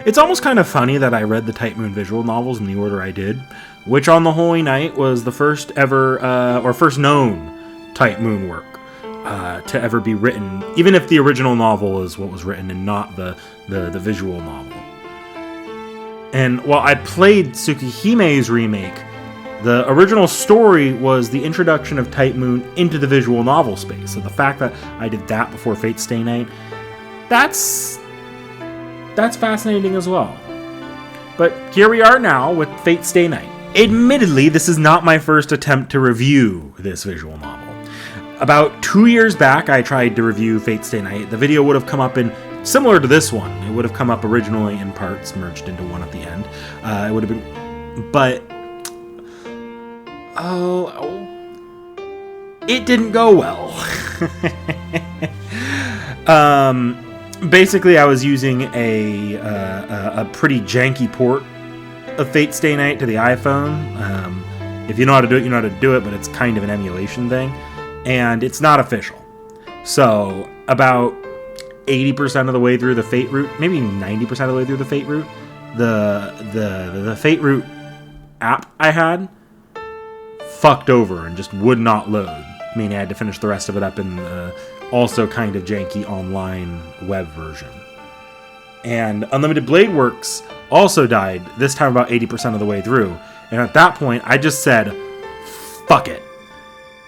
It's almost kind of funny that I read the Type Moon visual novels in the order I did, which on the Holy Night was the first ever, or first known Type Moon work to ever be written, even if the original novel is what was written and not the visual novel. And while I played Tsukuhime's remake, the original story was the introduction of Type Moon into the visual novel space. So the fact that I did that before Fate Stay Night, that's fascinating as well. But here we are now with Fate Stay Night. Admittedly, this is not my first attempt to review this visual novel. About 2 years back, I tried to review Fate Stay Night. The video would have come up in, similar to this one, it would have come up originally in parts, merged into one at the end. It would have been, but, it didn't go well. Basically, I was using a pretty janky port of Fate Stay Night to the iPhone. If you know how to do it, you know how to do it, but it's kind of an emulation thing. And it's not official. So, about 80% of the way through the Fate route, maybe 90% of the way through the Fate route, the Fate route app I had fucked over and just would not load. I mean, I had to finish the rest of it up in the also kind of janky online web version. And Unlimited Blade Works also died, this time about 80% of the way through. And at that point, I just said, fuck it.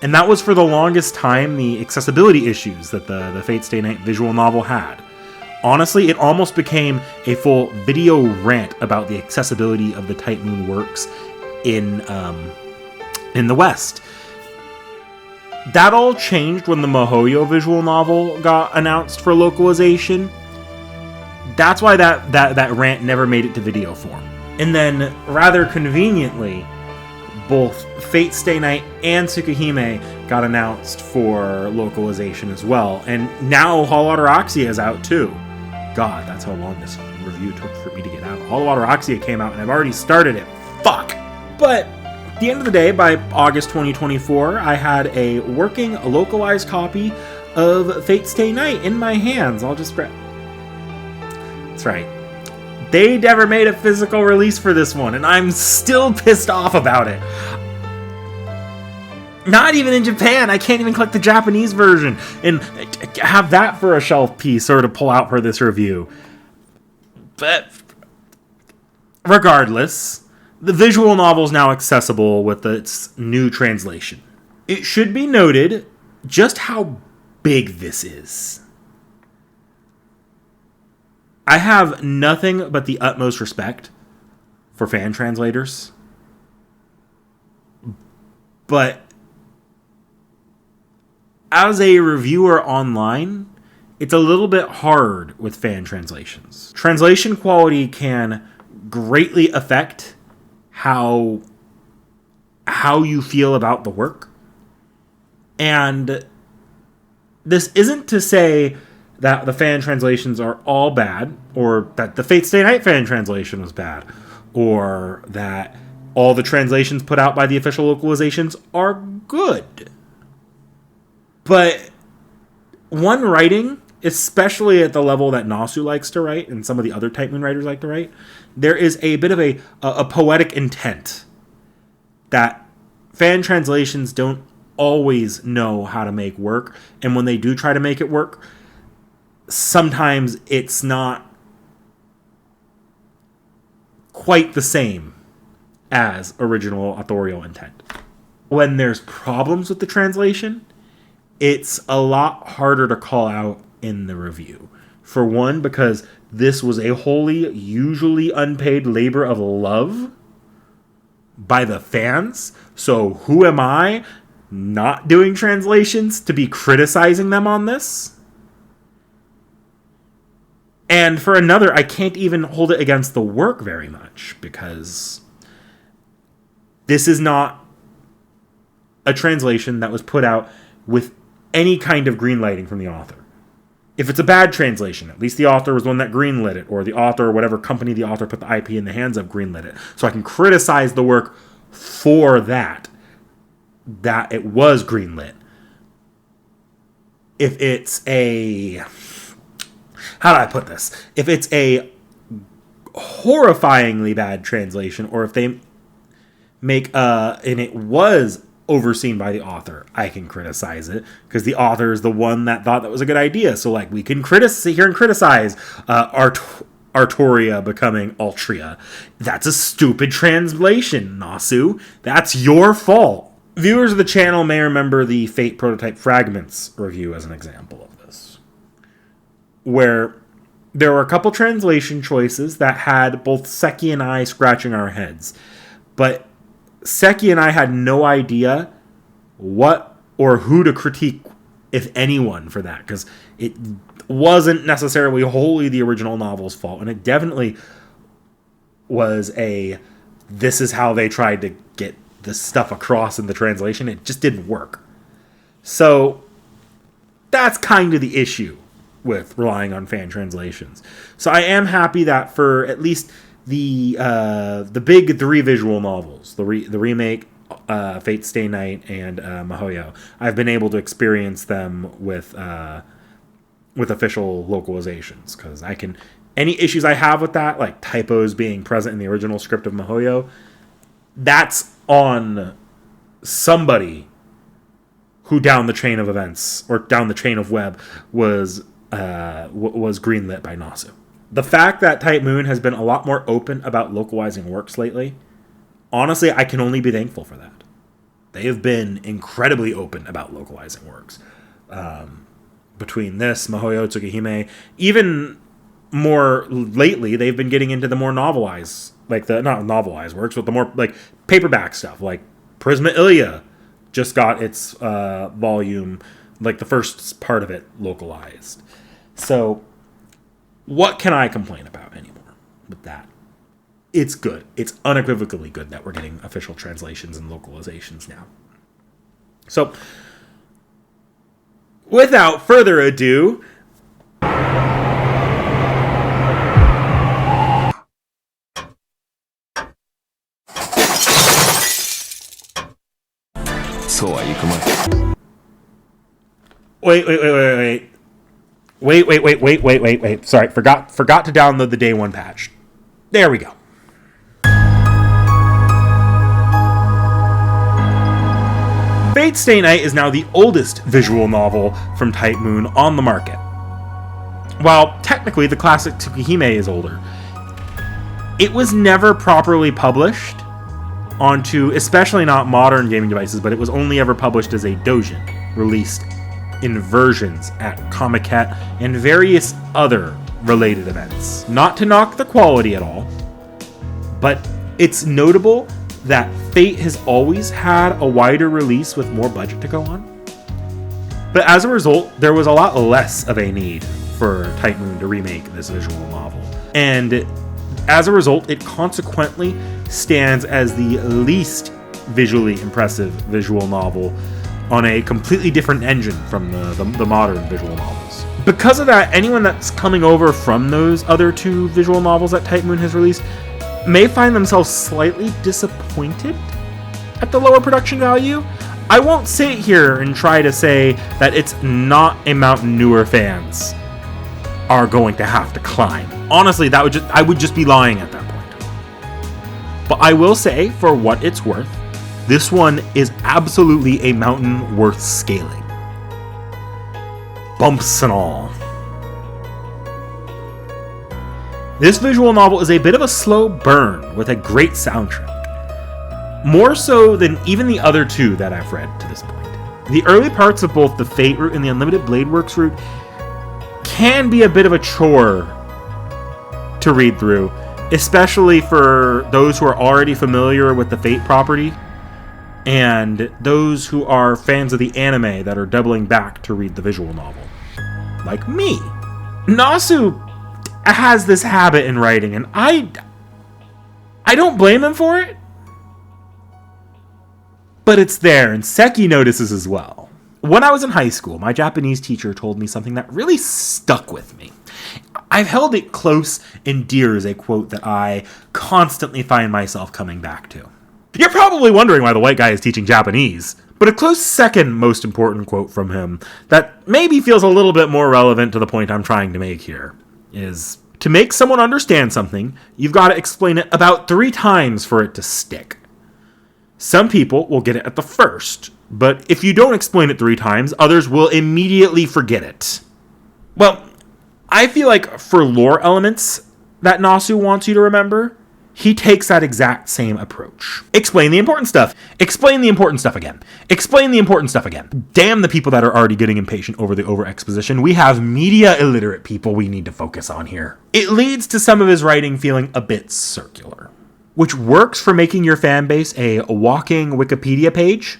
And that was for the longest time the accessibility issues that the Fate Stay Night visual novel had. Honestly, it almost became a full video rant about the accessibility of the Type Moon works in the West. That all changed when the Mihoyo visual novel got announced for localization. That's why that rant never made it to video form. And then, rather conveniently, both Fate Stay Night and Tsukuhime got announced for localization as well. And now Hollow Oxia is out too. God, that's how long this review took for me to get out. Hollow Oxia came out and I've already started it. Fuck! But at the end of the day, by August 2024, I had a working localized copy of Fate Stay Night in my hands. I'll just grab... That's right. They never made a physical release for this one, and I'm still pissed off about it. Not even in Japan. I can't even collect the Japanese version and have that for a shelf piece or to pull out for this review. But regardless, the visual novel is now accessible with its new translation. It should be noted just how big this is. I have nothing but the utmost respect for fan translators. But as a reviewer online, it's a little bit hard with fan translations. Translation quality can greatly affect how you feel about the work. And this isn't to say that the fan translations are all bad, or that the Fate Stay Night fan translation was bad, or that all the translations put out by the official localizations are good. But one writing, especially at the level that Nasu likes to write, and some of the other Type Moon writers like to write, there is a bit of a poetic intent that fan translations don't always know how to make work, and when they do try to make it work, sometimes it's not quite the same as original authorial intent. When there's problems with the translation, it's a lot harder to call out in the review. For one, because this was a wholly, usually unpaid labor of love by the fans. So who am I not doing translations to be criticizing them on this? And for another, I can't even hold it against the work very much, because this is not a translation that was put out with any kind of greenlighting from the author. If it's a bad translation, at least the author was the one that greenlit it, or the author or whatever company the author put the IP in the hands of greenlit it. So I can criticize the work for that it was greenlit. If it's a... How do I put this? If it's a horrifyingly bad translation, or if they make and it was overseen by the author, I can criticize it, because the author is the one that thought that was a good idea. So like, we can sit here and criticize Artoria becoming Altria. That's a stupid translation, Nasu. That's your fault. Viewers of the channel may remember the Fate Prototype Fragments review as an example of this, where there were a couple translation choices that had both Seki and I scratching our heads. But Seki and I had no idea what or who to critique, if anyone, for that, because it wasn't necessarily wholly the original novel's fault, and it definitely was this is how they tried to get this stuff across in the translation. It just didn't work. So that's kind of the issue with relying on fan translations. So I am happy that for at least the big 3 visual novels, the remake, Fate Stay Night, and Mihoyo, I've been able to experience them with official localizations, because any issues I have with that, like typos being present in the original script of Mihoyo, that's on somebody who down the chain of events, or down the chain of web, was greenlit by Nasu. The fact that Type Moon has been a lot more open about localizing works lately, honestly, I can only be thankful for that. They have been incredibly open about localizing works. Between this, Mihoyo, Tsukihime, even more lately, they've been getting into the more novelized, like not novelized works, but the more like paperback stuff, like Prisma Ilya just got its volume, like the first part of it, localized. So what can I complain about anymore with that? It's good. It's unequivocally good that we're getting official translations and localizations now. So, without further ado, Wait. Sorry, forgot to download the day 1 patch. There we go. Fate Stay Night is now the oldest visual novel from Type Moon on the market. While technically the classic Tsukihime is older, it was never properly published onto, especially not modern gaming devices, but it was only ever published as a doujin, released in versions at Comiket and various other related events. Not to knock the quality at all, but it's notable that Fate has always had a wider release with more budget to go on. But as a result, there was a lot less of a need for Type Moon to remake this visual novel. And as a result, it consequently stands as the least visually impressive visual novel on a completely different engine from the modern visual novels. Because of that, anyone that's coming over from those other 2 visual novels that Type Moon has released may find themselves slightly disappointed at the lower production value. I won't sit here and try to say that it's not a mountain newer fans are going to have to climb. Honestly, I would just be lying at that point. But I will say, for what it's worth, this one is absolutely a mountain worth scaling. Bumps and all. This visual novel is a bit of a slow burn with a great soundtrack. More so than even the other 2 that I've read to this point. The early parts of both the Fate route and the Unlimited Blade Works route can be a bit of a chore to read through, especially for those who are already familiar with the Fate property and those who are fans of the anime that are doubling back to read the visual novel. Like me. Nasu has this habit in writing, and I don't blame him for it. But it's there, and Seki notices as well. When I was in high school, my Japanese teacher told me something that really stuck with me. I've held it close and dear as a quote that I constantly find myself coming back to. You're probably wondering why the white guy is teaching Japanese, but a close second most important quote from him that maybe feels a little bit more relevant to the point I'm trying to make here is, To make someone understand something, you've got to explain it about 3 times for it to stick. Some people will get it at the first, but if you don't explain it 3 times, others will immediately forget it. Well, I feel like for lore elements that Nasu wants you to remember, he takes that exact same approach. Explain the important stuff. Explain the important stuff again. Explain the important stuff again. Damn the people that are already getting impatient over the over-exposition. We have media illiterate people we need to focus on here. It leads to some of his writing feeling a bit circular, which works for making your fan base a walking Wikipedia page,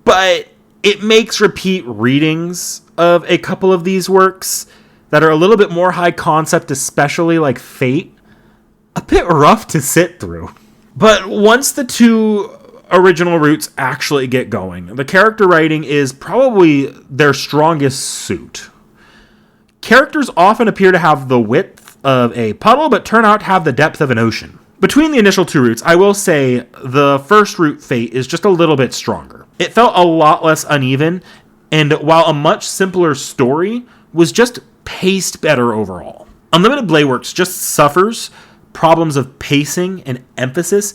but it makes repeat readings of a couple of these works that are a little bit more high concept, especially like Fate, a bit rough to sit through. But once the 2 original roots actually get going, the character writing is probably their strongest suit. Characters often appear to have the width of a puddle, but turn out to have the depth of an ocean. Between the initial 2 roots, I will say the first root, Fate, is just a little bit stronger. It felt a lot less uneven, and while a much simpler story, was just paced better overall. Unlimited Blade Works just suffers problems of pacing and emphasis,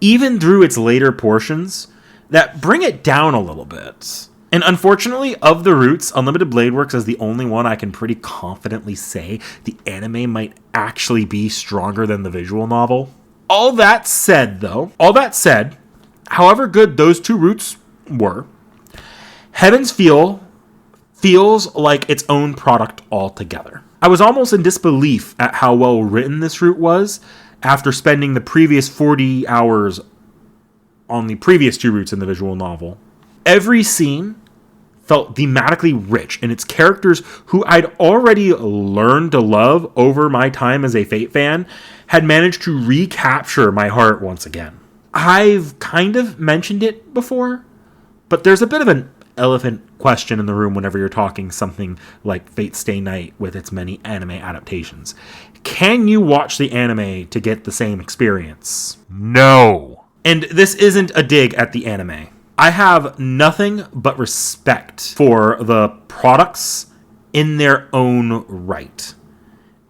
even through its later portions, that bring it down a little bit. And unfortunately, of the roots, Unlimited Blade Works is the only one I can pretty confidently say the anime might actually be stronger than the visual novel. All that said, however good those 2 roots were, Heaven's Feel feels like its own product altogether. I was almost in disbelief at how well written this route was after spending the previous 40 hours on the previous 2 routes in the visual novel. Every scene felt thematically rich, and its characters, who I'd already learned to love over my time as a Fate fan, had managed to recapture my heart once again. I've kind of mentioned it before, but there's a bit of an elephant question in the room whenever you're talking something like Fate Stay Night with its many anime adaptations. Can you watch the anime to get the same experience? No. And this isn't a dig at the anime. I have nothing but respect for the products in their own right.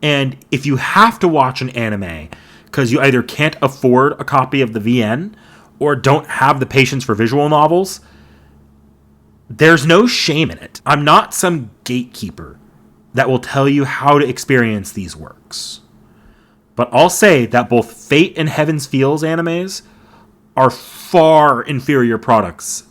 And if you have to watch an anime because you either can't afford a copy of the VN or don't have the patience for visual novels, there's no shame in it. I'm not some gatekeeper that will tell you how to experience these works. But I'll say that both Fate and Heaven's Feels animes are far inferior products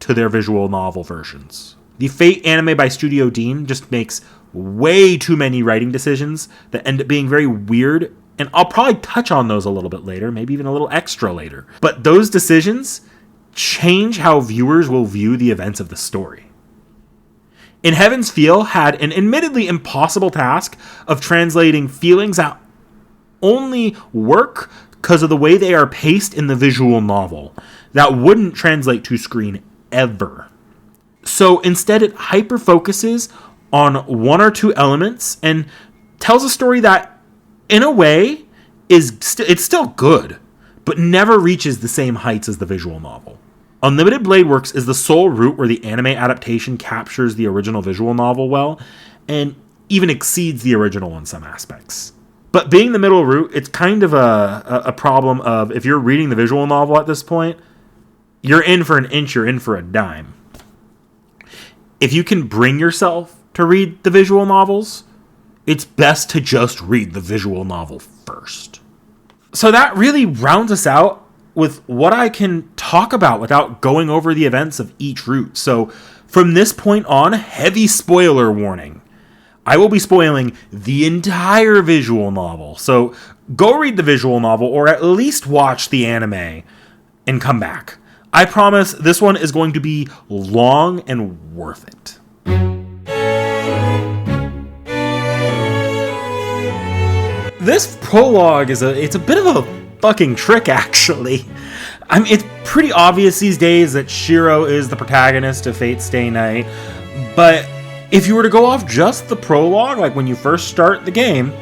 to their visual novel versions. The Fate anime by Studio Deen just makes way too many writing decisions that end up being very weird, and I'll probably touch on those a little bit later, maybe even a little extra later. But those decisions change how viewers will view the events of the story. In Heaven's Feel had an admittedly impossible task of translating feelings that only work because of the way they are paced in the visual novel that wouldn't translate to screen ever. So instead it hyper-focuses on 1 or 2 elements and tells a story that, in a way, it's still good, but never reaches the same heights as the visual novel. Unlimited Blade Works is the sole route where the anime adaptation captures the original visual novel well, and even exceeds the original in some aspects. But being the middle route, it's kind of a problem of, if you're reading the visual novel at this point, you're in for an inch, you're in for a dime. If you can bring yourself to read the visual novels, it's best to just read the visual novel first. So that really rounds us out with what I can talk about without going over the events of each route. So from this point on, heavy spoiler warning. I will be spoiling the entire visual novel. So go read the visual novel, or at least watch the anime and come back. I promise this one is going to be long and worth it. This prologue it's a bit of a fucking trick, actually. I mean, it's pretty obvious these days that Shiro is the protagonist of Fate Stay Night, but if you were to go off just the prologue, like when you first start the game,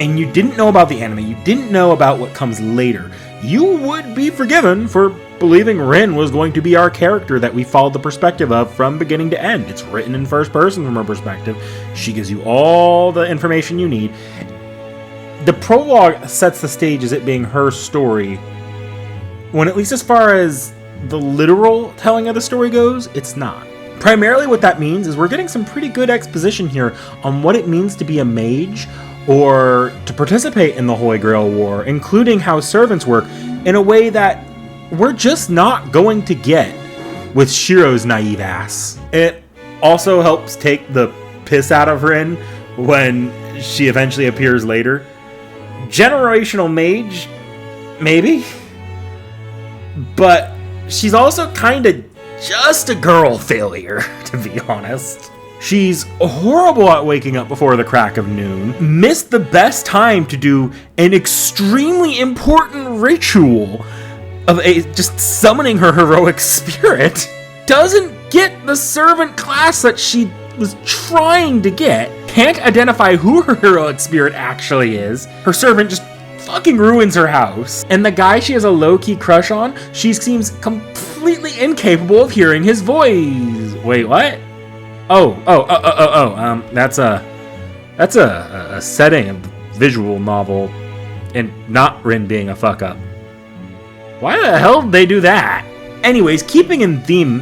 and you didn't know about the anime, you didn't know about what comes later, you would be forgiven for believing Rin was going to be our character that we followed the perspective of from beginning to end. It's written in first person from her perspective. She gives you all the information you need. The prologue sets the stage as it being her story, when at least as far as the literal telling of the story goes, it's not. Primarily what that means is we're getting some pretty good exposition here on what it means to be a mage or to participate in the Holy Grail War, including how servants work, in a way that we're just not going to get with Shiro's naive ass. It also helps take the piss out of Rin when she eventually appears later. Generational mage, maybe? But she's also kind of just a girl failure, to be honest. She's horrible at waking up before the crack of noon, missed the best time to do an extremely important ritual of just summoning her heroic spirit, doesn't get the servant class that she was trying to get, can't identify who her heroic spirit actually is, her servant just fucking ruins her house, and the guy she has a low-key crush on, she seems completely incapable of hearing his voice. Wait, what? That's a setting of the visual novel, and not Rin being a fuck up. Why the hell did they do that? Anyways, keeping in theme,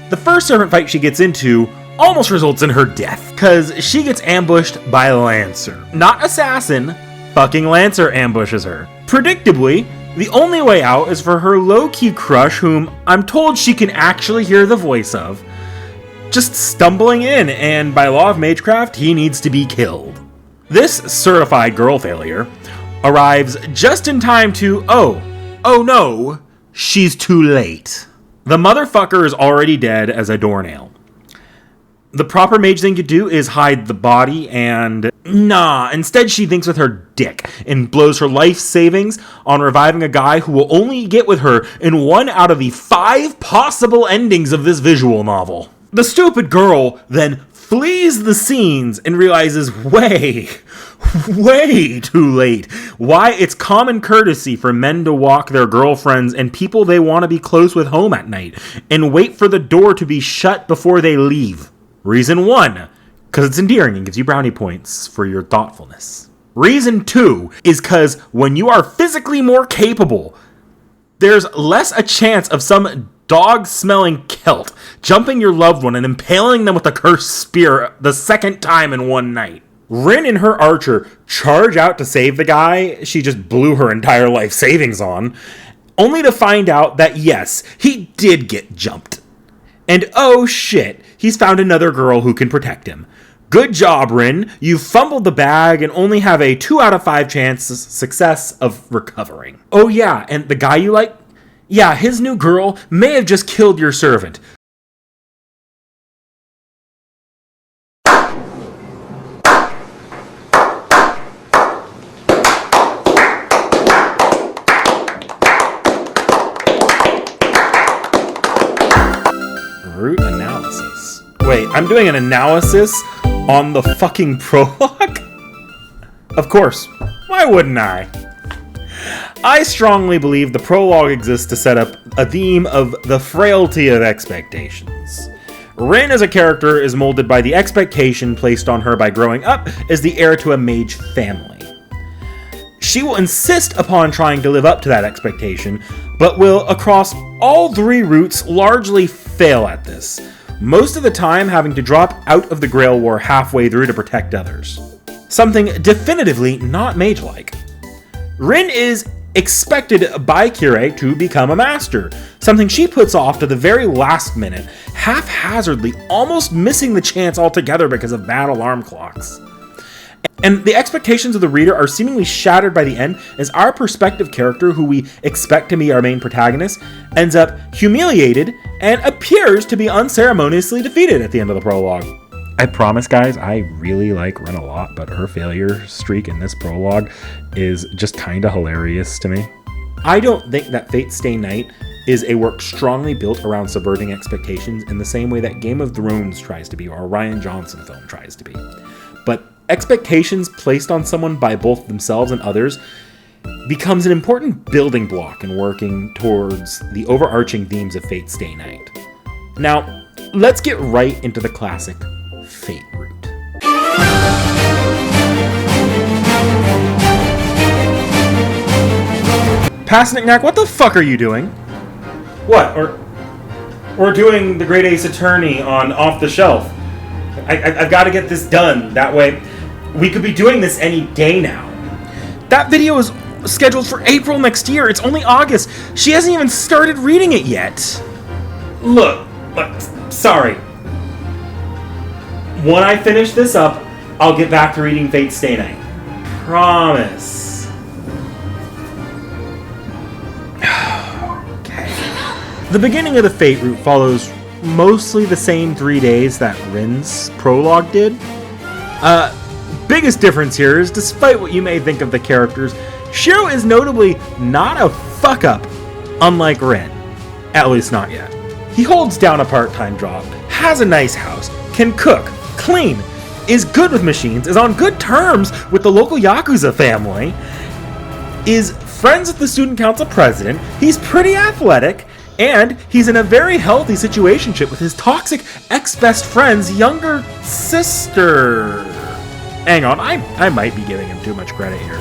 the first servant fight she gets into almost results in her death, because she gets ambushed by Lancer. Not Assassin, fucking Lancer ambushes her. Predictably, the only way out is for her low-key crush, whom I'm told she can actually hear the voice of, just stumbling in, and by law of magecraft, he needs to be killed. This certified girl failure arrives just in time to, oh no, she's too late. The motherfucker is already dead as a doornail. The proper mage thing to do is hide the body, and instead she thinks with her dick and blows her life savings on reviving a guy who will only get with her in one out of the 5 possible endings of this visual novel. The stupid girl then flees the scenes and realizes way too late why it's common courtesy for men to walk their girlfriends and people they want to be close with home at night and wait for the door to be shut before they leave. Reason 1, because it's endearing and gives you brownie points for your thoughtfulness. Reason 2 is because when you are physically more capable, there's less a chance of some dog-smelling Celt jumping your loved one and impaling them with a cursed spear the second time in one night. Rin and her archer charge out to save the guy she just blew her entire life savings on, only to find out that yes, he did get jumped. And oh shit, he's found another girl who can protect him. Good job, Rin. You fumbled the bag and only have a 2 out of 5 chance success of recovering. Oh yeah, and the guy you like? Yeah, his new girl may have just killed your servant. Root analysis. Wait, I'm doing an analysis on the fucking prologue? Of course. Why wouldn't I? I strongly believe the prologue exists to set up a theme of the frailty of expectations. Rin as a character is molded by the expectation placed on her by growing up as the heir to a mage family. She will insist upon trying to live up to that expectation, but will, across all 3 routes, largely fail at this, most of the time having to drop out of the Grail War halfway through to protect others. Something definitively not mage-like. Rin is expected by T.H.E to become a master, something she puts off to the very last minute, haphazardly, almost missing the chance altogether because of bad alarm clocks. And the expectations of the reader are seemingly shattered by the end as our perspective character, who we expect to be our main protagonist, ends up humiliated and appears to be unceremoniously defeated at the end of the prologue. I promise, guys, I really like Rin a lot, but her failure streak in this prologue is just kind of hilarious to me. I don't think that Fate Stay Night is a work strongly built around subverting expectations in the same way that Game of Thrones tries to be, or a Rian Johnson film tries to be. But expectations placed on someone by both themselves and others becomes an important building block in working towards the overarching themes of Fate Stay Night. Now, let's get right into the classic Fate route. Passnicknack, what the fuck are you doing? What? We're doing the Great Ace Attorney on Off the Shelf. I've got to get this done. That way, we could be doing this any day now. That video is scheduled for April next year. It's only August. She hasn't even started reading it yet. Look, sorry. When I finish this up, I'll get back to reading Fate Stay Night. Promise. The beginning of the Fate route follows mostly the same 3 days that Rin's Prologue did. Biggest difference here is, despite what you may think of the characters, Shiro is notably not a fuck-up, unlike Rin. At least not yet. He holds down a part-time job, has a nice house, can cook, clean, is good with machines, is on good terms with the local Yakuza family, is friends with the student council president, he's pretty athletic, and he's in a very healthy situationship with his toxic ex-best friend's younger sister. Hang on, I might be giving him too much credit here.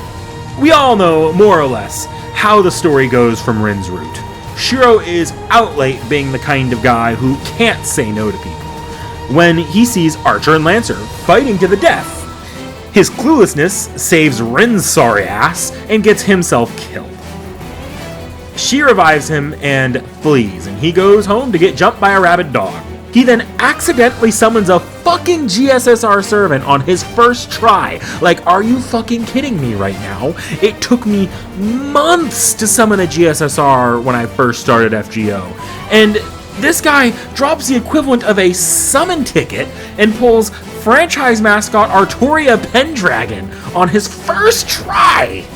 We all know, more or less, how the story goes from Rin's route. Shiro is out late being the kind of guy who can't say no to people, when he sees Archer and Lancer fighting to the death. His cluelessness saves Rin's sorry ass and gets himself killed. She revives him and flees, and he goes home to get jumped by a rabid dog. He then accidentally summons a fucking GSSR servant on his first try. Like, are you fucking kidding me right now? It took me months to summon a GSSR when I first started FGO. And this guy drops the equivalent of a summon ticket and pulls franchise mascot Artoria Pendragon on his first try.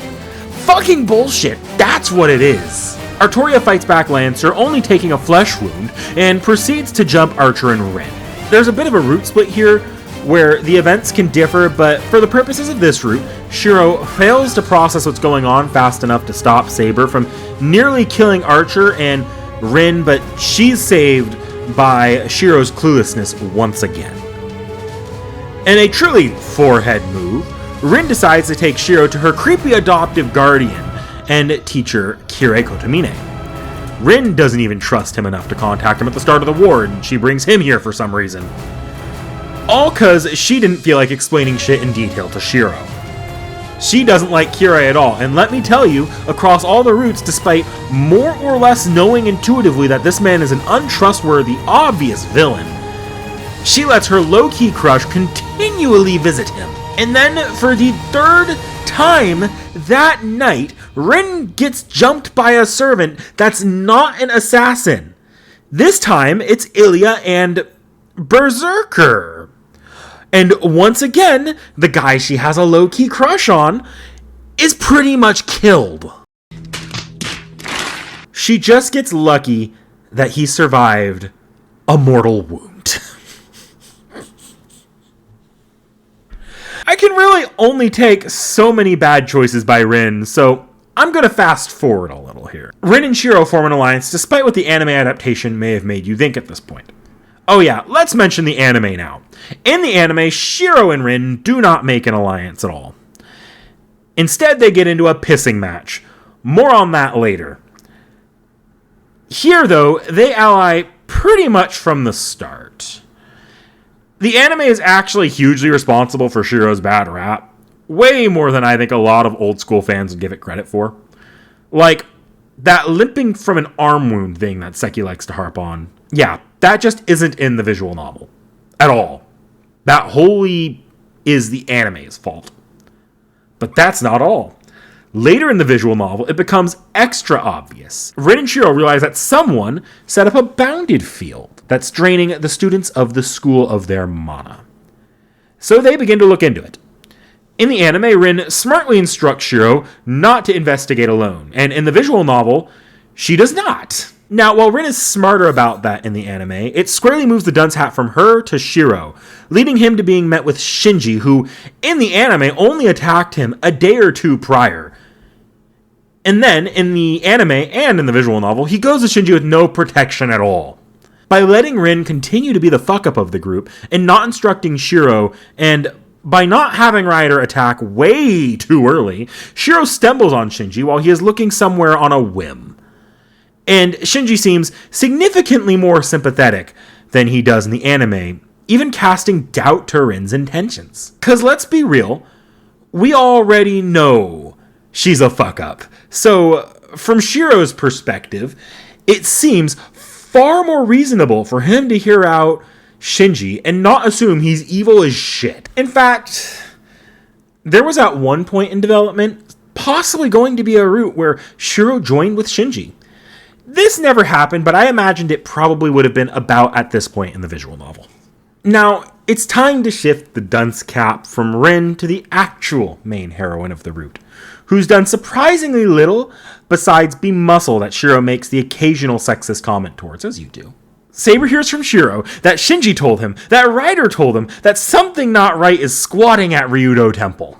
Fucking bullshit, that's what it is. Artoria fights back Lancer, only taking a flesh wound, and proceeds to jump Archer and Rin. There's a bit of a route split here, where the events can differ, but for the purposes of this route, Shiro fails to process what's going on fast enough to stop Saber from nearly killing Archer and Rin, but she's saved by Shiro's cluelessness once again. In a truly forehead move, Rin decides to take Shiro to her creepy adoptive guardian and teacher, Kirei Kotomine. Rin doesn't even trust him enough to contact him at the start of the war, and she brings him here for some reason. All cause she didn't feel like explaining shit in detail to Shiro. She doesn't like Kirei at all, and let me tell you, across all the routes, despite more or less knowing intuitively that this man is an untrustworthy, obvious villain, she lets her low-key crush continually visit him. And then, for the third time that night, Rin gets jumped by a servant that's not an assassin. This time, it's Ilya and Berserker. And once again, the guy she has a low-key crush on is pretty much killed. She just gets lucky that he survived a mortal wound. I can really only take so many bad choices by Rin, so I'm gonna fast forward a little here. Rin and Shiro form an alliance despite what the anime adaptation may have made you think at this point. Oh yeah, let's mention the anime now. In the anime, Shiro and Rin do not make an alliance at all. Instead, they get into a pissing match. More on that later. Here, though, they ally pretty much from the start. The anime is actually hugely responsible for Shiro's bad rap. Way more than I think a lot of old school fans would give it credit for. Like, that limping from an arm wound thing that Seki likes to harp on. Yeah, that just isn't in the visual novel. At all. That wholly is the anime's fault. But that's not all. Later in the visual novel, it becomes extra obvious. Rin and Shiro realize that someone set up a bounded field that's draining the students of the school of their mana. So they begin to look into it. In the anime, Rin smartly instructs Shiro not to investigate alone, and in the visual novel, she does not. Now, while Rin is smarter about that in the anime, it squarely moves the dunce hat from her to Shiro, leading him to being met with Shinji, who, in the anime, only attacked him a day or two prior. And then, in the anime and in the visual novel, he goes to Shinji with no protection at all. By letting Rin continue to be the fuck-up of the group, and not instructing Shiro, and by not having Rider attack way too early, Shiro stumbles on Shinji while he is looking somewhere on a whim. And Shinji seems significantly more sympathetic than he does in the anime, even casting doubt to Rin's intentions. Cause let's be real, we already know she's a fuck-up. So, from Shiro's perspective, it seems far more reasonable for him to hear out Shinji and not assume he's evil as shit. In fact, there was at one point in development possibly going to be a route where Shiro joined with Shinji. This never happened, but I imagined it probably would have been about at this point in the visual novel. Now, it's time to shift the dunce cap from Rin to the actual main heroine of the route, who's done surprisingly little besides be muscle that Shiro makes the occasional sexist comment towards, as you do. Saber hears from Shiro that Shinji told him, that Rider told him, that something not right is squatting at Ryudo Temple.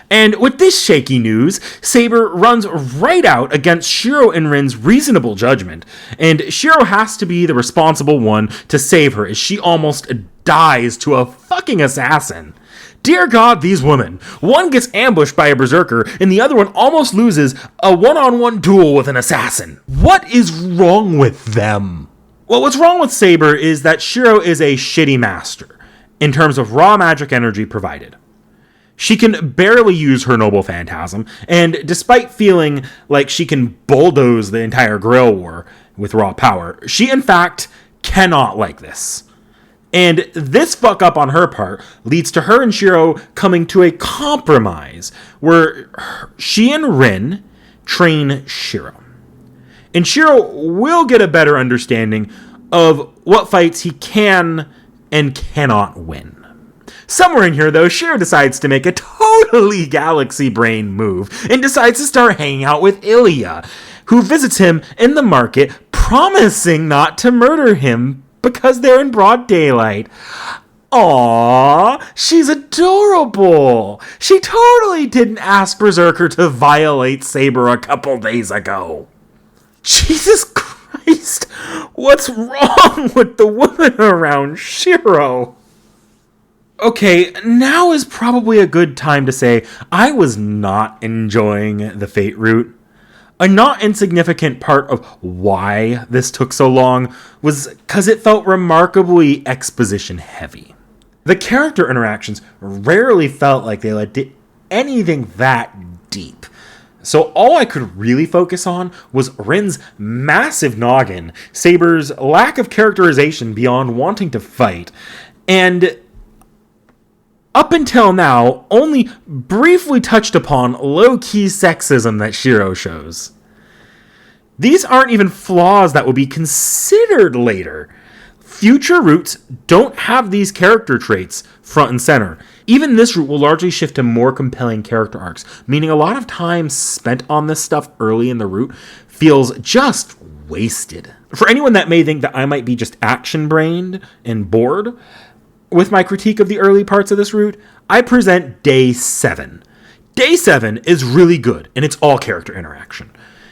And with this shaky news, Saber runs right out against Shiro and Rin's reasonable judgment, and Shiro has to be the responsible one to save her as she almost dies to a fucking assassin. Dear God, these women. One gets ambushed by a berserker, and the other one almost loses a one-on-one duel with an assassin. What is wrong with them? Well, what's wrong with Saber is that Shiro is a shitty master, in terms of raw magic energy provided. She can barely use her noble phantasm, and despite feeling like she can bulldoze the entire Grail War with raw power, she in fact cannot like this. And this fuck up on her part leads to her and Shiro coming to a compromise where she and Rin train Shiro. And Shiro will get a better understanding of what fights he can and cannot win. Somewhere in here, though, Shiro decides to make a totally galaxy brain move and decides to start hanging out with Ilya, who visits him in the market, promising not to murder him because they're in broad daylight. Aww, she's adorable. She totally didn't ask Berserker to violate Saber a couple days ago. Jesus Christ, what's wrong with the woman around Shiro? Okay, now is probably a good time to say I was not enjoying the Fate route. A not insignificant part of why this took so long was because it felt remarkably exposition heavy. The character interactions rarely felt like they led to anything that deep. So all I could really focus on was Rin's massive noggin, Saber's lack of characterization beyond wanting to fight, and up until now, only briefly touched upon low-key sexism that Shiro shows. These aren't even flaws that will be considered later. Future routes don't have these character traits front and center. Even this route will largely shift to more compelling character arcs, meaning a lot of time spent on this stuff early in the route feels just wasted. For anyone that may think that I might be just action-brained and bored with my critique of the early parts of this route, I present Day 7. Day 7 is really good, and it's all character interaction.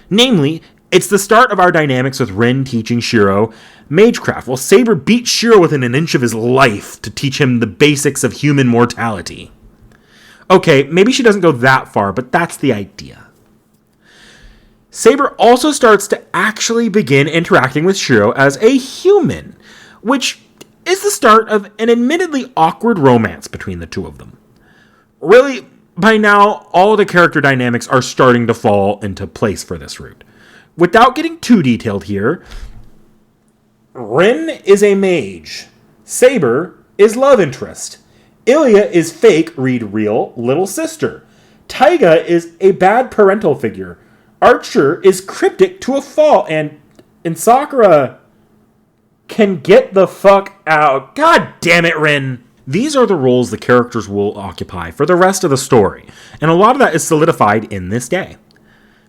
Namely, it's the start of our dynamics with Rin teaching Shiro Magecraft, while Saber beats Shiro within an inch of his life to teach him the basics of human mortality. Okay, maybe she doesn't go that far, but that's the idea. Saber also starts to actually begin interacting with Shiro as a human, which is the start of an admittedly awkward romance between the two of them. Really, by now, all the character dynamics are starting to fall into place for this route. Without getting too detailed here, Rin is a mage. Saber is love interest. Ilya is fake, read real, little sister. Taiga is a bad parental figure. Archer is cryptic to a fault, and Sakura can get the fuck out. God damn it, Rin. These are the roles the characters will occupy for the rest of the story, and a lot of that is solidified in this day.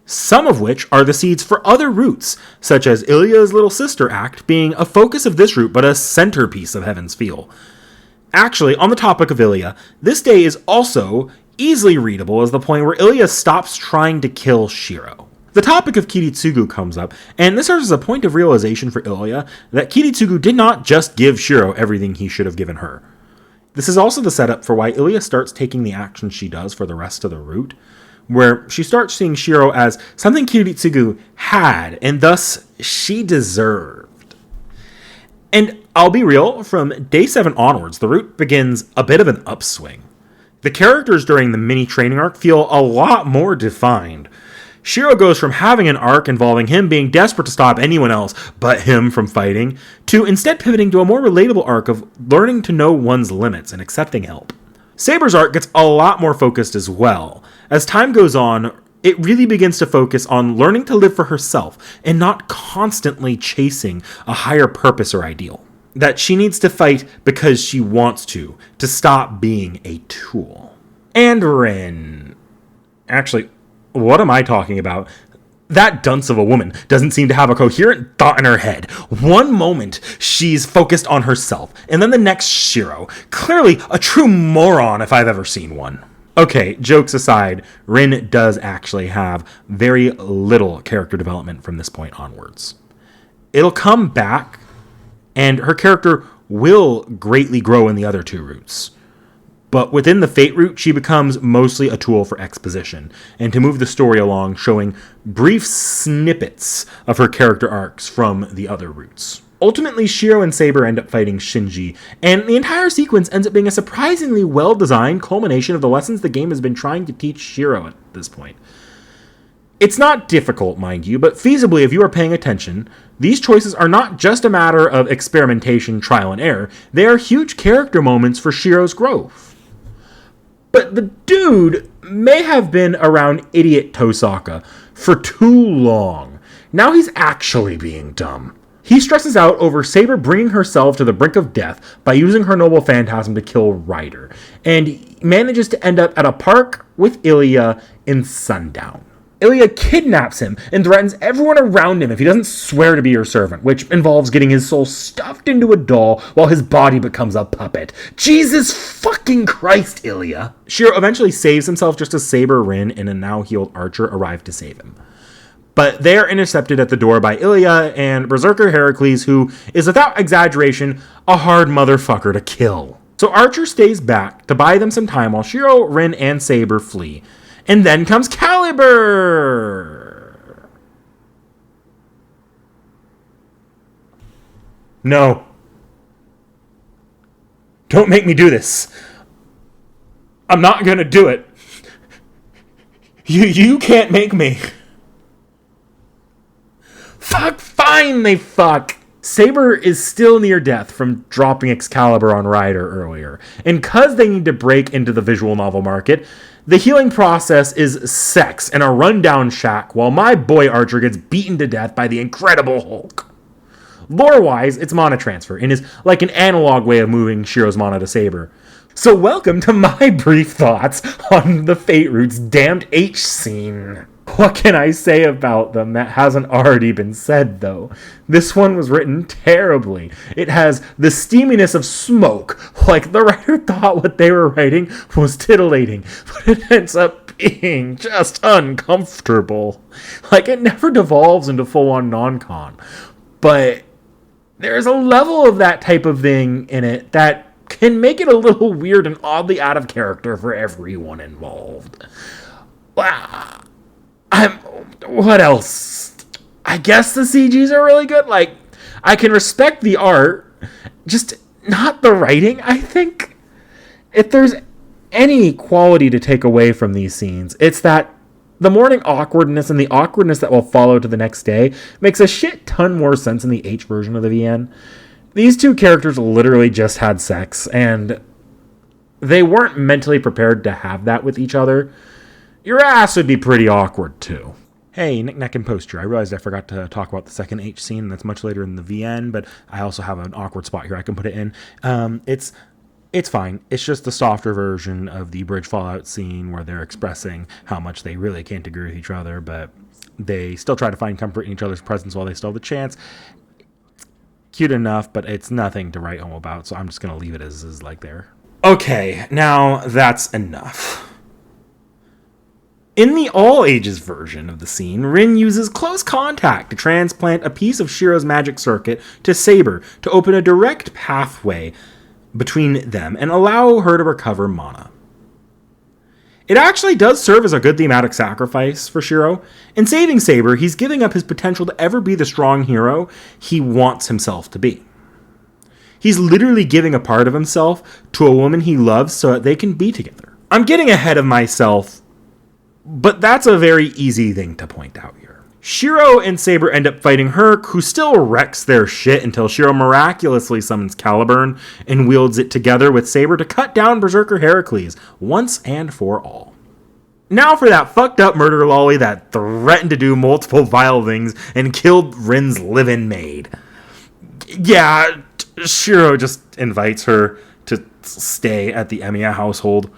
Some of which are the seeds for other routes, such as Ilya's little sister act being a focus of this route but a centerpiece of Heaven's Feel. Actually, on the topic of Ilya, this day is also easily readable is the point where Ilya stops trying to kill Shiro. The topic of Kiritsugu comes up, and this serves as a point of realization for Ilya that Kiritsugu did not just give Shiro everything he should have given her. This is also the setup for why Ilya starts taking the actions she does for the rest of the route, where she starts seeing Shiro as something Kiritsugu had, and thus she deserved. And I'll be real, from day 7 onwards, the route begins a bit of an upswing. The characters during the mini training arc feel a lot more defined. Shiro goes from having an arc involving him being desperate to stop anyone else but him from fighting, to instead pivoting to a more relatable arc of learning to know one's limits and accepting help. Saber's arc gets a lot more focused as well. As time goes on, it really begins to focus on learning to live for herself and not constantly chasing a higher purpose or ideal. That she needs to fight because she wants to stop being a tool. And Rin. Actually, what am I talking about? That dunce of a woman doesn't seem to have a coherent thought in her head. One moment, she's focused on herself, and then the next, Shiro. Clearly, a true moron if I've ever seen one. Okay, jokes aside, Rin does actually have very little character development from this point onwards. It'll come back, and her character will greatly grow in the other 2 routes. But within the Fate route, she becomes mostly a tool for exposition, and to move the story along, showing brief snippets of her character arcs from the other routes. Ultimately, Shiro and Saber end up fighting Shinji, and the entire sequence ends up being a surprisingly well-designed culmination of the lessons the game has been trying to teach Shiro at this point. It's not difficult, mind you, but feasibly, if you are paying attention, these choices are not just a matter of experimentation, trial, and error. They are huge character moments for Shiro's growth. But the dude may have been around idiot Tosaka for too long. Now he's actually being dumb. He stresses out over Saber bringing herself to the brink of death by using her noble phantasm to kill Ryder, and manages to end up at a park with Ilya in sundown. Ilya kidnaps him and threatens everyone around him if he doesn't swear to be her servant, which involves getting his soul stuffed into a doll while his body becomes a puppet. Jesus fucking Christ, Ilya! Shiro eventually saves himself just as Saber, Rin, and a now-healed Archer arrive to save him. But they are intercepted at the door by Ilya and Berserker Heracles, who is, without exaggeration, a hard motherfucker to kill. So Archer stays back to buy them some time while Shiro, Rin, and Saber flee. And then comes Caliber! No. Don't make me do this. I'm not gonna do it. You can't make me. Fuck, fine, they fuck. Saber is still near death from dropping Excalibur on Ryder earlier. And cause they need to break into the visual novel market, the healing process is sex in a rundown shack while my boy Archer gets beaten to death by the Incredible Hulk. Lore-wise, it's mana transfer, and is like an analog way of moving Shiro's mana to Saber. So welcome to my brief thoughts on the Fate Route's damned H scene. What can I say about them that hasn't already been said, though? This one was written terribly. It has the steaminess of smoke, like the writer thought what they were writing was titillating, but it ends up being just uncomfortable. Like, it never devolves into full-on non-con. But there's a level of that type of thing in it that can make it a little weird and oddly out of character for everyone involved. Wow. What else? I guess the CGs are really good. Like, I can respect the art, just not the writing. I think if there's any quality to take away from these scenes, it's that the morning awkwardness and the awkwardness that will follow to the next day makes a shit ton more sense in the H version of the VN. These two characters literally just had sex, and they weren't mentally prepared to have that with each other. Your ass would be pretty awkward, too. Hey, Knick-Knack and Poster. I realized I forgot to talk about the second H scene. That's much later in the VN, but I also have an awkward spot here I can put it in. It's fine. It's just the softer version of the bridge fallout scene where they're expressing how much they really can't agree with each other, but they still try to find comfort in each other's presence while they still have the chance. Cute enough, but it's nothing to write home about, so I'm just going to leave it as is like there. Okay, now that's enough. In the all-ages version of the scene, Rin uses close contact to transplant a piece of Shiro's magic circuit to Saber to open a direct pathway between them and allow her to recover mana. It actually does serve as a good thematic sacrifice for Shiro. In saving Saber, he's giving up his potential to ever be the strong hero he wants himself to be. He's literally giving a part of himself to a woman he loves so that they can be together. I'm getting ahead of myself, but that's a very easy thing to point out here. Shiro and Saber end up fighting Herc, who still wrecks their shit until Shiro miraculously summons Caliburn and wields it together with Saber to cut down Berserker Heracles once and for all. Now for that fucked up murder lolly that threatened to do multiple vile things and killed Rin's live-in maid. Yeah, Shiro just invites her to stay at the Emiya household.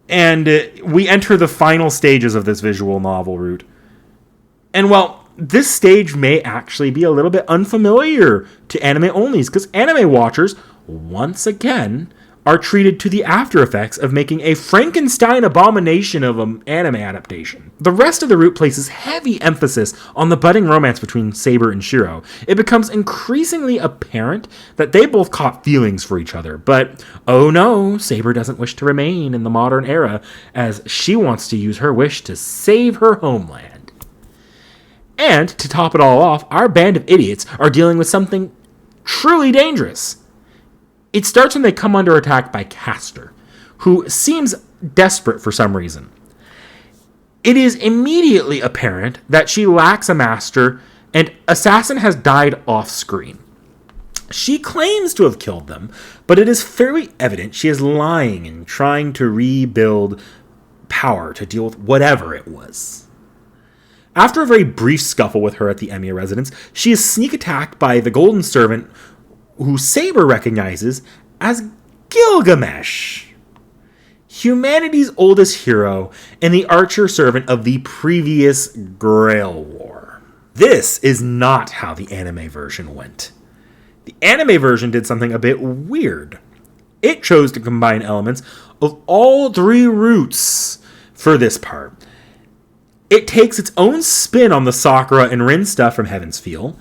And we enter the final stages of this visual novel route. And well, this stage may actually be a little bit unfamiliar to anime-onlys, because anime watchers, once again, are treated to the after effects of making a Frankenstein abomination of an anime adaptation. The rest of the route places heavy emphasis on the budding romance between Saber and Shiro. It becomes increasingly apparent that they both caught feelings for each other, but oh no, Saber doesn't wish to remain in the modern era, as she wants to use her wish to save her homeland. And, to top it all off, our band of idiots are dealing with something truly dangerous. It starts when they come under attack by Castor, who seems desperate for some reason. It is immediately apparent that she lacks a master, and Assassin has died off-screen. She claims to have killed them, but it is fairly evident she is lying and trying to rebuild power to deal with whatever it was. After a very brief scuffle with her at the Emiya residence, she is sneak attacked by the Golden Servant, who Saber recognizes as Gilgamesh, humanity's oldest hero and the archer servant of the previous Grail War. This is not how the anime version went. The anime version did something a bit weird. It chose to combine elements of all three routes for this part. It takes its own spin on the Sakura and Rin stuff from Heaven's Feel,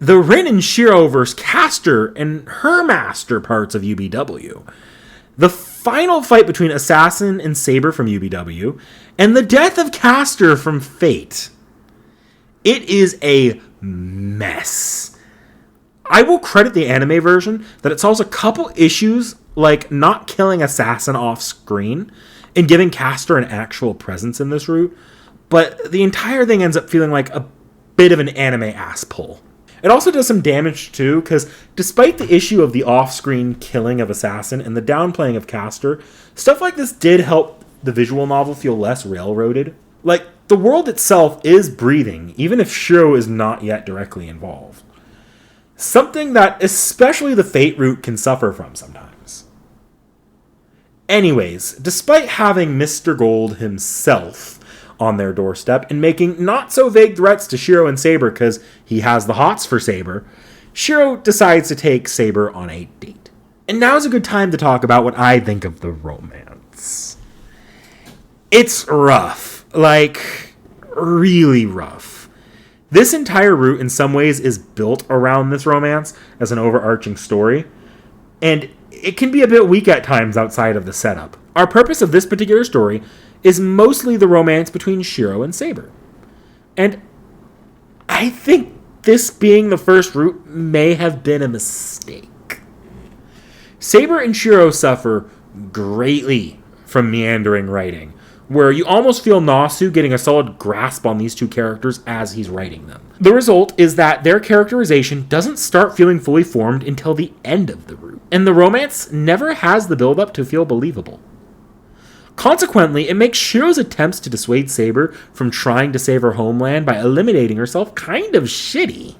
the Rin and Shiro vs. Castor and her master parts of UBW, the final fight between Assassin and Saber from UBW, and the death of Castor from Fate. It is a mess. I will credit the anime version that it solves a couple issues, like not killing Assassin off screen and giving Castor an actual presence in this route, but the entire thing ends up feeling like a bit of an anime ass pull. It also does some damage too, because despite the issue of the off-screen killing of Assassin and the downplaying of Castor, stuff like this did help the visual novel feel less railroaded. Like, the world itself is breathing, even if Shiro is not yet directly involved. Something that especially the Fate route can suffer from sometimes. Anyways, despite having Mr. Gold himself on their doorstep and making not so vague threats to Shiro and Saber because he has the hots for Saber, Shiro decides to take Saber on a date. And now's a good time to talk about what I think of the romance. It's rough. Like, really rough. This entire route in some ways is built around this romance as an overarching story, and it can be a bit weak at times outside of the setup. Our purpose of this particular story is mostly the romance between Shiro and Saber. And I think this being the first route may have been a mistake. Saber and Shiro suffer greatly from meandering writing, where you almost feel Nasu getting a solid grasp on these two characters as he's writing them. The result is that their characterization doesn't start feeling fully formed until the end of the route, and the romance never has the build-up to feel believable. Consequently, it makes Shiro's attempts to dissuade Saber from trying to save her homeland by eliminating herself kind of shitty.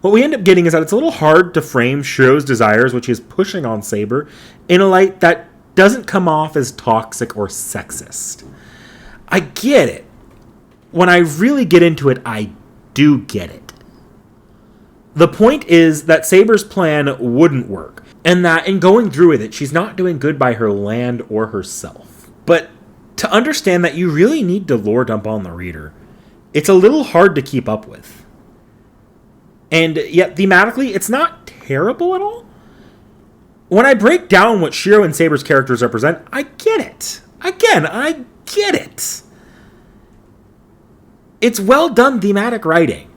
What we end up getting is that it's a little hard to frame Shiro's desires, which he is pushing on Saber, in a light that doesn't come off as toxic or sexist. I get it. When I really get into it, I do get it. The point is that Saber's plan wouldn't work, and that in going through with it, she's not doing good by her land or herself. But to understand that you really need to lore dump on the reader. It's a little hard to keep up with. And yet, thematically, it's not terrible at all. When I break down what Shiro and Saber's characters represent, I get it. Again, I get it. It's well done thematic writing.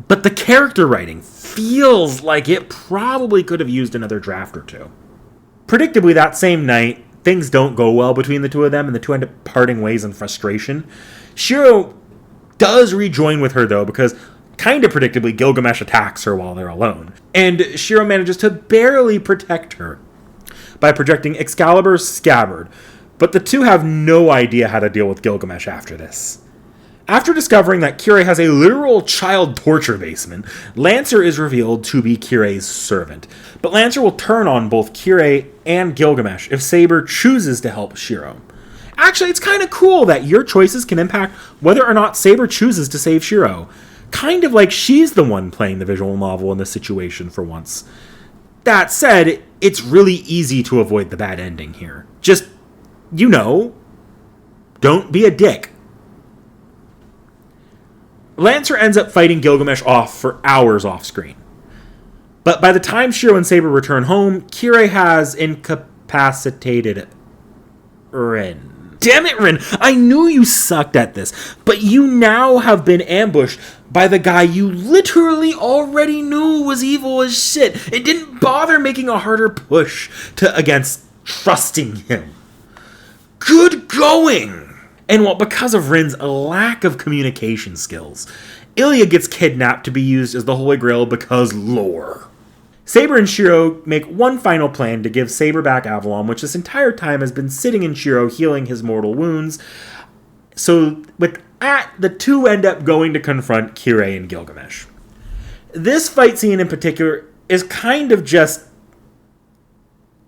But the character writing feels like it probably could have used another draft or two. Predictably, that same night, things don't go well between the two of them, and the two end up parting ways in frustration. Shiro does rejoin with her, though, because kind of predictably, Gilgamesh attacks her while they're alone. And Shiro manages to barely protect her by projecting Excalibur's scabbard, but the two have no idea how to deal with Gilgamesh after this. After discovering that Kirei has a literal child torture basement, Lancer is revealed to be Kirei's servant. But Lancer will turn on both Kirei and Gilgamesh if Saber chooses to help Shiro. Actually, it's kind of cool that your choices can impact whether or not Saber chooses to save Shiro. Kind of like she's the one playing the visual novel in this situation for once. That said, it's really easy to avoid the bad ending here. Just, don't be a dick. Lancer ends up fighting Gilgamesh off for hours off screen. But by the time Shiro and Saber return home, Kirei has incapacitated Rin. Damn it, Rin! I knew you sucked at this, but you now have been ambushed by the guy you literally already knew was evil as shit. It didn't bother making a harder push against trusting him. Good going! And because of Rin's lack of communication skills, Ilya gets kidnapped to be used as the Holy Grail because lore. Saber and Shiro make one final plan to give Saber back Avalon, which this entire time has been sitting in Shiro healing his mortal wounds. So with that, the two end up going to confront Kirei and Gilgamesh. This fight scene in particular is kind of just...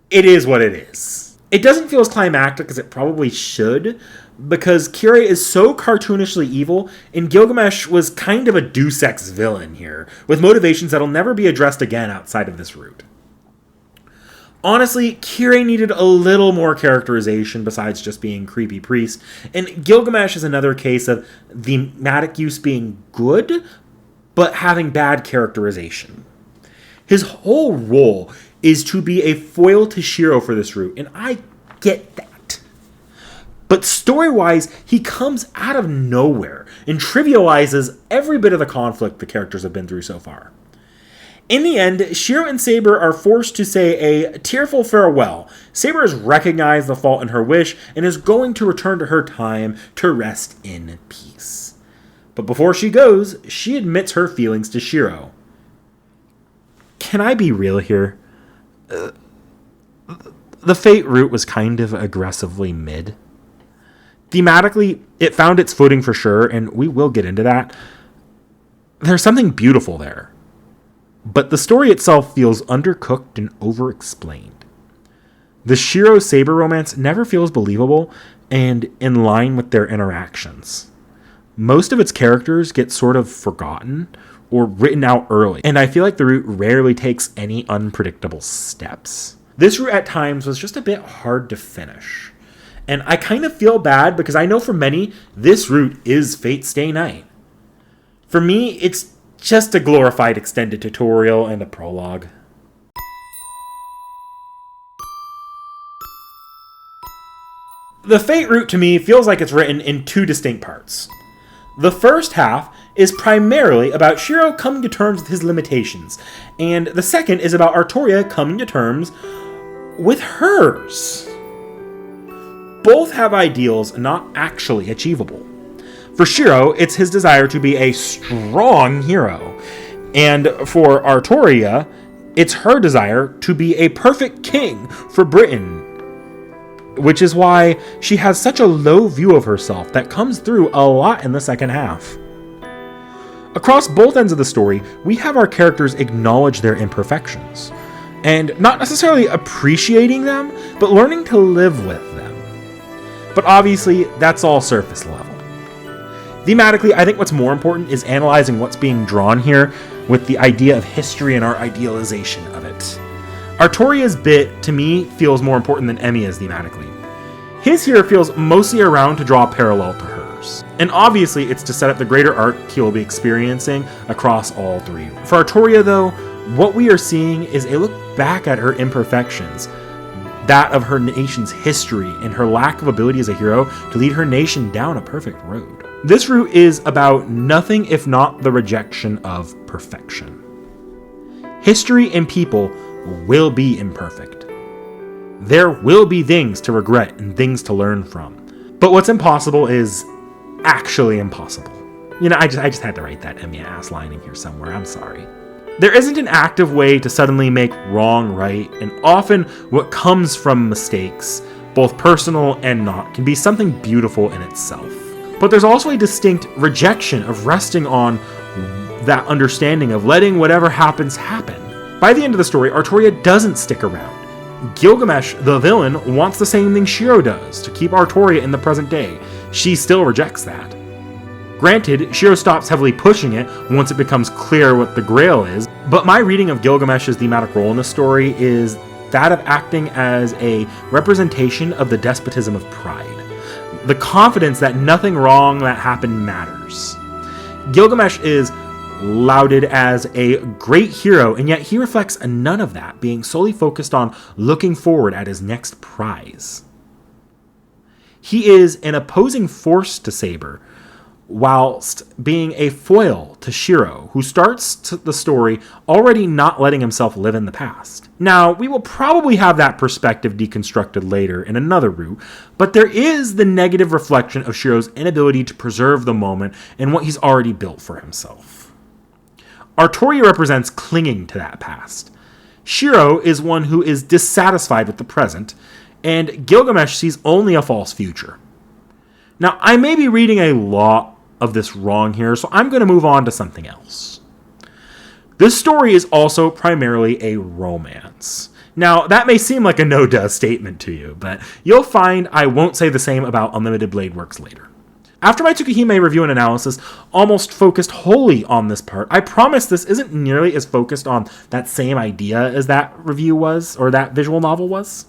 it is what it is. It doesn't feel as climactic as it probably should, because Kirei is so cartoonishly evil, and Gilgamesh was kind of a Deus Ex villain here, with motivations that'll never be addressed again outside of this route. Honestly, Kirei needed a little more characterization besides just being creepy priest, and Gilgamesh is another case of thematic use being good, but having bad characterization. His whole role is to be a foil to Shiro for this route, and I get that. But story-wise, he comes out of nowhere and trivializes every bit of the conflict the characters have been through so far. In the end, Shiro and Saber are forced to say a tearful farewell. Saber has recognized the fault in her wish and is going to return to her time to rest in peace. But before she goes, she admits her feelings to Shiro. Can I be real here? The Fate route was kind of aggressively mid. Thematically, it found its footing for sure, and we will get into that. There's something beautiful there. But the story itself feels undercooked and over-explained. The Shiro-Saber romance never feels believable and in line with their interactions. Most of its characters get sort of forgotten or written out early, and I feel like the route rarely takes any unpredictable steps. This route at times was just a bit hard to finish. And I kind of feel bad because I know for many, this route is Fate Stay Night. For me, it's just a glorified extended tutorial and a prologue. The Fate route to me feels like it's written in two distinct parts. The first half is primarily about Shiro coming to terms with his limitations, and the second is about Artoria coming to terms with hers. Both have ideals not actually achievable. For Shiro, it's his desire to be a strong hero, and for Artoria, it's her desire to be a perfect king for Britain, which is why she has such a low view of herself that comes through a lot in the second half. Across both ends of the story, we have our characters acknowledge their imperfections, and not necessarily appreciating them, but learning to live with them. But obviously, that's all surface level. Thematically, I think what's more important is analyzing what's being drawn here with the idea of history and our idealization of it. Artoria's bit, to me, feels more important than Emiya's thematically. His here feels mostly around to draw a parallel to hers. And obviously it's to set up the greater arc he will be experiencing across all three. For Artoria though, what we are seeing is a look back at her imperfections, that of her nation's history and her lack of ability as a hero to lead her nation down a perfect road. This route is about nothing if not the rejection of perfection. History and people will be imperfect. There will be things to regret and things to learn from. But what's impossible is actually impossible. I just had to write that Emiya ass line in here somewhere, I'm sorry. There isn't an active way to suddenly make wrong right, and often what comes from mistakes, both personal and not, can be something beautiful in itself. But there's also a distinct rejection of resting on that understanding of letting whatever happens happen. By the end of the story, Artoria doesn't stick around. Gilgamesh, the villain, wants the same thing Shiro does, to keep Artoria in the present day. She still rejects that. Granted, Shiro stops heavily pushing it once it becomes clear what the Grail is, but my reading of Gilgamesh's thematic role in the story is that of acting as a representation of the despotism of pride. The confidence that nothing wrong that happened matters. Gilgamesh is lauded as a great hero, and yet he reflects none of that, being solely focused on looking forward at his next prize. He is an opposing force to Saber, whilst being a foil to Shiro, who starts the story already not letting himself live in the past. Now, we will probably have that perspective deconstructed later in another route, but there is the negative reflection of Shiro's inability to preserve the moment and what he's already built for himself. Artoria represents clinging to that past. Shiro is one who is dissatisfied with the present, and Gilgamesh sees only a false future. Now, I may be reading a lot of this wrong here, so I'm going to move on to something else. This story is also primarily a romance. Now, that may seem like a no-duh statement to you, but you'll find I won't say the same about Unlimited Blade Works later. After my Tsukihime review and analysis almost focused wholly on this part, I promise this isn't nearly as focused on that same idea as that review was, or that visual novel was.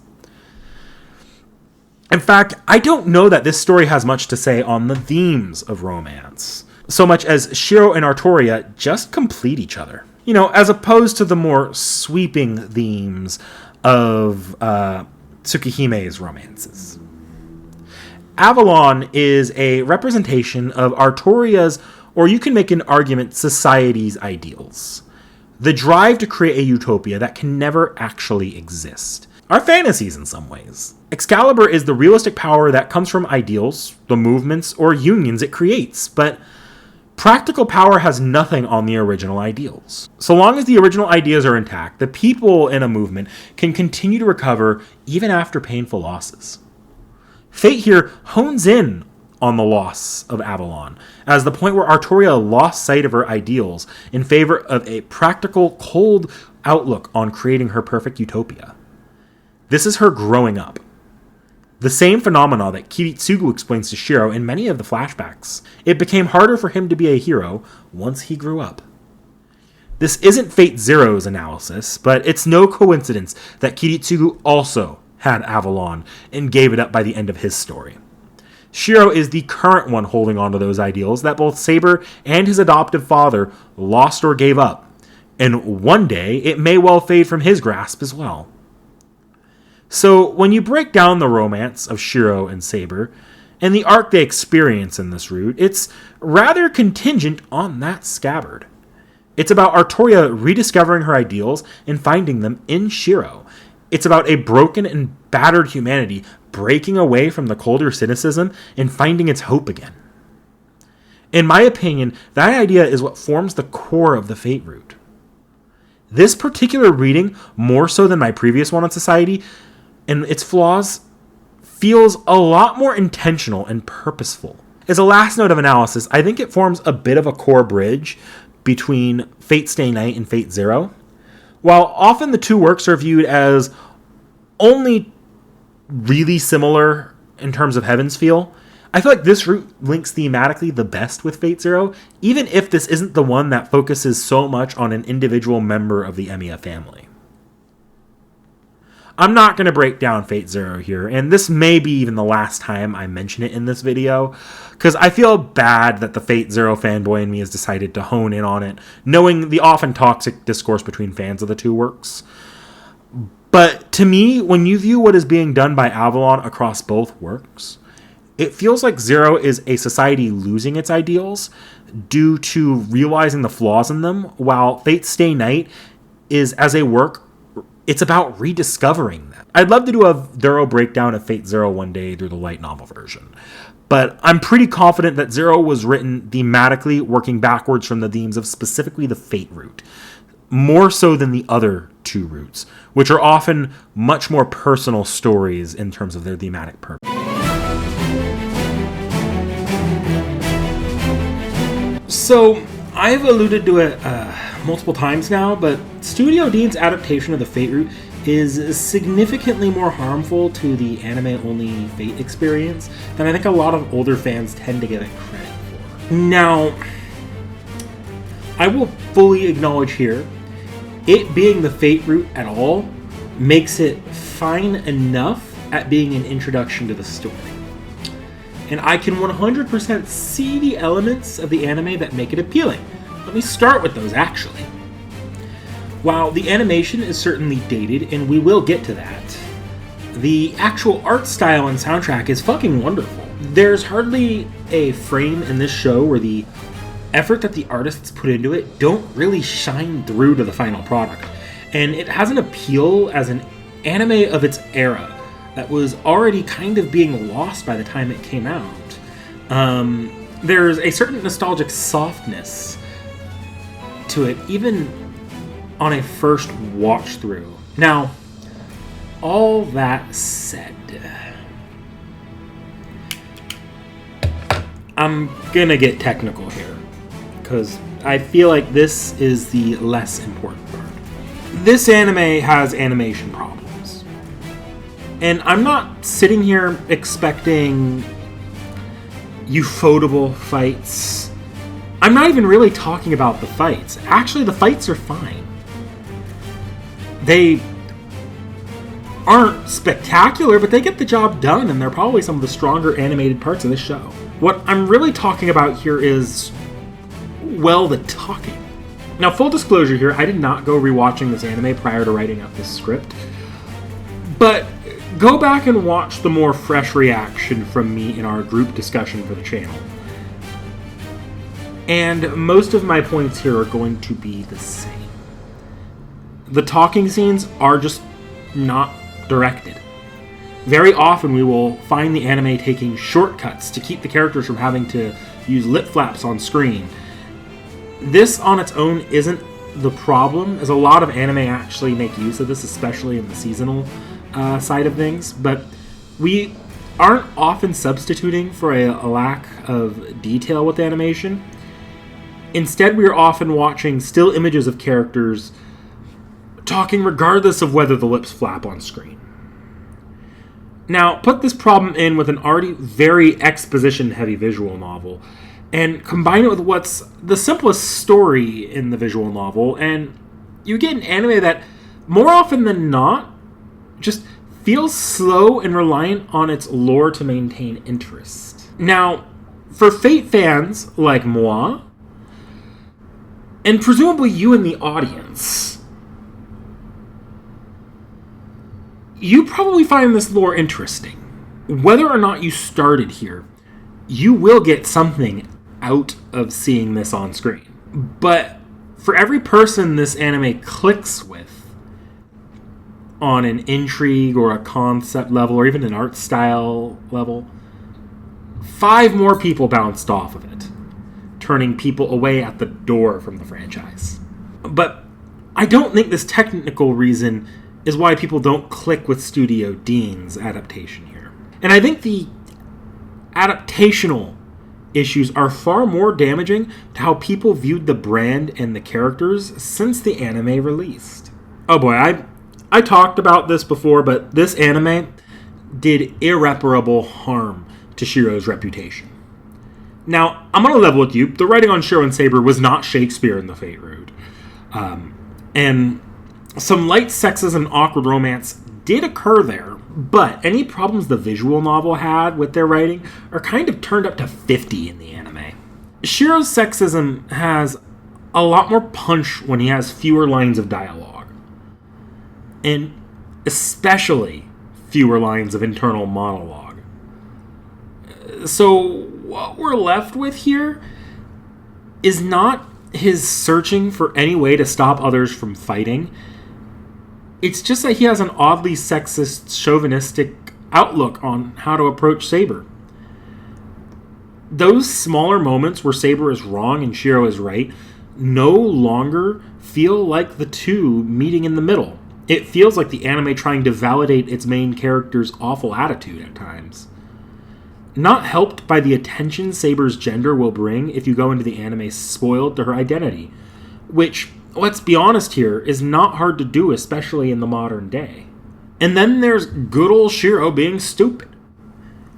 In fact, I don't know that this story has much to say on the themes of romance, so much as Shiro and Artoria just complete each other. As opposed to the more sweeping themes of Tsukihime's romances. Avalon is a representation of Artoria's, or you can make an argument, society's ideals. The drive to create a utopia that can never actually exist. Our fantasies in some ways. Excalibur is the realistic power that comes from ideals, the movements, or unions it creates, but practical power has nothing on the original ideals. So long as the original ideas are intact, the people in a movement can continue to recover even after painful losses. Fate here hones in on the loss of Avalon, as the point where Artoria lost sight of her ideals in favor of a practical, cold outlook on creating her perfect utopia. This is her growing up. The same phenomena that Kiritsugu explains to Shiro in many of the flashbacks. It became harder for him to be a hero once he grew up. This isn't Fate Zero's analysis, but it's no coincidence that Kiritsugu also had Avalon and gave it up by the end of his story. Shiro is the current one holding on to those ideals that both Saber and his adoptive father lost or gave up, and one day it may well fade from his grasp as well. So when you break down the romance of Shiro and Saber, and the arc they experience in this route, it's rather contingent on that scabbard. It's about Artoria rediscovering her ideals and finding them in Shiro. It's about a broken and battered humanity breaking away from the colder cynicism and finding its hope again. In my opinion, that idea is what forms the core of the Fate route. This particular reading, more so than my previous one on Society, and its flaws, feels a lot more intentional and purposeful. As a last note of analysis, I think it forms a bit of a core bridge between Fate Stay Night and Fate Zero. While often the two works are viewed as only really similar in terms of Heaven's feel, I feel like this route links thematically the best with Fate Zero, even if this isn't the one that focuses so much on an individual member of the Emiya family. I'm not going to break down Fate Zero here, and this may be even the last time I mention it in this video, because I feel bad that the Fate Zero fanboy in me has decided to hone in on it, knowing the often toxic discourse between fans of the two works. But to me, when you view what is being done by Avalon across both works, it feels like Zero is a society losing its ideals due to realizing the flaws in them, while Fate Stay Night is, as a work, it's about rediscovering them. I'd love to do a thorough breakdown of Fate Zero one day through the light novel version, but I'm pretty confident that Zero was written thematically, working backwards from the themes of specifically the Fate route, more so than the other two routes, which are often much more personal stories in terms of their thematic purpose. So, I've alluded to it multiple times now, but Studio Deen's adaptation of the Fate route is significantly more harmful to the anime-only Fate experience than I think a lot of older fans tend to give it credit for. Now, I will fully acknowledge here, it being the Fate route at all makes it fine enough at being an introduction to the story. And I can 100% see the elements of the anime that make it appealing. Let me start with those, actually. While the animation is certainly dated, and we will get to that, the actual art style and soundtrack is fucking wonderful. There's hardly a frame in this show where the effort that the artists put into it don't really shine through to the final product. And it has an appeal as an anime of its era that was already kind of being lost by the time it came out. There's a certain nostalgic softness to it, even on a first watch through. Now, all that said, I'm gonna get technical here, because I feel like this is the less important part. This anime has animation problems. And I'm not sitting here expecting Ufotable fights. I'm not even really talking about the fights. Actually, the fights are fine. They aren't spectacular, but they get the job done, and they're probably some of the stronger animated parts of this show. What I'm really talking about here is, well, the talking. Now, full disclosure here, I did not go rewatching this anime prior to writing up this script, but go back and watch the more fresh reaction from me in our group discussion for the channel. And most of my points here are going to be the same. The talking scenes are just not directed. Very often we will find the anime taking shortcuts to keep the characters from having to use lip flaps on screen. This on its own isn't the problem, as a lot of anime actually make use of this, especially in the seasonal side of things, but we aren't often substituting for a lack of detail with animation. Instead, we are often watching still images of characters talking regardless of whether the lips flap on screen. Now, put this problem in with an already very exposition-heavy visual novel, and combine it with what's the simplest story in the visual novel, and you get an anime that, more often than not, just feels slow and reliant on its lore to maintain interest. Now, for Fate fans like moi, and presumably you in the audience, you probably find this lore interesting. Whether or not you started here, you will get something out of seeing this on screen. But for every person this anime clicks with, on an intrigue or a concept level or even an art style level, 5 more people bounced off of it, turning people away at the door from the franchise. But I don't think this technical reason is why people don't click with Studio Deen's adaptation here. And I think the adaptational issues are far more damaging to how people viewed the brand and the characters since the anime released. Oh boy, I talked about this before, but this anime did irreparable harm to Shiro's reputation. Now, I'm going to level with you. The writing on Shiro and Saber was not Shakespeare in the Fate route. And some light sexism and awkward romance did occur there, but any problems the visual novel had with their writing are kind of turned up to 50 in the anime. Shiro's sexism has a lot more punch when he has fewer lines of dialogue, and especially fewer lines of internal monologue. So what we're left with here is not his searching for any way to stop others from fighting. It's just that he has an oddly sexist, chauvinistic outlook on how to approach Saber. Those smaller moments where Saber is wrong and Shiro is right no longer feel like the two meeting in the middle. It feels like the anime trying to validate its main character's awful attitude at times. Not helped by the attention Saber's gender will bring if you go into the anime spoiled to her identity, which, let's be honest here, is not hard to do, especially in the modern day. And then there's good old Shiro being stupid.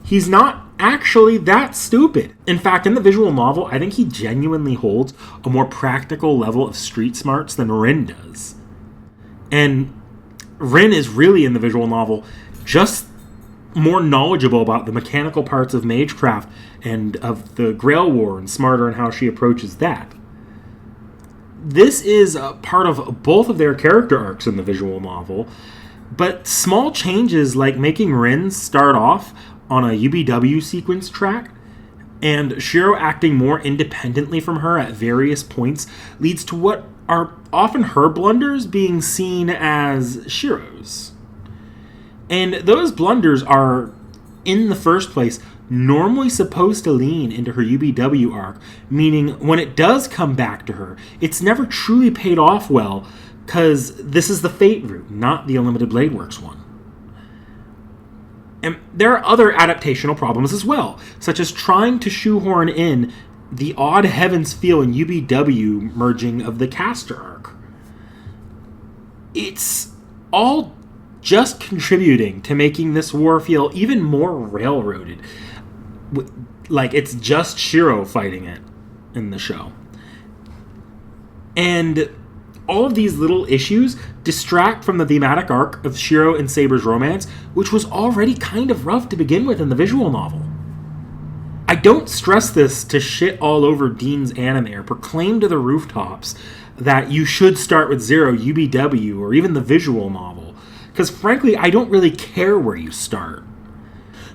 He's not actually that stupid. In fact, in the visual novel, I think he genuinely holds a more practical level of street smarts than Rin does. And Rin is really, in the visual novel, just more knowledgeable about the mechanical parts of magecraft and of the Grail War, and smarter in how she approaches that. This is a part of both of their character arcs in the visual novel, but small changes like making Rin start off on a UBW sequence track and Shiro acting more independently from her at various points leads to what are often her blunders being seen as Shiro's. And those blunders are, in the first place, normally supposed to lean into her UBW arc, meaning when it does come back to her, it's never truly paid off well, because this is the Fate route, not the Unlimited Blade Works one. And there are other adaptational problems as well, such as trying to shoehorn in the odd Heavens feel in UBW merging of the Caster arc. It's all just contributing to making this war feel even more railroaded. Like it's just Shiro fighting it in the show. And all of these little issues distract from the thematic arc of Shiro and Saber's romance, which was already kind of rough to begin with in the visual novel. I don't stress this to shit all over Deen's anime or proclaim to the rooftops that you should start with Zero, UBW, or even the visual novel, because frankly, I don't really care where you start.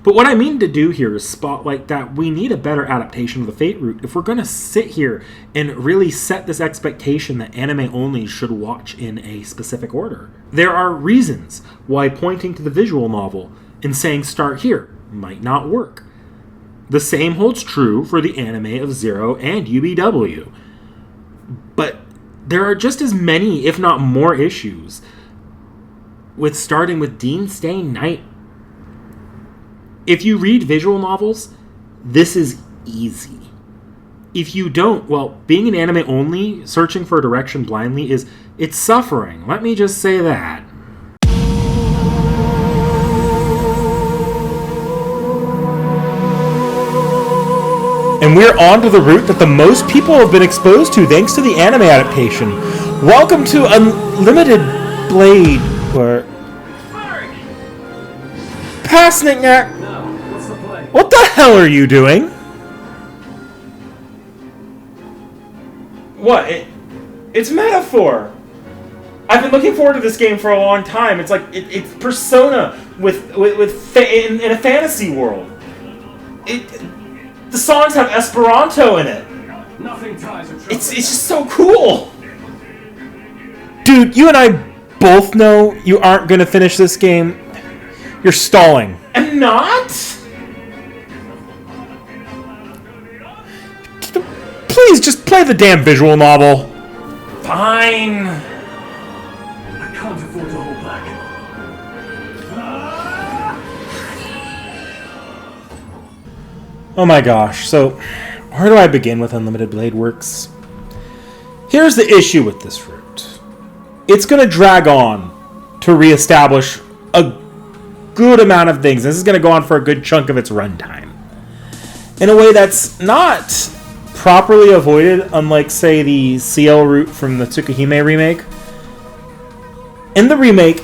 But what I mean to do here is spotlight that we need a better adaptation of the Fate route if we're going to sit here and really set this expectation that anime only should watch in a specific order. There are reasons why pointing to the visual novel and saying start here might not work. The same holds true for the anime of Zero and UBW. But there are just as many, if not more, issues with starting with Deen staying knight. If you read visual novels, this is easy. If you don't, well, being an anime only, searching for a direction blindly it's suffering. Let me just say that. And we're on to the route that the most people have been exposed to thanks to the anime adaptation. Welcome to Unlimited Blade, or Passing Act. What the hell are you doing? What? It's metaphor. I've been looking forward to this game for a long time. It's like it's Persona with in a fantasy world. The songs have Esperanto in it. Nothing ties it's just so cool. Dude, you and I both know you aren't going to finish this game. You're stalling. I'm not? Please, just play the damn visual novel. Fine. I can't afford to hold back. Oh my gosh, so where do I begin with Unlimited Blade Works? Here's the issue with this route. It's going to drag on to reestablish a good amount of things. This is going to go on for a good chunk of its runtime. In a way that's not properly avoided, unlike, say, the CL route from the Tsukihime remake. In the remake,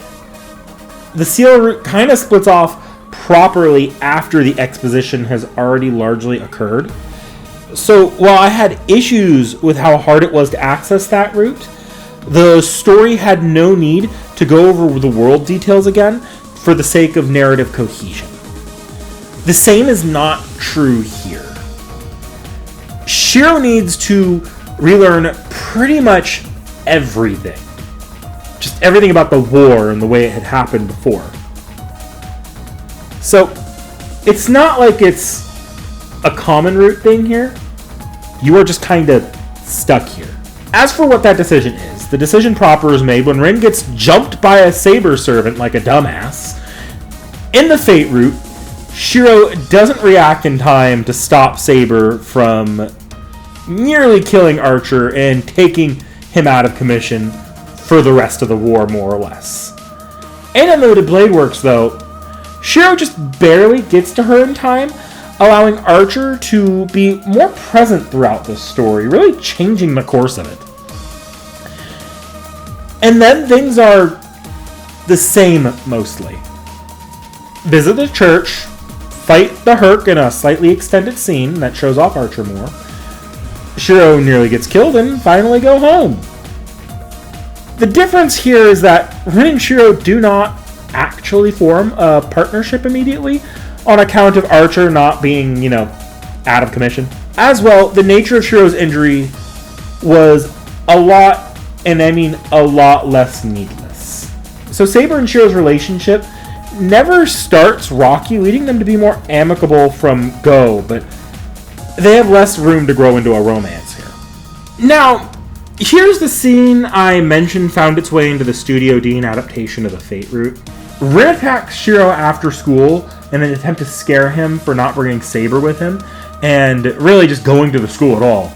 The seal route kind of splits off properly after the exposition has already largely occurred. So while I had issues with how hard it was to access that route, the story had no need to go over the world details again for the sake of narrative cohesion. The same is not true here. Shiro needs to relearn pretty much everything. Just everything about the war and the way it had happened before. So, it's not like it's a common route thing here. You are just kind of stuck here. As for what that decision is, the decision proper is made when Rin gets jumped by a saber servant like a dumbass. In the Fate route, Shiro doesn't react in time to stop Saber from nearly killing Archer and taking him out of commission for the rest of the war, more or less. In Unlimited Blade Works, though, Shiro just barely gets to her in time, allowing Archer to be more present throughout this story, really changing the course of it. And then things are the same, mostly. Visit the church, fight the Herc in a slightly extended scene that shows off Archer more. Shiro nearly gets killed and finally go home. The difference here is that Rin and Shiro do not actually form a partnership immediately on account of Archer not being, out of commission. As well, the nature of Shiro's injury was a lot, and I mean a lot less needless. So Saber and Shiro's relationship never starts rocky, leading them to be more amicable from go, but they have less room to grow into a romance here. Now, here's the scene I mentioned found its way into the Studio Deen adaptation of the Fate route. Rin attacks Shiro after school in an attempt to scare him for not bringing Saber with him, and really just going to the school at all,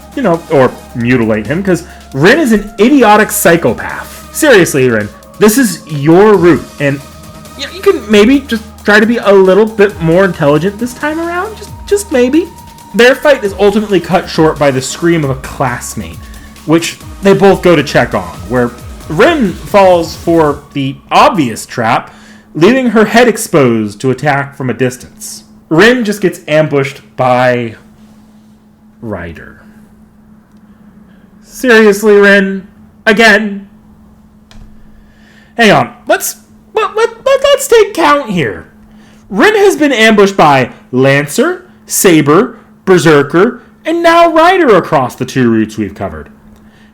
or mutilate him, because Rin is an idiotic psychopath. Seriously, Rin, this is your route, and you can maybe just try to be a little bit more intelligent this time around, just maybe. Their fight is ultimately cut short by the scream of a classmate, which they both go to check on, where Rin falls for the obvious trap, leaving her head exposed to attack from a distance. Rin just gets ambushed by Ryder. Seriously, Rin? Again? Hang on, let's take count here. Rin has been ambushed by Lancer, Saber, Berserker, and now Ryder across the two routes we've covered.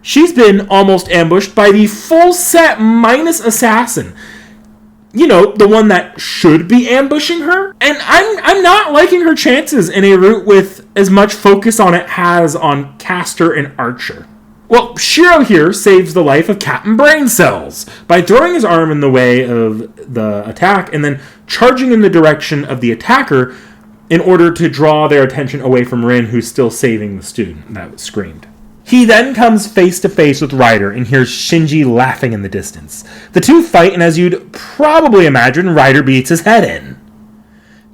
She's been almost ambushed by the full set minus Assassin. The one that should be ambushing her. And I'm not liking her chances in a route with as much focus on it has on Caster and Archer. Well, Shiro here saves the life of Captain Brain Cells by throwing his arm in the way of the attack and then charging in the direction of the attacker in order to draw their attention away from Rin, who's still saving the student that was screamed. He then comes face to face with Ryder and hears Shinji laughing in the distance. The two fight, and as you'd probably imagine, Ryder beats his head in.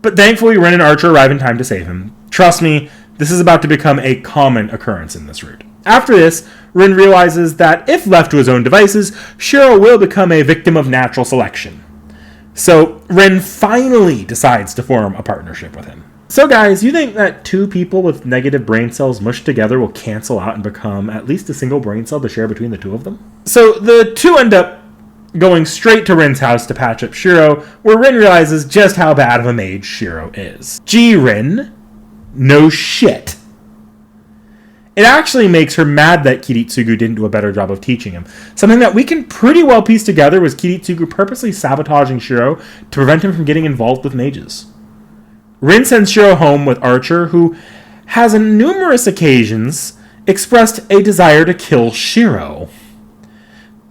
But thankfully, Rin and Archer arrive in time to save him. Trust me, this is about to become a common occurrence in this route. After this, Rin realizes that if left to his own devices, Shiro will become a victim of natural selection. So Rin finally decides to form a partnership with him. So guys, you think that two people with negative brain cells mushed together will cancel out and become at least a single brain cell to share between the two of them? So the two end up going straight to Rin's house to patch up Shiro, where Rin realizes just how bad of a mage Shiro is. Gee, Rin, no shit. It actually makes her mad that Kiritsugu didn't do a better job of teaching him. Something that we can pretty well piece together was Kiritsugu purposely sabotaging Shiro to prevent him from getting involved with mages. Rin sends Shiro home with Archer, who has on numerous occasions expressed a desire to kill Shiro.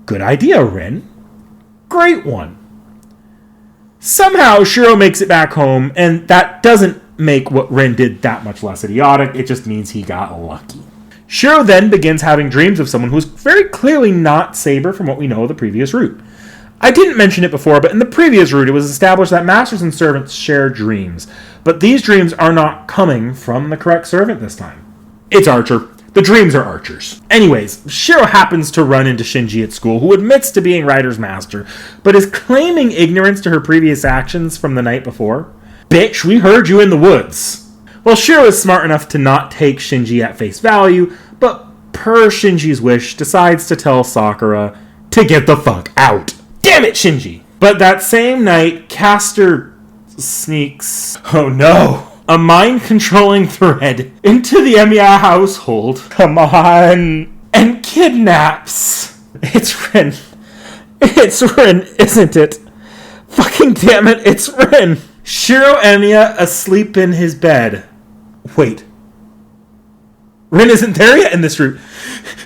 Good idea, Rin. Great one. Somehow, Shiro makes it back home, and that doesn't make what Rin did that much less idiotic. It just means he got lucky. Shiro then begins having dreams of someone who's very clearly not Saber from what we know of the previous route. I didn't mention it before, but in the previous route, it was established that masters and servants share dreams. But these dreams are not coming from the correct servant this time. It's Archer. The dreams are Archer's. Anyways, Shiro happens to run into Shinji at school, who admits to being Rider's master, but is claiming ignorance to her previous actions from the night before. Bitch, we heard you in the woods. Well, Shiro is smart enough to not take Shinji at face value, but per Shinji's wish, decides to tell Sakura to get the fuck out. Damn it, Shinji! But that same night, Caster sneaks, oh no, a mind-controlling thread into the Emiya household. Come on. And kidnaps. It's Rin. It's Rin, isn't it? Fucking damn it, it's Rin. Shiro Emiya asleep in his bed. Wait. Rin isn't there yet in this route.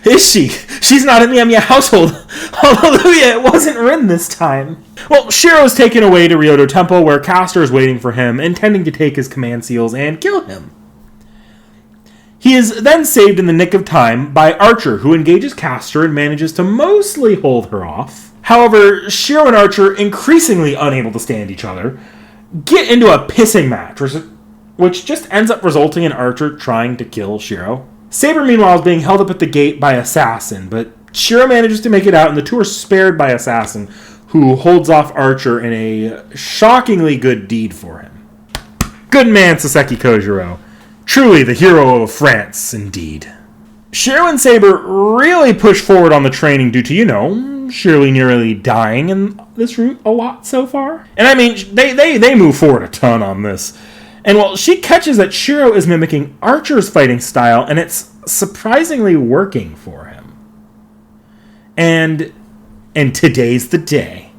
Is she? She's not in the Emiya household. Hallelujah, it wasn't Rin this time. Well, Shiro is taken away to Ryoto Temple, where Caster is waiting for him, intending to take his command seals and kill him. He is then saved in the nick of time by Archer, who engages Caster and manages to mostly hold her off. However, Shiro and Archer, increasingly unable to stand each other, get into a pissing match, which just ends up resulting in Archer trying to kill Shiro. Saber, meanwhile, is being held up at the gate by Assassin, but Shiro manages to make it out, and the two are spared by Assassin, who holds off Archer in a shockingly good deed for him. Good man, Saseki Kojiro. Truly the hero of France, indeed. Shiro and Saber really push forward on the training due to, Shirley nearly dying in this route a lot so far. And I mean, they move forward a ton on this. And well, she catches that Shiro is mimicking Archer's fighting style, and it's surprisingly working for him. And today's the day.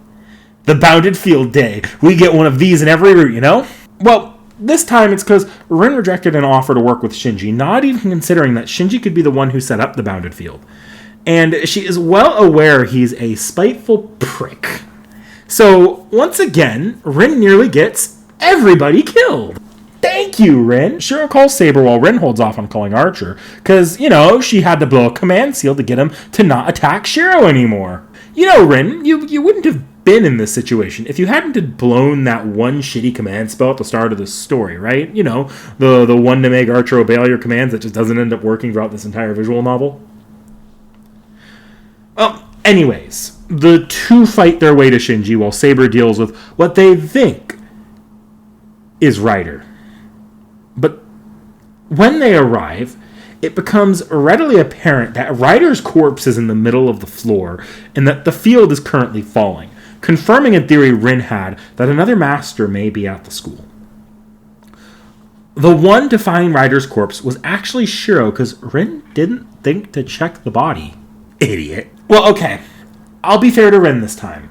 The Bounded Field Day. We get one of these in every route, Well, this time it's because Rin rejected an offer to work with Shinji, not even considering that Shinji could be the one who set up the Bounded Field. And she is well aware he's a spiteful prick. So, once again, Rin nearly gets everybody killed. Thank you, Rin. Shiro calls Saber while Rin holds off on calling Archer, because, she had to blow a command seal to get him to not attack Shiro anymore. Rin, you wouldn't have been in this situation if you hadn't had blown that one shitty command spell at the start of the story, right? The one to make Archer obey all your commands that just doesn't end up working throughout this entire visual novel. Well, anyways, the two fight their way to Shinji while Saber deals with what they think is Rider. But when they arrive, it becomes readily apparent that Rider's corpse is in the middle of the floor and that the field is currently falling, confirming a theory Rin had that another master may be at the school. The one to find Rider's corpse was actually Shiro, because Rin didn't think to check the body. Idiot. Well, okay. I'll be fair to Rin this time.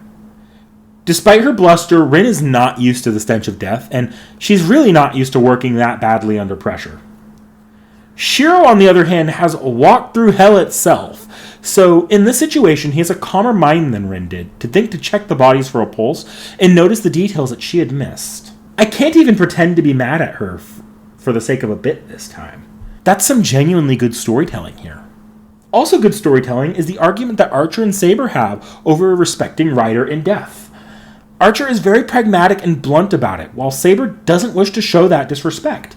Despite her bluster, Rin is not used to the stench of death, and she's really not used to working that badly under pressure. Shiro, on the other hand, has walked through hell itself, so in this situation, he has a calmer mind than Rin did, to think to check the bodies for a pulse and notice the details that she had missed. I can't even pretend to be mad at her for the sake of a bit this time. That's some genuinely good storytelling here. Also good storytelling is the argument that Archer and Saber have over respecting Rider in death. Archer is very pragmatic and blunt about it, while Saber doesn't wish to show that disrespect.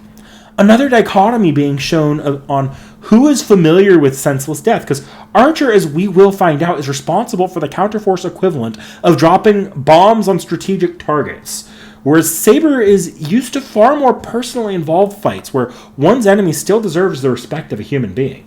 Another dichotomy being shown on who is familiar with senseless death, because Archer, as we will find out, is responsible for the counterforce equivalent of dropping bombs on strategic targets, whereas Saber is used to far more personally involved fights where one's enemy still deserves the respect of a human being.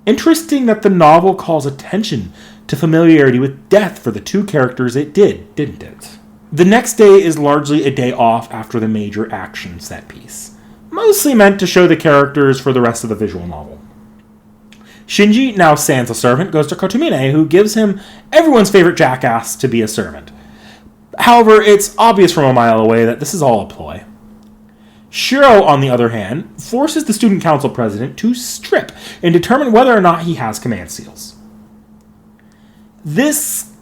Interesting that the novel calls attention to familiarity with death for the two characters it did, didn't it? The next day is largely a day off after the major action set piece, mostly meant to show the characters for the rest of the visual novel. Shinji, now sans a servant, goes to Kotomine, who gives him everyone's favorite jackass to be a servant. However, it's obvious from a mile away that this is all a ploy. Shiro, on the other hand, forces the student council president to strip and determine whether or not he has command seals. This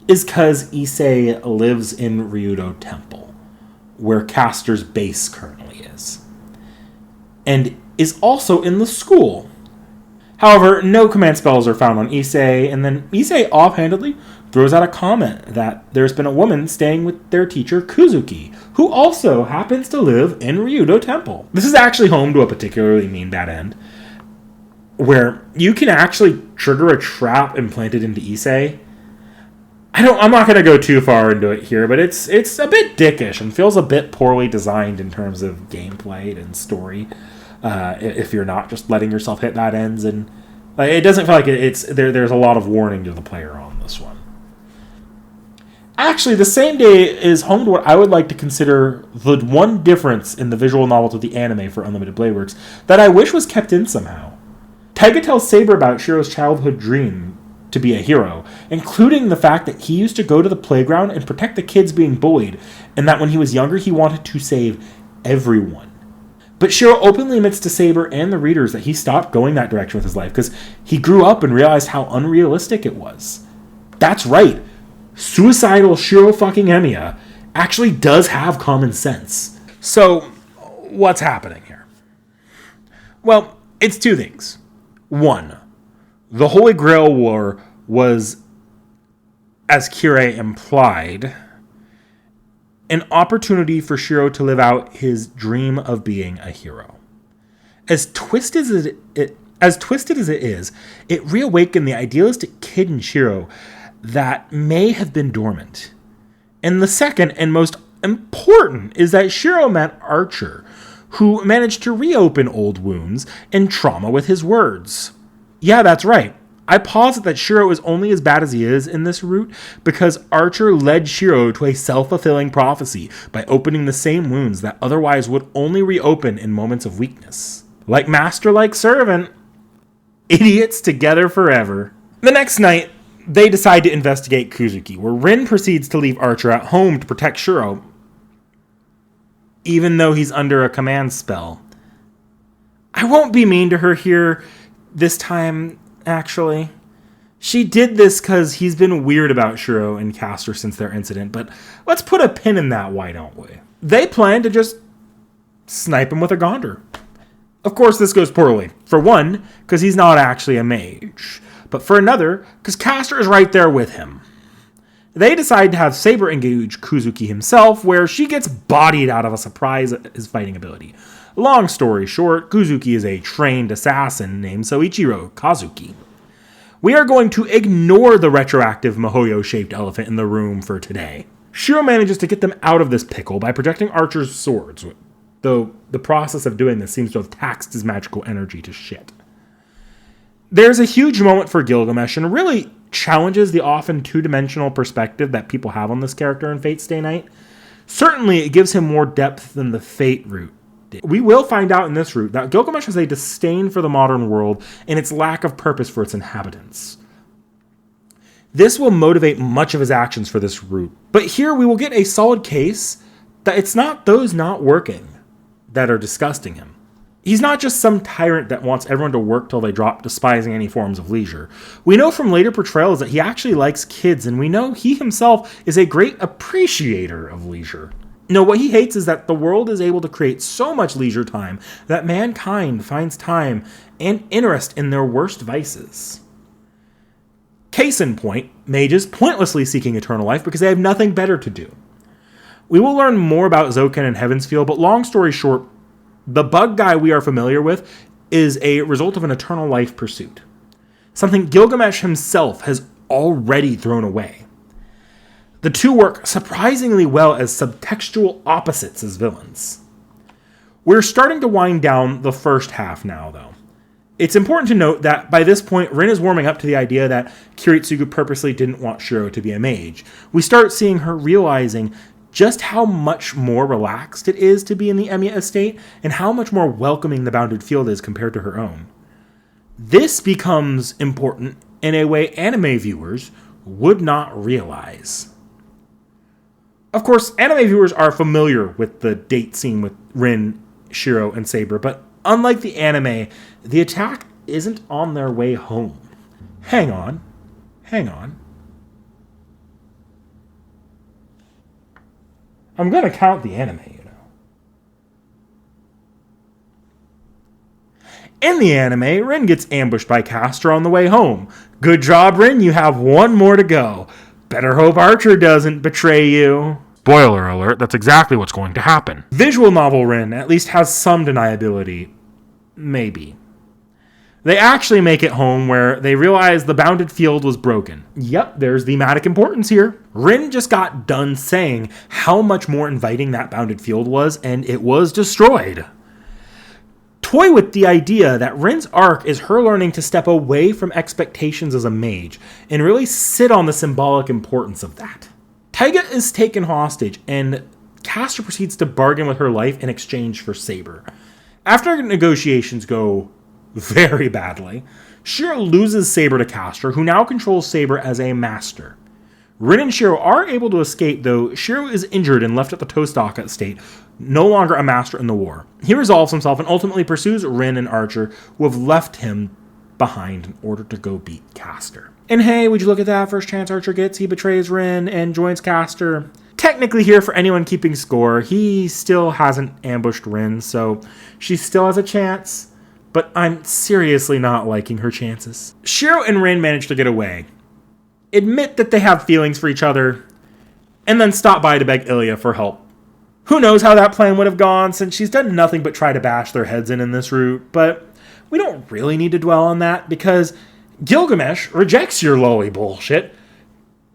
is because Issei lives in Ryoto Temple, where Caster's base currently is, and is also in the school. However, no command spells are found on Issei, and then Issei offhandedly throws out a comment that there's been a woman staying with their teacher Kuzuki, who also happens to live in Ryoto Temple. This is actually home to a particularly mean bad end. where you can actually trigger a trap implanted into Issei. I'm not going to go too far into it here, but it's a bit dickish and feels a bit poorly designed in terms of gameplay and story. If you're not just letting yourself hit that ends, and it doesn't feel like there's a lot of warning to the player on this one. Actually, the same day is home to what I would like to consider the one difference in the visual novel to the anime for Unlimited Blade Works that I wish was kept in somehow. Taiga tells Saber about Shiro's childhood dream to be a hero, including the fact that he used to go to the playground and protect the kids being bullied, and that when he was younger he wanted to save everyone. But Shiro openly admits to Saber and the readers that he stopped going that direction with his life because he grew up and realized how unrealistic it was. That's right. Suicidal Shiro fucking Emiya actually does have common sense. So, what's happening here? Well, it's two things. One, the Holy Grail War was, as Kirei implied, an opportunity for Shiro to live out his dream of being a hero. As twisted as it is, it reawakened the idealistic kid in Shiro that may have been dormant. And the second and most important is that Shiro met Archer, who managed to reopen old wounds and trauma with his words. Yeah, that's right. I posit that Shiro is only as bad as he is in this route because Archer led Shiro to a self-fulfilling prophecy by opening the same wounds that otherwise would only reopen in moments of weakness. Like master, like servant. Idiots together forever. The next night, they decide to investigate Kuzuki, where Rin proceeds to leave Archer at home to protect Shiro, even though he's under a command spell. I won't be mean to her here this time, actually. She did this because he's been weird about Shiro and Castor since their incident, but let's put a pin in that, why don't we? They plan to just snipe him with a Gondor. Of course, this goes poorly. For one, because he's not actually a mage. But for another, because Castor is right there with him. They decide to have Saber engage Kuzuki himself, where she gets bodied out of a surprise at his fighting ability. Long story short, Kuzuki is a trained assassin named Soichiro Kazuki. We are going to ignore the retroactive Mihoyo-shaped elephant in the room for today. Shiro manages to get them out of this pickle by projecting Archer's swords, though the process of doing this seems to have taxed his magical energy to shit. There's a huge moment for Gilgamesh and really challenges the often two-dimensional perspective that people have on this character in Fate Stay Night. Certainly, it gives him more depth than the Fate route. We will find out in this route that Gilgamesh has a disdain for the modern world and its lack of purpose for its inhabitants. This will motivate much of his actions for this route. But here we will get a solid case that it's not those not working that are disgusting him. He's not just some tyrant that wants everyone to work till they drop, despising any forms of leisure. We know from later portrayals that he actually likes kids, and we know he himself is a great appreciator of leisure. No, what he hates is that the world is able to create so much leisure time that mankind finds time and interest in their worst vices. Case in point, mages pointlessly seeking eternal life because they have nothing better to do. We will learn more about Zoken and Heavensfield, but long story short, the bug guy we are familiar with is a result of an eternal life pursuit. Something Gilgamesh himself has already thrown away. The two work surprisingly well as subtextual opposites as villains. We're starting to wind down the first half now, though. It's important to note that by this point, Rin is warming up to the idea that Kiritsugu purposely didn't want Shiro to be a mage. We start seeing her realizing just how much more relaxed it is to be in the Emiya estate, and how much more welcoming the Bounded Field is compared to her own. This becomes important in a way anime viewers would not realize. Of course, anime viewers are familiar with the date scene with Rin, Shiro, and Saber, but unlike the anime, the attack isn't on their way home. Hang on. I'm going to count the anime, you know. In the anime, Rin gets ambushed by Castor on the way home. Good job, Rin, you have one more to go. Better hope Archer doesn't betray you. Spoiler alert, that's exactly what's going to happen. Visual novel Rin at least has some deniability. Maybe. They actually make it home where they realize the bounded field was broken. Yep, there's thematic importance here. Rin just got done saying how much more inviting that bounded field was, and it was destroyed. Toy with the idea that Rin's arc is her learning to step away from expectations as a mage and really sit on the symbolic importance of that. Taiga is taken hostage, and Castor proceeds to bargain with her life in exchange for Saber. After negotiations go very badly, Shiro loses Saber to Castor, who now controls Saber as a master. Rin and Shiro are able to escape, though Shiro is injured and left at the Tostaka estate, no longer a master in the war. He resolves himself and ultimately pursues Rin and Archer, who have left him behind in order to go beat Castor. And hey, would you look at that? First chance Archer gets, he betrays Rin and joins Castor. Technically here, for anyone keeping score, he still hasn't ambushed Rin, so she still has a chance. But I'm seriously not liking her chances. Shiro and Rin manage to get away, admit that they have feelings for each other, and then stop by to beg Ilya for help. Who knows how that plan would have gone, since she's done nothing but try to bash their heads in this route, but we don't really need to dwell on that, because Gilgamesh rejects your lolly bullshit,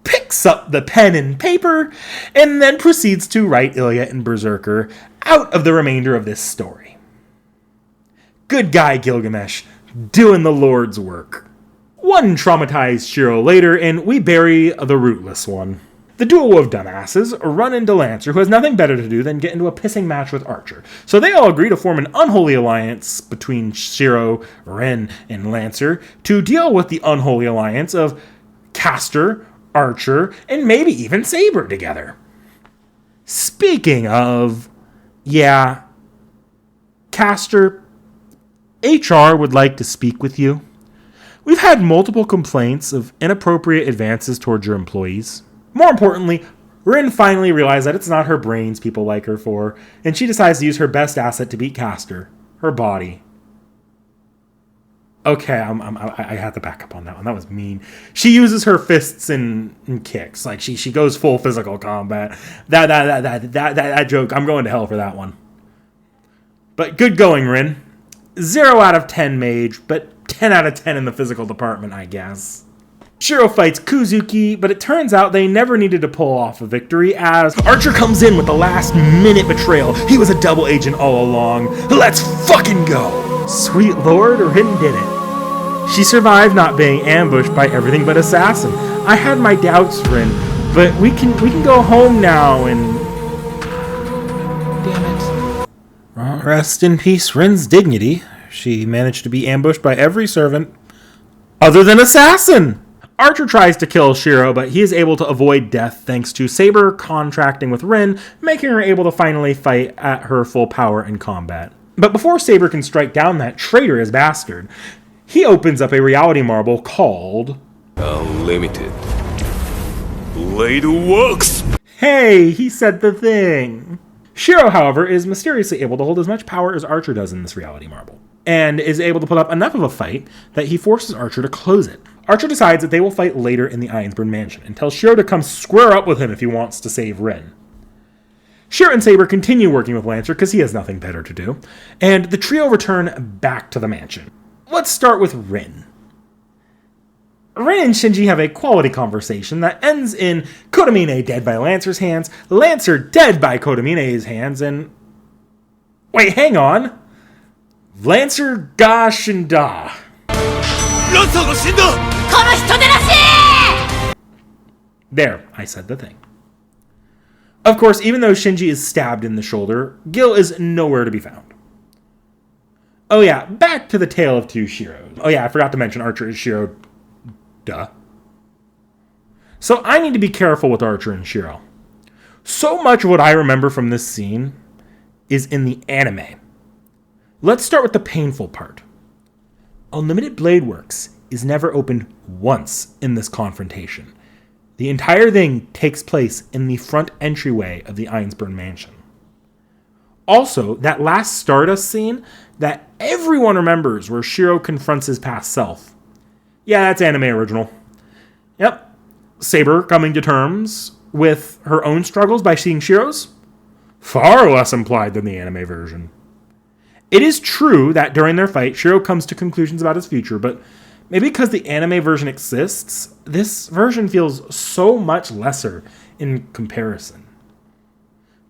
picks up the pen and paper, and then proceeds to write Ilya and Berserker out of the remainder of this story. Good guy, Gilgamesh, doing the Lord's work. One traumatized Shiro later, and we bury the rootless one. The duo of dumbasses run into Lancer, who has nothing better to do than get into a pissing match with Archer. So they all agree to form an unholy alliance between Shiro, Rin, and Lancer to deal with the unholy alliance of Castor, Archer, and maybe even Saber together. Speaking of, Castor, HR would like to speak with you. We've had multiple complaints of inappropriate advances towards your employees. More importantly, Rin finally realized that it's not her brains people like her for, and she decides to use her best asset to beat Castor, her body. Okay, I had to back up on that one. That was mean. She uses her fists and kicks. Like she goes full physical combat. That joke, I'm going to hell for that one. But good going, Rin. 0 out of 10 mage, but 10 out of 10 in the physical department, I guess. Shiro fights Kuzuki, but it turns out they never needed to pull off a victory as Archer comes in with the last minute betrayal. He was a double agent all along. Let's fucking go! Sweet lord, Rin did it. She survived not being ambushed by everything but assassin. I had my doubts, Rin, but we can go home now and... Damn it. Rest in peace, Rin's dignity. She managed to be ambushed by every servant other than assassin. Archer tries to kill Shiro, but he is able to avoid death thanks to Saber contracting with Rin, making her able to finally fight at her full power in combat. But before Saber can strike down that traitorous bastard, he opens up a reality marble called Unlimited. Blade works! Hey, he said the thing. Shiro, however, is mysteriously able to hold as much power as Archer does in this reality marble, and is able to put up enough of a fight that he forces Archer to close it. Archer decides that they will fight later in the Ironsburn mansion, and tells Shiro to come square up with him if he wants to save Rin. Shiro and Saber continue working with Lancer because he has nothing better to do, and the trio return back to the mansion. Let's start with Rin. Rin and Shinji have a quality conversation that ends in Kotomine dead by Lancer's hands, Lancer dead by Kotomine's hands, and... Wait, hang on. Lancer ga shinda. There, I said the thing. Of course, even though Shinji is stabbed in the shoulder, Gil is nowhere to be found. Oh yeah, back to the tale of two Shiros. Oh yeah, I forgot to mention Archer is Shiro. Duh. So I need to be careful with Archer and Shiro. So much of what I remember from this scene is in the anime. Let's start with the painful part. Unlimited Blade Works is never opened once in this confrontation. The entire thing takes place in the front entryway of the Ironsburn mansion. Also, that last Stardust scene that everyone remembers where Shiro confronts his past self. Yeah, that's anime original. Yep. Saber coming to terms with her own struggles by seeing Shiro's. Far less implied than the anime version. It is true that during their fight, Shiro comes to conclusions about his future, but maybe because the anime version exists, this version feels so much lesser in comparison.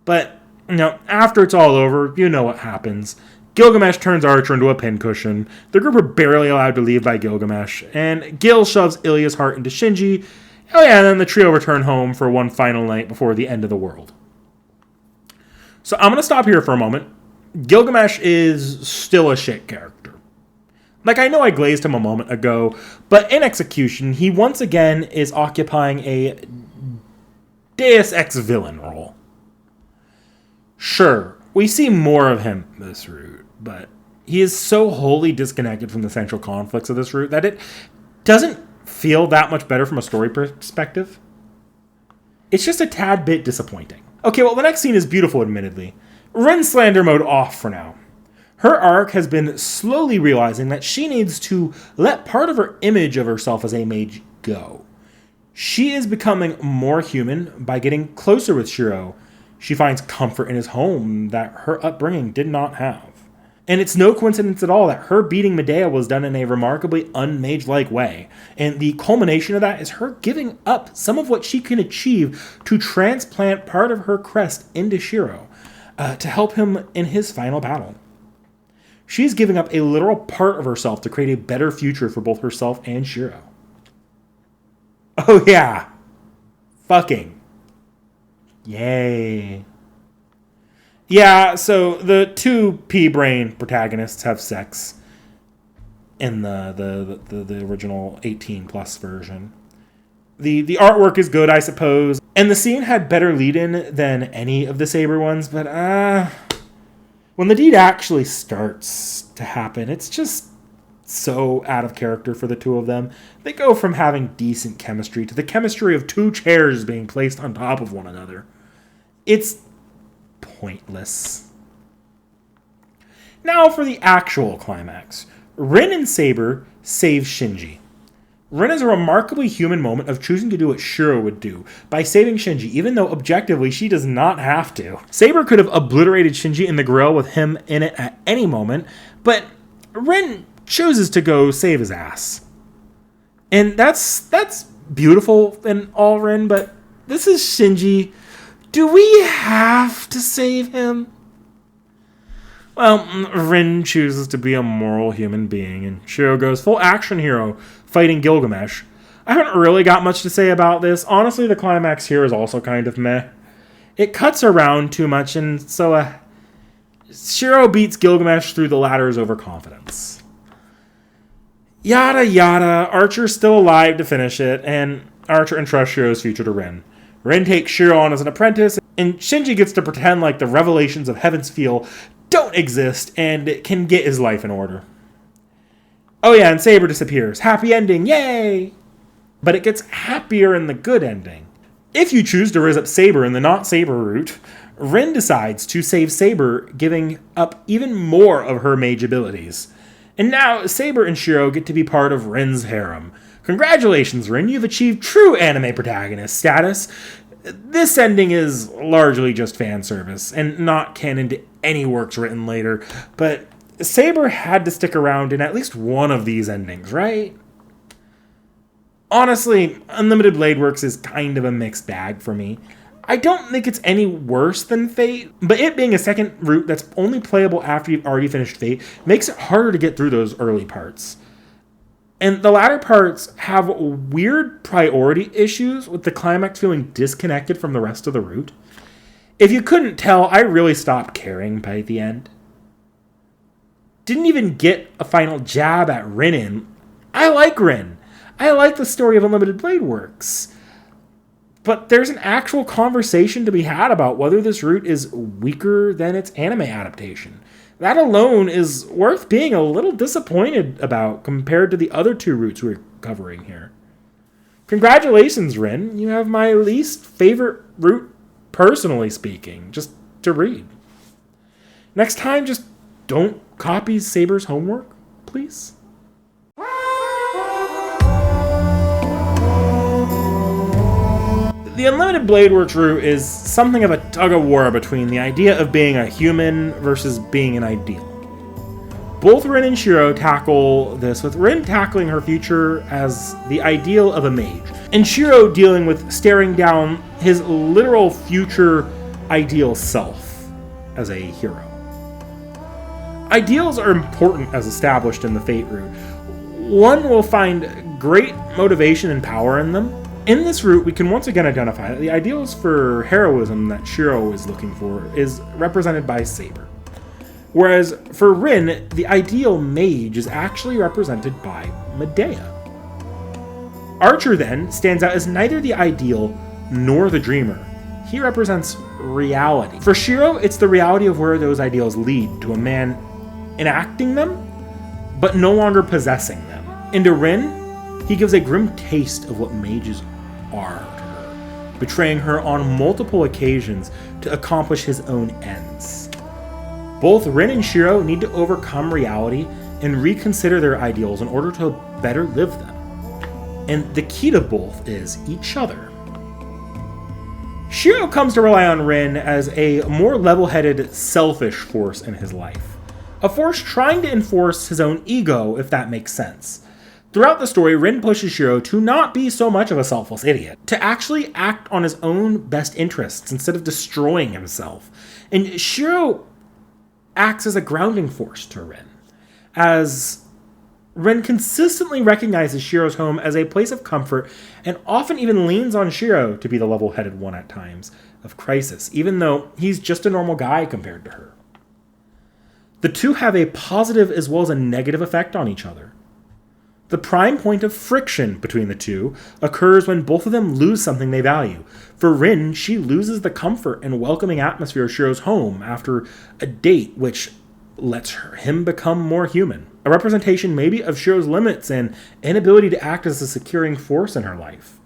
But, after it's all over, you know what happens. Gilgamesh turns Archer into a pincushion, the group are barely allowed to leave by Gilgamesh, and Gil shoves Ilya's heart into Shinji. Oh yeah, and then the trio return home for one final night before the end of the world. So I'm going to stop here for a moment. Gilgamesh is still a shit character. Like, I know I glazed him a moment ago, but in execution, he once again is occupying a Deus Ex villain role. Sure, we see more of him this route, but he is so wholly disconnected from the central conflicts of this route that it doesn't feel that much better from a story perspective. It's just a tad bit disappointing. Okay, well, the next scene is beautiful, admittedly. Rin slander mode off for now. Her arc has been slowly realizing that she needs to let part of her image of herself as a mage go. She is becoming more human by getting closer with Shiro. She finds comfort in his home that her upbringing did not have. And it's no coincidence at all that her beating Medea was done in a remarkably unmage-like way. And the culmination of that is her giving up some of what she can achieve to transplant part of her crest into Shiro to help him in his final battle. She's giving up a literal part of herself to create a better future for both herself and Shiro. Oh yeah. Fucking. Yay. Yeah, so the two pea-brain protagonists have sex in the original 18-plus version. The artwork is good, I suppose, and the scene had better lead-in than any of the Saber ones, but when the deed actually starts to happen, it's just so out of character for the two of them. They go from having decent chemistry to the chemistry of two chairs being placed on top of one another. It's pointless. Now for the actual climax. Rin and Saber save Shinji. Rin has a remarkably human moment of choosing to do what Shiro would do, by saving Shinji, even though objectively she does not have to. Saber could have obliterated Shinji in the grill with him in it at any moment, but Rin chooses to go save his ass. And that's beautiful and all, Rin, but this is Shinji. Do we have to save him? Well, Rin chooses to be a moral human being, and Shiro goes full action hero, fighting Gilgamesh. I haven't really got much to say about this. Honestly, the climax here is also kind of meh. It cuts around too much, and so Shiro beats Gilgamesh through the ladder's overconfidence. Yada yada, Archer's still alive to finish it, and Archer entrusts Shiro's future to Rin. Rin takes Shiro on as an apprentice, and Shinji gets to pretend like the revelations of Heaven's Feel don't exist and can get his life in order. Oh yeah, and Saber disappears. Happy ending, yay! But it gets happier in the good ending. If you choose to raise up Saber in the not Saber route, Rin decides to save Saber, giving up even more of her mage abilities. And now Saber and Shiro get to be part of Rin's harem. Congratulations, Rin, you've achieved true anime protagonist status. This ending is largely just fan service, and not canon to any works written later, but Saber had to stick around in at least one of these endings, right? Honestly, Unlimited Blade Works is kind of a mixed bag for me. I don't think it's any worse than Fate, but it being a second route that's only playable after you've already finished Fate makes it harder to get through those early parts. And the latter parts have weird priority issues, with the climax feeling disconnected from the rest of the route. If you couldn't tell, I really stopped caring by the end. Didn't even get a final jab at Rin in. I like Rin. I like the story of Unlimited Blade Works. But there's an actual conversation to be had about whether this route is weaker than its anime adaptation. That alone is worth being a little disappointed about compared to the other two routes we're covering here. Congratulations, Rin. You have my least favorite route, personally speaking, just to read. Next time, just don't copy Saber's homework, please. The Unlimited Blade Works route is something of a tug-of-war between the idea of being a human versus being an ideal. Both Rin and Shiro tackle this, with Rin tackling her future as the ideal of a mage, and Shiro dealing with staring down his literal future ideal self as a hero. Ideals are important as established in the Fate route. One will find great motivation and power in them. In this route, we can once again identify that the ideals for heroism that Shiro is looking for is represented by Saber. Whereas for Rin, the ideal mage is actually represented by Medea. Archer then stands out as neither the ideal nor the dreamer. He represents reality. For Shiro, it's the reality of where those ideals lead to a man enacting them, but no longer possessing them. And to Rin, he gives a grim taste of what mages are to her, betraying her on multiple occasions to accomplish his own ends. Both Rin and Shiro need to overcome reality and reconsider their ideals in order to better live them. And the key to both is each other. Shiro comes to rely on Rin as a more level-headed, selfish force in his life. A force trying to enforce his own ego, if that makes sense. Throughout the story, Rin pushes Shiro to not be so much of a selfless idiot, to actually act on his own best interests instead of destroying himself. And Shiro acts as a grounding force to Rin, as Rin consistently recognizes Shiro's home as a place of comfort and often even leans on Shiro to be the level-headed one at times of crisis, even though he's just a normal guy compared to her. The two have a positive as well as a negative effect on each other. The prime point of friction between the two occurs when both of them lose something they value. For Rin, she loses the comfort and welcoming atmosphere of Shiro's home after a date, which lets him become more human. A representation maybe of Shiro's limits and inability to act as a securing force in her life.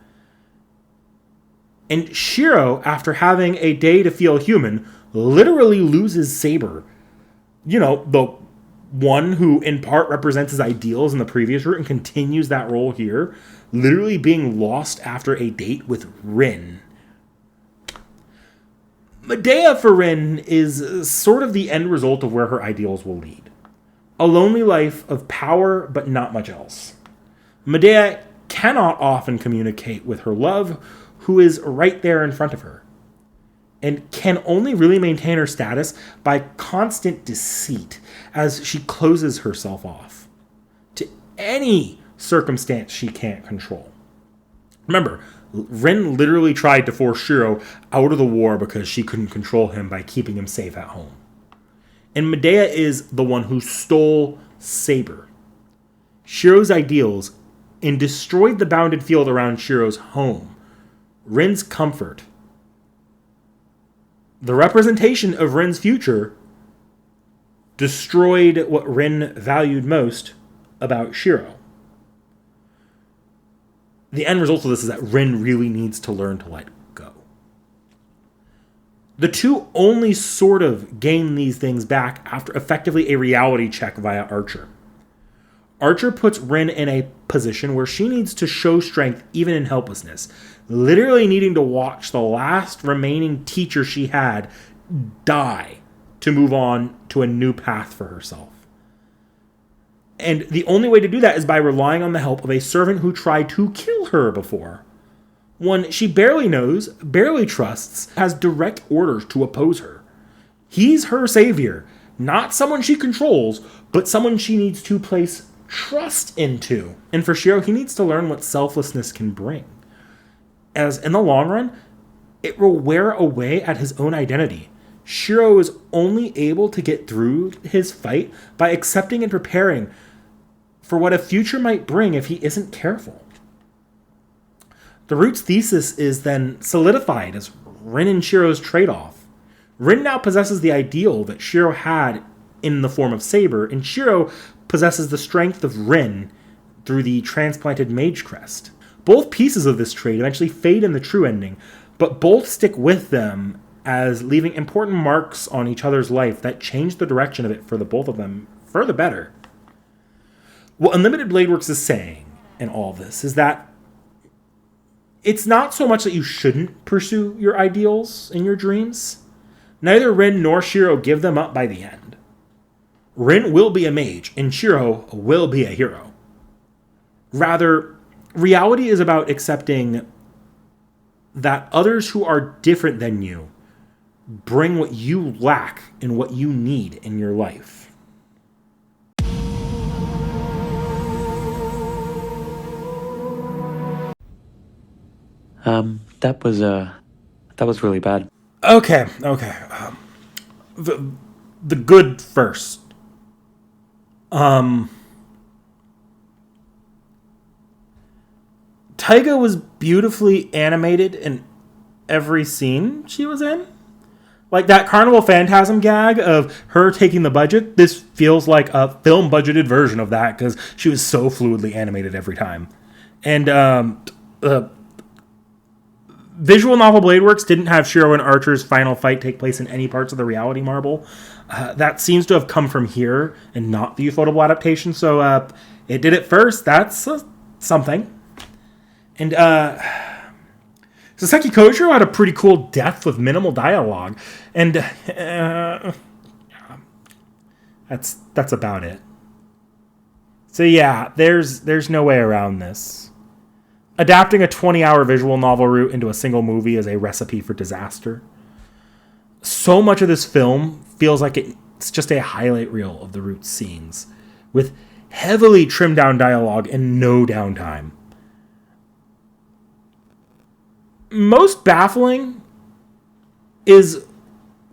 And Shiro, after having a day to feel human, literally loses Saber. You know, the one who in part represents his ideals in the previous route and continues that role here, literally being lost after a date with Rin. Medea for Rin is sort of the end result of where her ideals will lead. A lonely life of power, but not much else. Medea cannot often communicate with her love, who is right there in front of her, and can only really maintain her status by constant deceit as she closes herself off to any circumstance she can't control. Remember, Rin literally tried to force Shiro out of the war because she couldn't control him by keeping him safe at home. And Medea is the one who stole Saber, Shiro's ideals, and destroyed the bounded field around Shiro's home, Rin's comfort. The representation of Rin's future destroyed what Rin valued most about Shiro. The end result of this is that Rin really needs to learn to let go. The two only sort of gain these things back after effectively a reality check via Archer. Archer puts Rin in a position where she needs to show strength even in helplessness, literally needing to watch the last remaining teacher she had die to move on to a new path for herself. And the only way to do that is by relying on the help of a servant who tried to kill her before. One she barely knows, barely trusts, has direct orders to oppose her. He's her savior, not someone she controls, but someone she needs to place trust into. And for Shiro, he needs to learn what selflessness can bring, as in the long run, it will wear away at his own identity. Shiro is only able to get through his fight by accepting and preparing for what a future might bring if he isn't careful. The route's thesis is then solidified as Rin and Shiro's trade-off. Rin now possesses the ideal that Shiro had in the form of Saber, and Shiro possesses the strength of Rin through the transplanted mage crest. Both pieces of this trait eventually fade in the true ending, but both stick with them as leaving important marks on each other's life that change the direction of it for the both of them for the better. What Unlimited Blade Works is saying in all this is that it's not so much that you shouldn't pursue your ideals and your dreams. Neither Rin nor Shiro give them up by the end. Rin will be a mage, and Shiro will be a hero. Rather, reality is about accepting that others who are different than you bring what you lack and what you need in your life. That was really bad. Okay. The good first. Taiga was beautifully animated in every scene she was in. Like that Carnival Phantasm gag of her taking the budget, this feels like a film budgeted version of that because she was so fluidly animated every time. And visual novel Bladeworks didn't have Shiro and Archer's final fight take place in any parts of the reality marble. That seems to have come from here and not the Ufotable adaptation, so it did it first. That's something. And Saseki Kojiro had a pretty cool death with minimal dialogue, and that's about it. So yeah, there's no way around this. Adapting a 20-hour visual novel route into a single movie is a recipe for disaster. So much of this film feels like it's just a highlight reel of the route scenes, with heavily trimmed down dialogue and no downtime. Most baffling is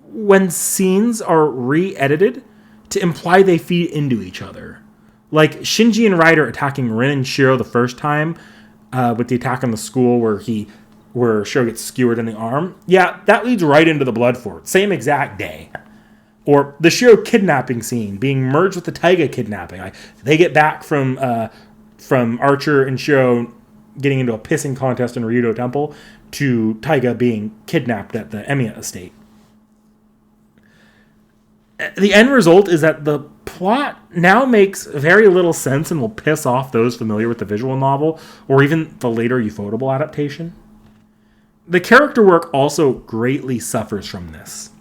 when scenes are re-edited to imply they feed into each other. Like Shinji and Ryder attacking Rin and Shiro the first time with the attack on the school where Shiro gets skewered in the arm. Yeah, that leads right into the Blood Fort. Same exact day. Or the Shiro kidnapping scene being merged with the Taiga kidnapping. They get back from Archer and Shiro getting into a pissing contest in Ryudo Temple to Taiga being kidnapped at the Emiya estate. The end result is that the plot now makes very little sense and will piss off those familiar with the visual novel or even the later Ufotable adaptation. The character work also greatly suffers from this.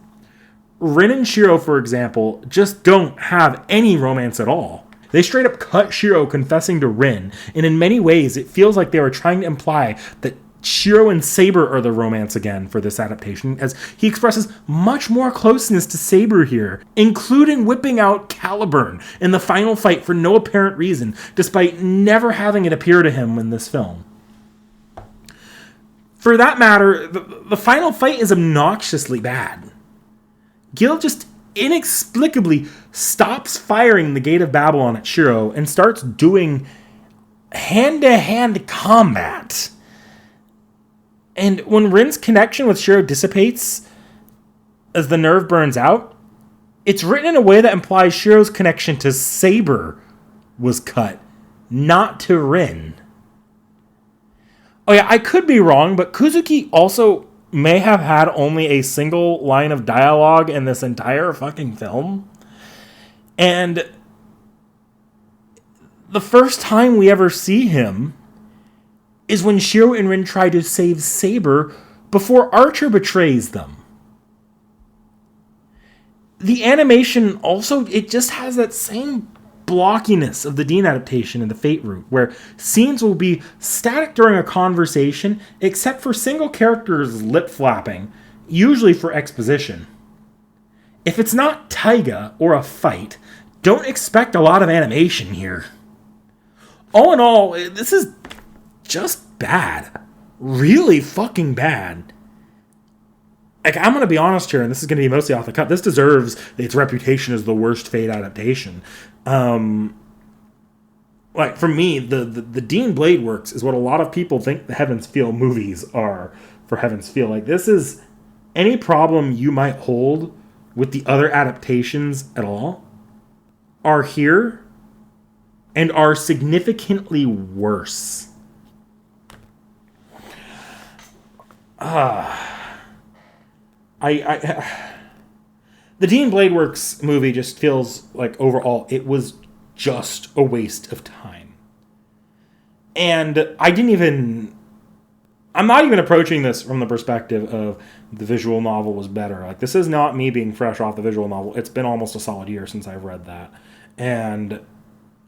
Rin and Shiro, for example, just don't have any romance at all. They straight up cut Shiro confessing to Rin, and in many ways it feels like they were trying to imply that Shiro and Saber are the romance again for this adaptation, as he expresses much more closeness to Saber here, including whipping out Caliburn in the final fight for no apparent reason, despite never having it appear to him in this film. For that matter, the final fight is obnoxiously bad. Gil just inexplicably stops firing the Gate of Babylon at Shiro and starts doing hand-to-hand combat. And when Rin's connection with Shiro dissipates as the nerve burns out, it's written in a way that implies Shiro's connection to Saber was cut, not to Rin. Oh yeah, I could be wrong, but Kuzuki also may have had only a single line of dialogue in this entire fucking film. And the first time we ever see him is when Shiro and Rin try to save Saber before Archer betrays them. The animation also, it just has that same blockiness of the Deen adaptation in the Fate route, where scenes will be static during a conversation, except for single characters lip flapping, usually for exposition. If it's not Taiga or a fight, don't expect a lot of animation here. All in all, this is just bad. Really fucking bad. Like, I'm going to be honest here, and this is going to be mostly off the cuff. This deserves its reputation as the worst Fate adaptation. Like, for me, the Deen Blade Works is what a lot of people think the Heaven's Feel movies are for Heaven's Feel. Like, this is any problem you might hold with the other adaptations at all are here and are significantly worse. The Deen Blade Works movie just feels like overall it was just a waste of time. And I didn't even I'm not even approaching this from the perspective of the visual novel was better. Like, this is not me being fresh off the visual novel. It's been almost a solid year since I've read that. And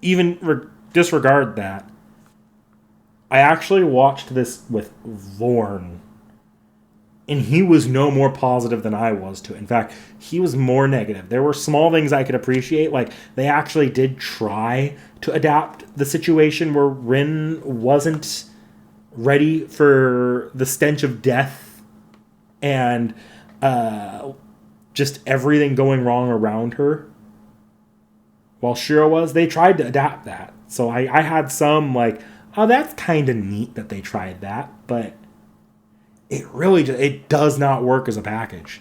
even disregard that, I actually watched this with Lorne, and he was no more positive than I was to it. In fact, he was more negative. There were small things I could appreciate, like they actually did try to adapt the situation where Rin wasn't ready for the stench of death and just everything going wrong around her. While Shiro was, they tried to adapt that. So I had some like, oh, that's kind of neat that they tried that, but it really it does not work as a package.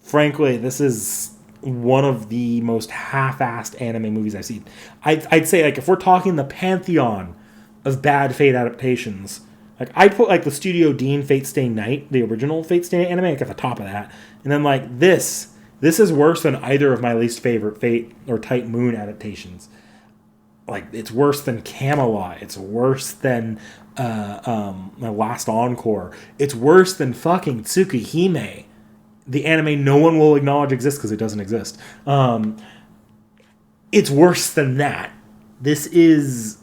Frankly, this is one of the most half-assed anime movies I've seen. I'd say, like, if we're talking the pantheon of bad Fate adaptations, like, I'd put, like, the Studio Deen Fate Stay Night, the original Fate Stay anime, like, at the top of that. And then, like, this is worse than either of my least favorite Fate or Type Moon adaptations. Like, it's worse than Camelot. It's worse than My Last Encore. It's worse than fucking Tsukihime, the anime no one will acknowledge exists because it doesn't exist. It's worse than that. This is...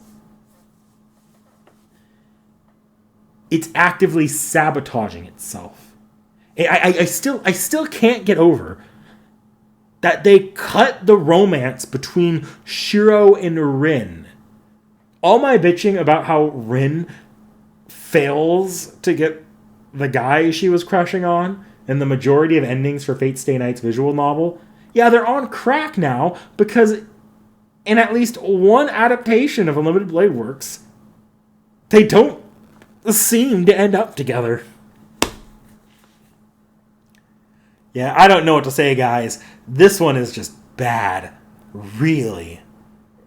It's actively sabotaging itself. I still can't get over that they cut the romance between Shiro and Rin. All my bitching about how Rin fails to get the guy she was crushing on in the majority of endings for Fate Stay Night's visual novel, yeah, they're on crack now because in at least one adaptation of Unlimited Blade Works, they don't seem to end up together. Yeah, I don't know what to say, guys. This one is just bad. Really,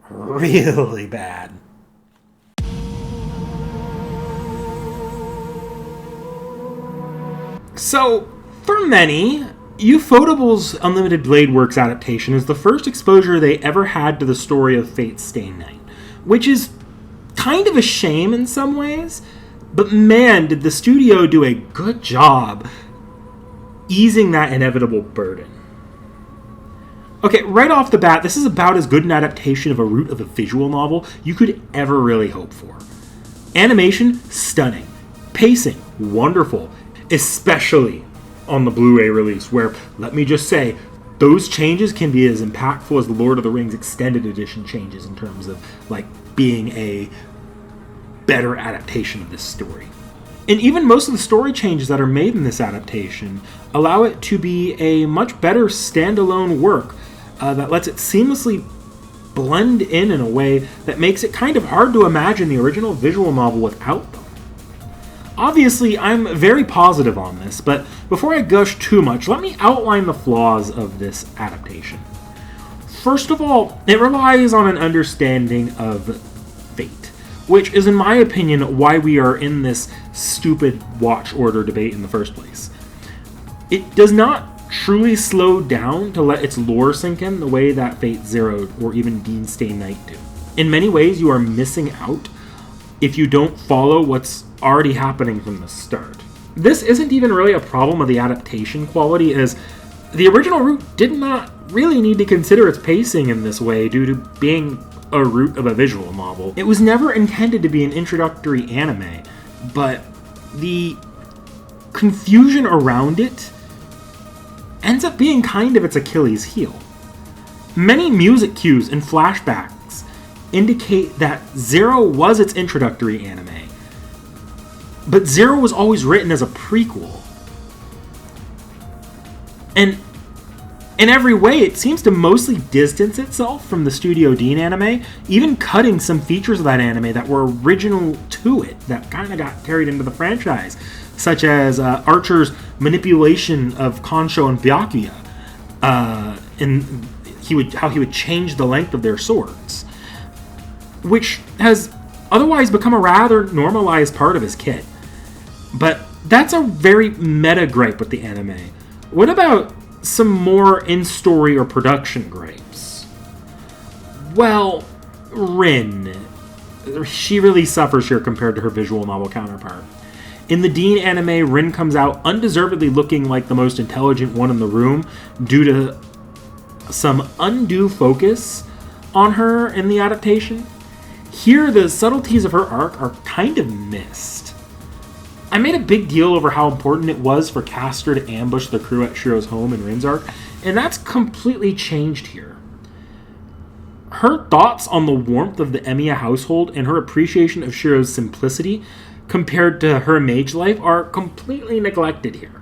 really bad. So, for many, Ufotable's Unlimited Blade Works adaptation is the first exposure they ever had to the story of Fate Stay Night, which is kind of a shame in some ways, but man, did the studio do a good job easing that inevitable burden. Okay, right off the bat, this is about as good an adaptation of a root of a visual novel you could ever really hope for. Animation, stunning. Pacing, wonderful. Especially on the Blu-ray release, where, let me just say, those changes can be as impactful as the Lord of the Rings Extended Edition changes in terms of, like, being a better adaptation of this story. And even most of the story changes that are made in this adaptation allow it to be a much better standalone work that lets it seamlessly blend in a way that makes it kind of hard to imagine the original visual novel without them. Obviously, I'm very positive on this, but before I gush too much, let me outline the flaws of this adaptation. First of all, it relies on an understanding of fate, which is, in my opinion, why we are in this stupid watch order debate in the first place. It does not truly slow down to let its lore sink in the way that Fate Zero or even Deen Stay Night do. In many ways, you are missing out if you don't follow what's already happening from the start. This isn't even really a problem of the adaptation quality, as the original route did not really need to consider its pacing in this way due to being a root of a visual novel. It was never intended to be an introductory anime, but the confusion around it ends up being kind of its Achilles heel. Many music cues and flashbacks indicate that Zero was its introductory anime, but Zero was always written as a prequel. And in every way, it seems to mostly distance itself from the Studio Deen anime, even cutting some features of that anime that were original to it, that kind of got carried into the franchise, such as Archer's manipulation of Kansho and Byakuya, and how he would change the length of their swords, which has otherwise become a rather normalized part of his kit. But that's a very meta gripe with the anime. What about some more in-story or production gripes? Well, Rin. She really suffers here compared to her visual novel counterpart. In the Deen anime, Rin comes out undeservedly looking like the most intelligent one in the room due to some undue focus on her in the adaptation. Here, the subtleties of her arc are kind of missed. I made a big deal over how important it was for Castor to ambush the crew at Shiro's home in Rin's arc, and that's completely changed here. Her thoughts on the warmth of the Emiya household and her appreciation of Shiro's simplicity compared to her mage life are completely neglected here.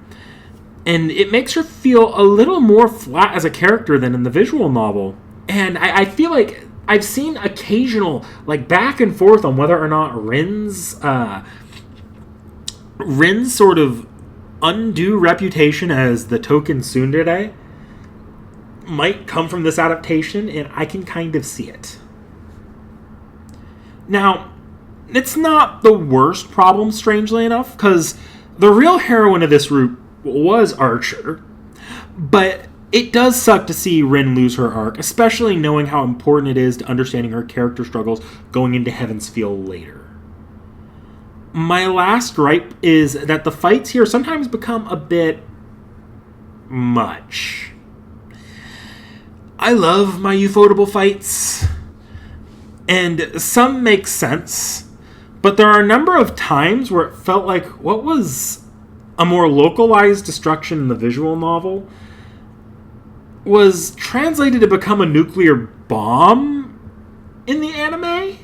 And it makes her feel a little more flat as a character than in the visual novel. And I feel like I've seen occasional back and forth on whether or not Rin's sort of undue reputation as the token tsundere might come from this adaptation, and I can kind of see it. Now, it's not the worst problem, strangely enough, because the real heroine of this route was Archer, but it does suck to see Rin lose her arc, especially knowing how important it is to understanding her character struggles going into Heaven's Feel later. My last gripe is that the fights here sometimes become a bit much. I love my Ufotable fights, and some make sense, but there are a number of times where it felt like what was a more localized destruction in the visual novel was translated to become a nuclear bomb in the anime.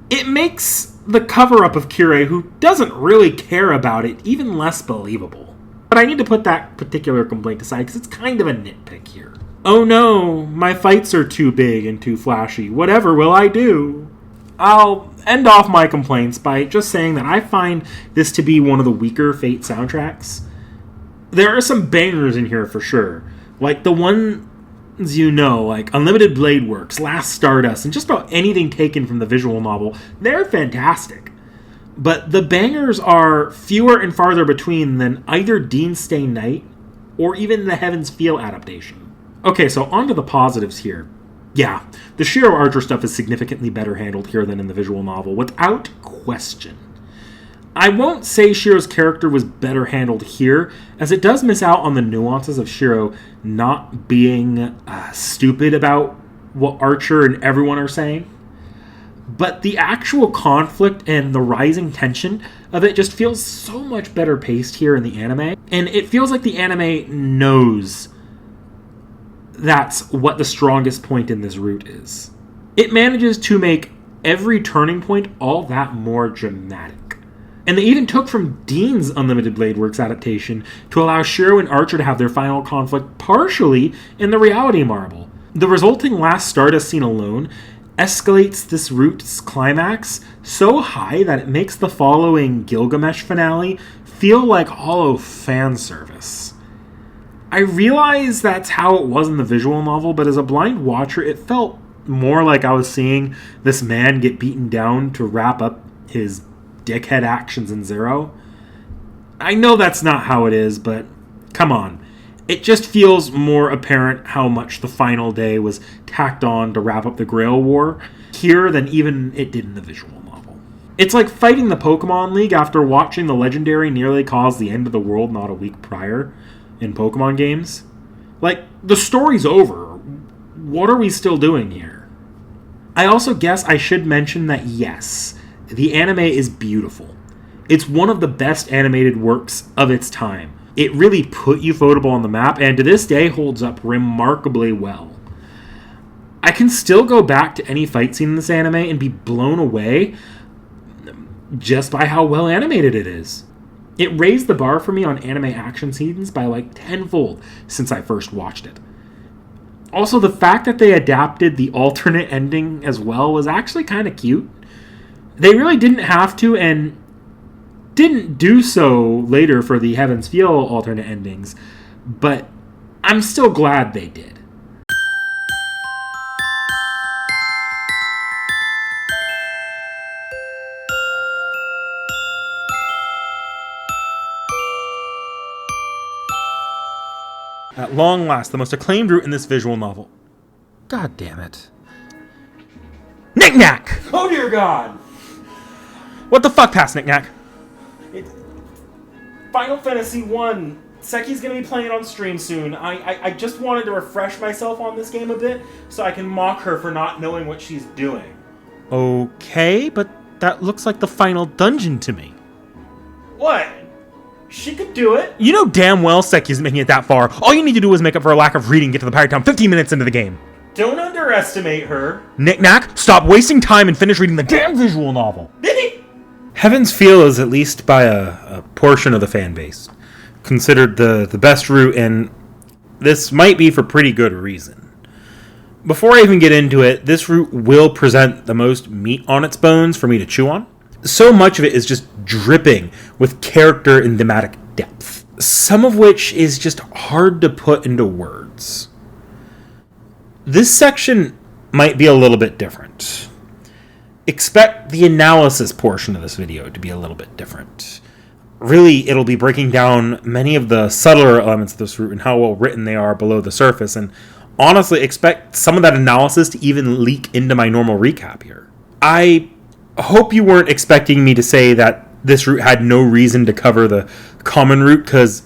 It makes the cover-up of Kirei, who doesn't really care about it, even less believable. But I need to put that particular complaint aside because it's kind of a nitpick here. Oh no, my fights are too big and too flashy. Whatever will I do? I'll end off my complaints by just saying that I find this to be one of the weaker Fate soundtracks. There are some bangers in here for sure. Like the ones like Unlimited Blade Works, Last Stardust, and just about anything taken from the visual novel. They're fantastic. But the bangers are fewer and farther between than either Deen Stay Night or even the Heaven's Feel adaptation. Okay, so on to the positives here. Yeah, the Shiro Archer stuff is significantly better handled here than in the visual novel, without question. I won't say Shiro's character was better handled here, as it does miss out on the nuances of Shiro not being stupid about what Archer and everyone are saying. But the actual conflict and the rising tension of it just feels so much better paced here in the anime, and it feels like the anime knows that's what the strongest point in this route is. It manages to make every turning point all that more dramatic. And they even took from Deen's Unlimited Blade Works adaptation to allow Shiro and Archer to have their final conflict partially in the reality marble. The resulting Last Stardust scene alone escalates this route's climax so high that it makes the following Gilgamesh finale feel like hollow fan service. I realize that's how it was in the visual novel, but as a blind watcher, it felt more like I was seeing this man get beaten down to wrap up his dickhead actions in Zero. I know that's not how it is, but come on. It just feels more apparent how much the final day was tacked on to wrap up the Grail War here than even it did in the visual novel. It's like fighting the Pokemon League after watching the Legendary nearly cause the end of the world not a week prior in Pokemon games. Like, the story's over. What are we still doing here? I also guess I should mention that yes, the anime is beautiful. It's one of the best animated works of its time. It really put Ufotable on the map, and to this day holds up remarkably well. I can still go back to any fight scene in this anime and be blown away just by how well animated it is. It raised the bar for me on anime action scenes by like tenfold since I first watched it. Also, the fact that they adapted the alternate ending as well was actually kind of cute. They really didn't have to, and didn't do so later for the Heaven's Feel alternate endings, but I'm still glad they did. At long last, the most acclaimed route in this visual novel. God damn it. Knick-knack! Oh dear God! What the fuck, past Knick-knack? Final Fantasy 1. Seki's going to be playing it on stream soon. I just wanted to refresh myself on this game a bit so I can mock her for not knowing what she's doing. Okay, but that looks like the final dungeon to me. What? She could do it. You know damn well Seki isn't making it that far. All you need to do is make up for a lack of reading and get to the Pirate Town 15 minutes into the game. Don't underestimate her. Knick-knack, stop wasting time and finish reading the damn visual novel. Heaven's Feel is, at least by a portion of the fan base, considered the best route, and this might be for pretty good reason. Before I even get into it, this route will present the most meat on its bones for me to chew on. So much of it is just dripping with character and thematic depth, some of which is just hard to put into words. This section might be a little bit different. Expect the analysis portion of this video to be a little bit different. Really, it'll be breaking down many of the subtler elements of this route and how well written they are below the surface, and honestly expect some of that analysis to even leak into my normal recap here. I hope you weren't expecting me to say that this route had no reason to cover the common route, because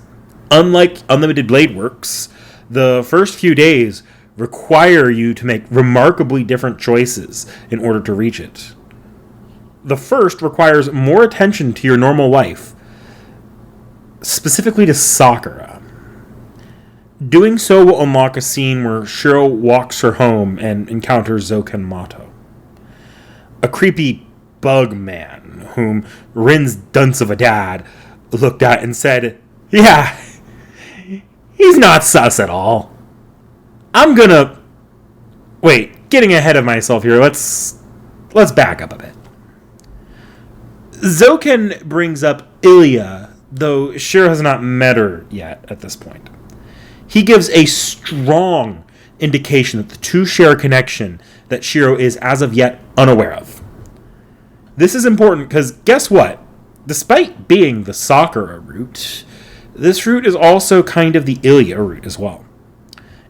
unlike Unlimited Blade Works, the first few days require you to make remarkably different choices in order to reach it. The first requires more attention to your normal life, specifically to Sakura. Doing so will unlock a scene where Shiro walks her home and encounters Zoken Mato, a creepy bug man whom Rin's dunce of a dad looked at and said, "Yeah, he's not sus at all." Getting ahead of myself here, let's back up a bit. Zoken brings up Ilya, though Shiro has not met her yet at this point. He gives a strong indication that the two share a connection that Shiro is as of yet unaware of. This is important because guess what? Despite being the Sakura route, this route is also kind of the Ilya route as well.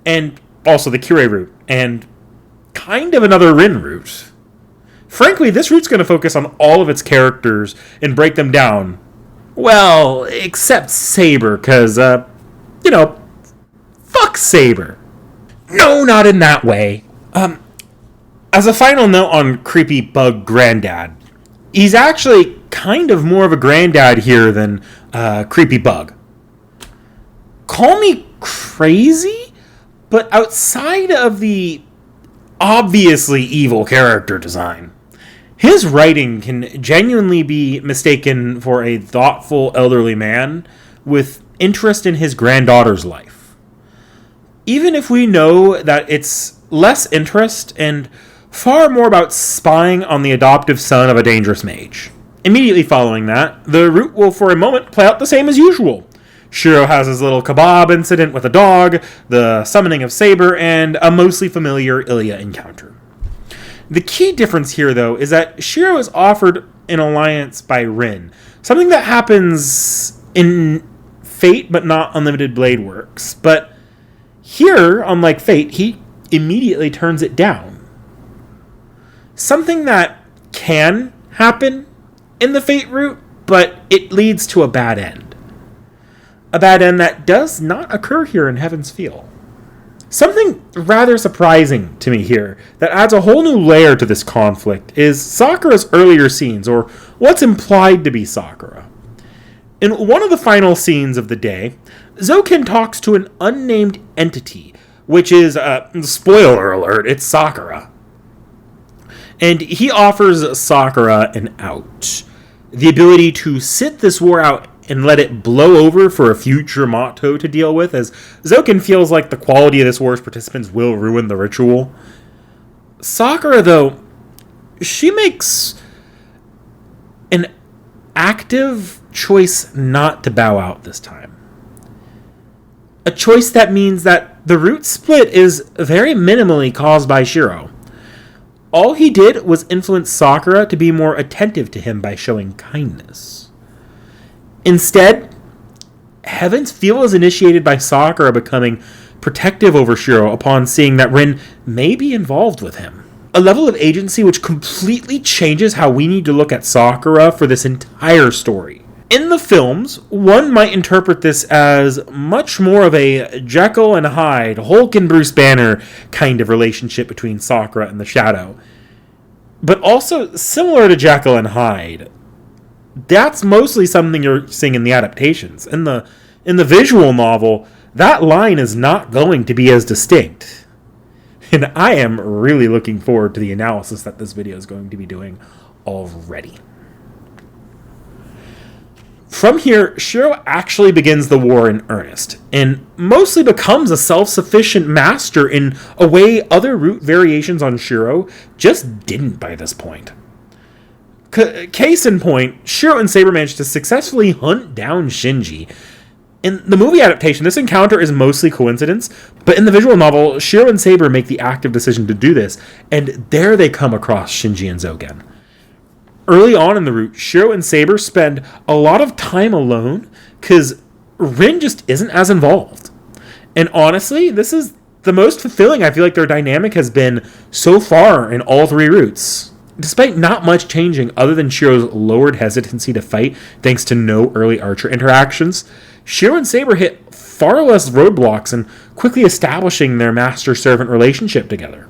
And also the Kirei route, and kind of another Rin route. Frankly, this route's going to focus on all of its characters and break them down. Well, except Saber, because, fuck Saber. No, not in that way. As a final note on Creepy Bug Granddad, he's actually kind of more of a granddad here than Creepy Bug. Call me crazy, but outside of the obviously evil character design, his writing can genuinely be mistaken for a thoughtful elderly man with interest in his granddaughter's life. Even if we know that it's less interest and far more about spying on the adoptive son of a dangerous mage. Immediately following that, the route will for a moment play out the same as usual. Shiro has his little kebab incident with a dog, the summoning of Saber, and a mostly familiar Ilya encounter. The key difference here, though, is that Shiro is offered an alliance by Rin, something that happens in Fate but not Unlimited Blade Works. But here, unlike Fate, he immediately turns it down. Something that can happen in the Fate route, but it leads to a bad end. A bad end that does not occur here in Heaven's Feel. Something rather surprising to me here that adds a whole new layer to this conflict is Sakura's earlier scenes, or what's implied to be Sakura. In one of the final scenes of the day, Zoken talks to an unnamed entity, which is, spoiler alert, it's Sakura. And he offers Sakura an out. The ability to sit this war out and let it blow over for a future Mato to deal with, as Zoken feels like the quality of this war's participants will ruin the ritual. Sakura, though, she makes an active choice not to bow out this time. A choice that means that the route split is very minimally caused by Shiro. All he did was influence Sakura to be more attentive to him by showing kindness. Instead, Heaven's Feel is initiated by Sakura becoming protective over Shiro upon seeing that Rin may be involved with him. A level of agency which completely changes how we need to look at Sakura for this entire story. In the films, one might interpret this as much more of a Jekyll and Hyde, Hulk and Bruce Banner kind of relationship between Sakura and the Shadow. But also similar to Jekyll and Hyde, that's mostly something you're seeing in the adaptations. In the visual novel, that line is not going to be as distinct. And I am really looking forward to the analysis that this video is going to be doing already. From here, Shiro actually begins the war in earnest, and mostly becomes a self-sufficient master in a way other root variations on Shiro just didn't by this point. Case in point, Shiro and Saber managed to successfully hunt down Shinji. In the movie adaptation, this encounter is mostly coincidence, but in the visual novel, Shiro and Saber make the active decision to do this, and there they come across Shinji and Zogen. Early on in the route, Shiro and Saber spend a lot of time alone because Rin just isn't as involved. And honestly, this is the most fulfilling I feel like their dynamic has been so far in all three routes. Despite not much changing other than Shiro's lowered hesitancy to fight thanks to no early Archer interactions, Shiro and Saber hit far less roadblocks and quickly establishing their master-servant relationship together.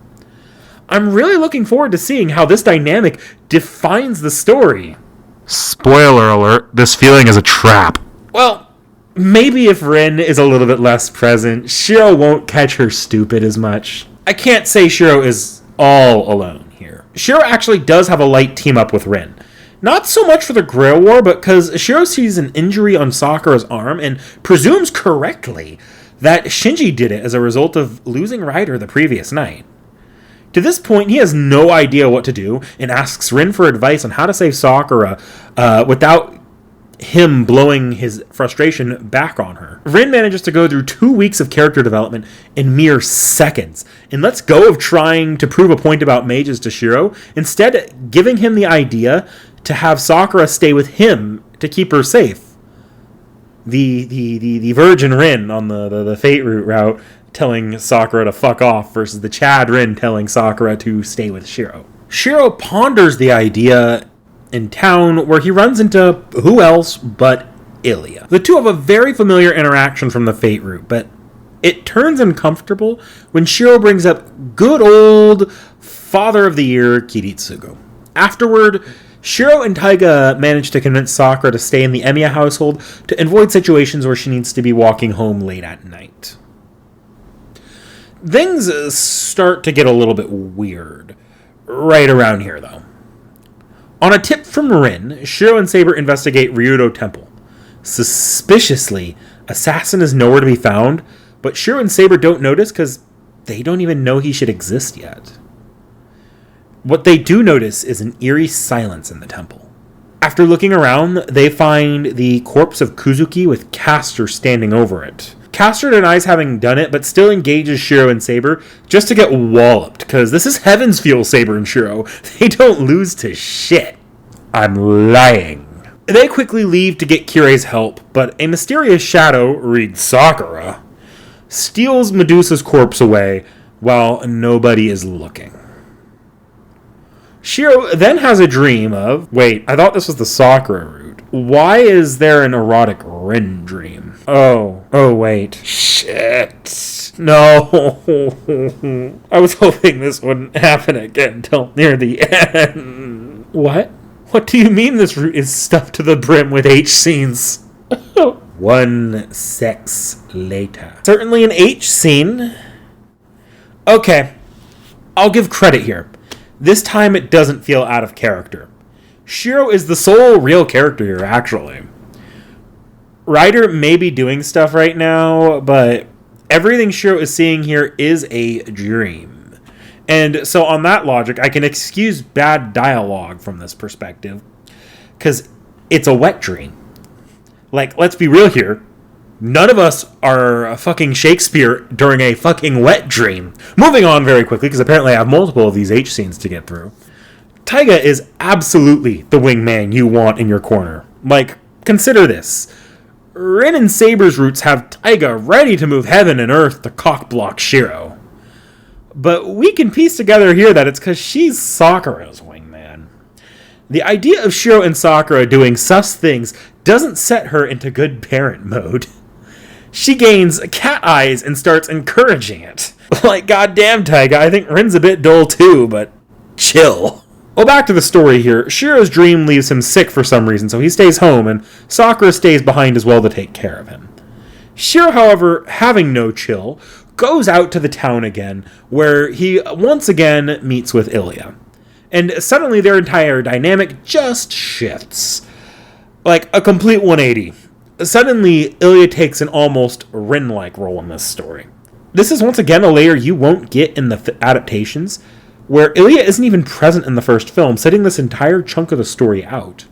I'm really looking forward to seeing how this dynamic defines the story. Spoiler alert, this feeling is a trap. Well, maybe if Rin is a little bit less present, Shiro won't catch her stupid as much. I can't say Shiro is all alone here. Shiro actually does have a light team up with Rin. Not so much for the Grail War, but because Shiro sees an injury on Sakura's arm and presumes correctly that Shinji did it as a result of losing Rider the previous night. To this point, he has no idea what to do and asks Rin for advice on how to save Sakura without him blowing his frustration back on her. Rin manages to go through 2 weeks of character development in mere seconds and lets go of trying to prove a point about mages to Shiro, instead giving him the idea to have Sakura stay with him to keep her safe. The Virgin Rin on the Fate route telling Sakura to fuck off versus the Chad Rin telling Sakura to stay with Shiro. Shiro ponders the idea in town where he runs into who else but Ilya. The two have a very familiar interaction from the Fate route, but it turns uncomfortable when Shiro brings up good old Father of the Year Kiritsugu. Afterward, Shiro and Taiga manage to convince Sakura to stay in the Emiya household to avoid situations where she needs to be walking home late at night. Things start to get a little bit weird right around here, though. On a tip from Rin, Shiro and Saber investigate Ryudo Temple. Suspiciously, Assassin is nowhere to be found, but Shiro and Saber don't notice because they don't even know he should exist yet. What they do notice is an eerie silence in the temple. After looking around, they find the corpse of Kuzuki with Castor standing over it. Castor denies having done it, but still engages Shiro and Saber just to get walloped, because this is heaven's fuel, Saber and Shiro. They don't lose to shit. I'm lying. They quickly leave to get Kirei's help, but a mysterious shadow, read Sakura, steals Medusa's corpse away while nobody is looking. Shiro then has a dream of, wait, I thought this was the Sakura route. Why is there an erotic Rin dream? Oh, wait. Shit. No. I was hoping this wouldn't happen again until near the end. What? What do you mean this route is stuffed to the brim with H scenes? 1 sex later. Certainly an H scene. Okay, I'll give credit here. This time it doesn't feel out of character. Shiro is the sole real character here, actually. Ryder may be doing stuff right now, but everything Shiro is seeing here is a dream. And so on that logic, I can excuse bad dialogue from this perspective, because it's a wet dream. Like, let's be real here. None of us are fucking Shakespeare during a fucking wet dream. Moving on very quickly, because apparently I have multiple of these H scenes to get through. Taiga is absolutely the wingman you want in your corner. Like, consider this. Rin and Saber's roots have Taiga ready to move heaven and earth to cockblock Shiro. But we can piece together here that it's because she's Sakura's wingman. The idea of Shiro and Sakura doing sus things doesn't set her into good parent mode. She gains cat eyes and starts encouraging it. Like, goddamn, Taiga, I think Rin's a bit dull too, but chill. Well, back to the story here. Shiro's dream leaves him sick for some reason, so he stays home, and Sakura stays behind as well to take care of him. Shiro, however, having no chill, goes out to the town again, where he once again meets with Ilya. And suddenly their entire dynamic just shifts. Like a complete 180. Suddenly, Ilya takes an almost Rin-like role in this story. This is once again a layer you won't get in the adaptations, where Ilya isn't even present in the first film, setting this entire chunk of the story out.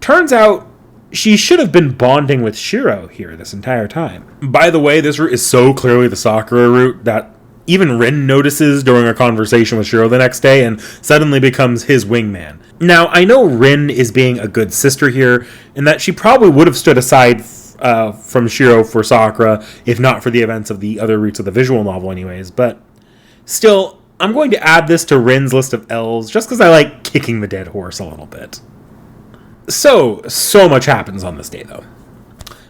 Turns out, she should have been bonding with Shiro here this entire time. By the way, this route is so clearly the Sakura route that even Rin notices during a conversation with Shiro the next day and suddenly becomes his wingman. Now, I know Rin is being a good sister here, and that she probably would have stood aside from Shiro for Sakura, if not for the events of the other routes of the visual novel anyways, but still, I'm going to add this to Rin's list of L's just because I like kicking the dead horse a little bit. So much happens on this day, though.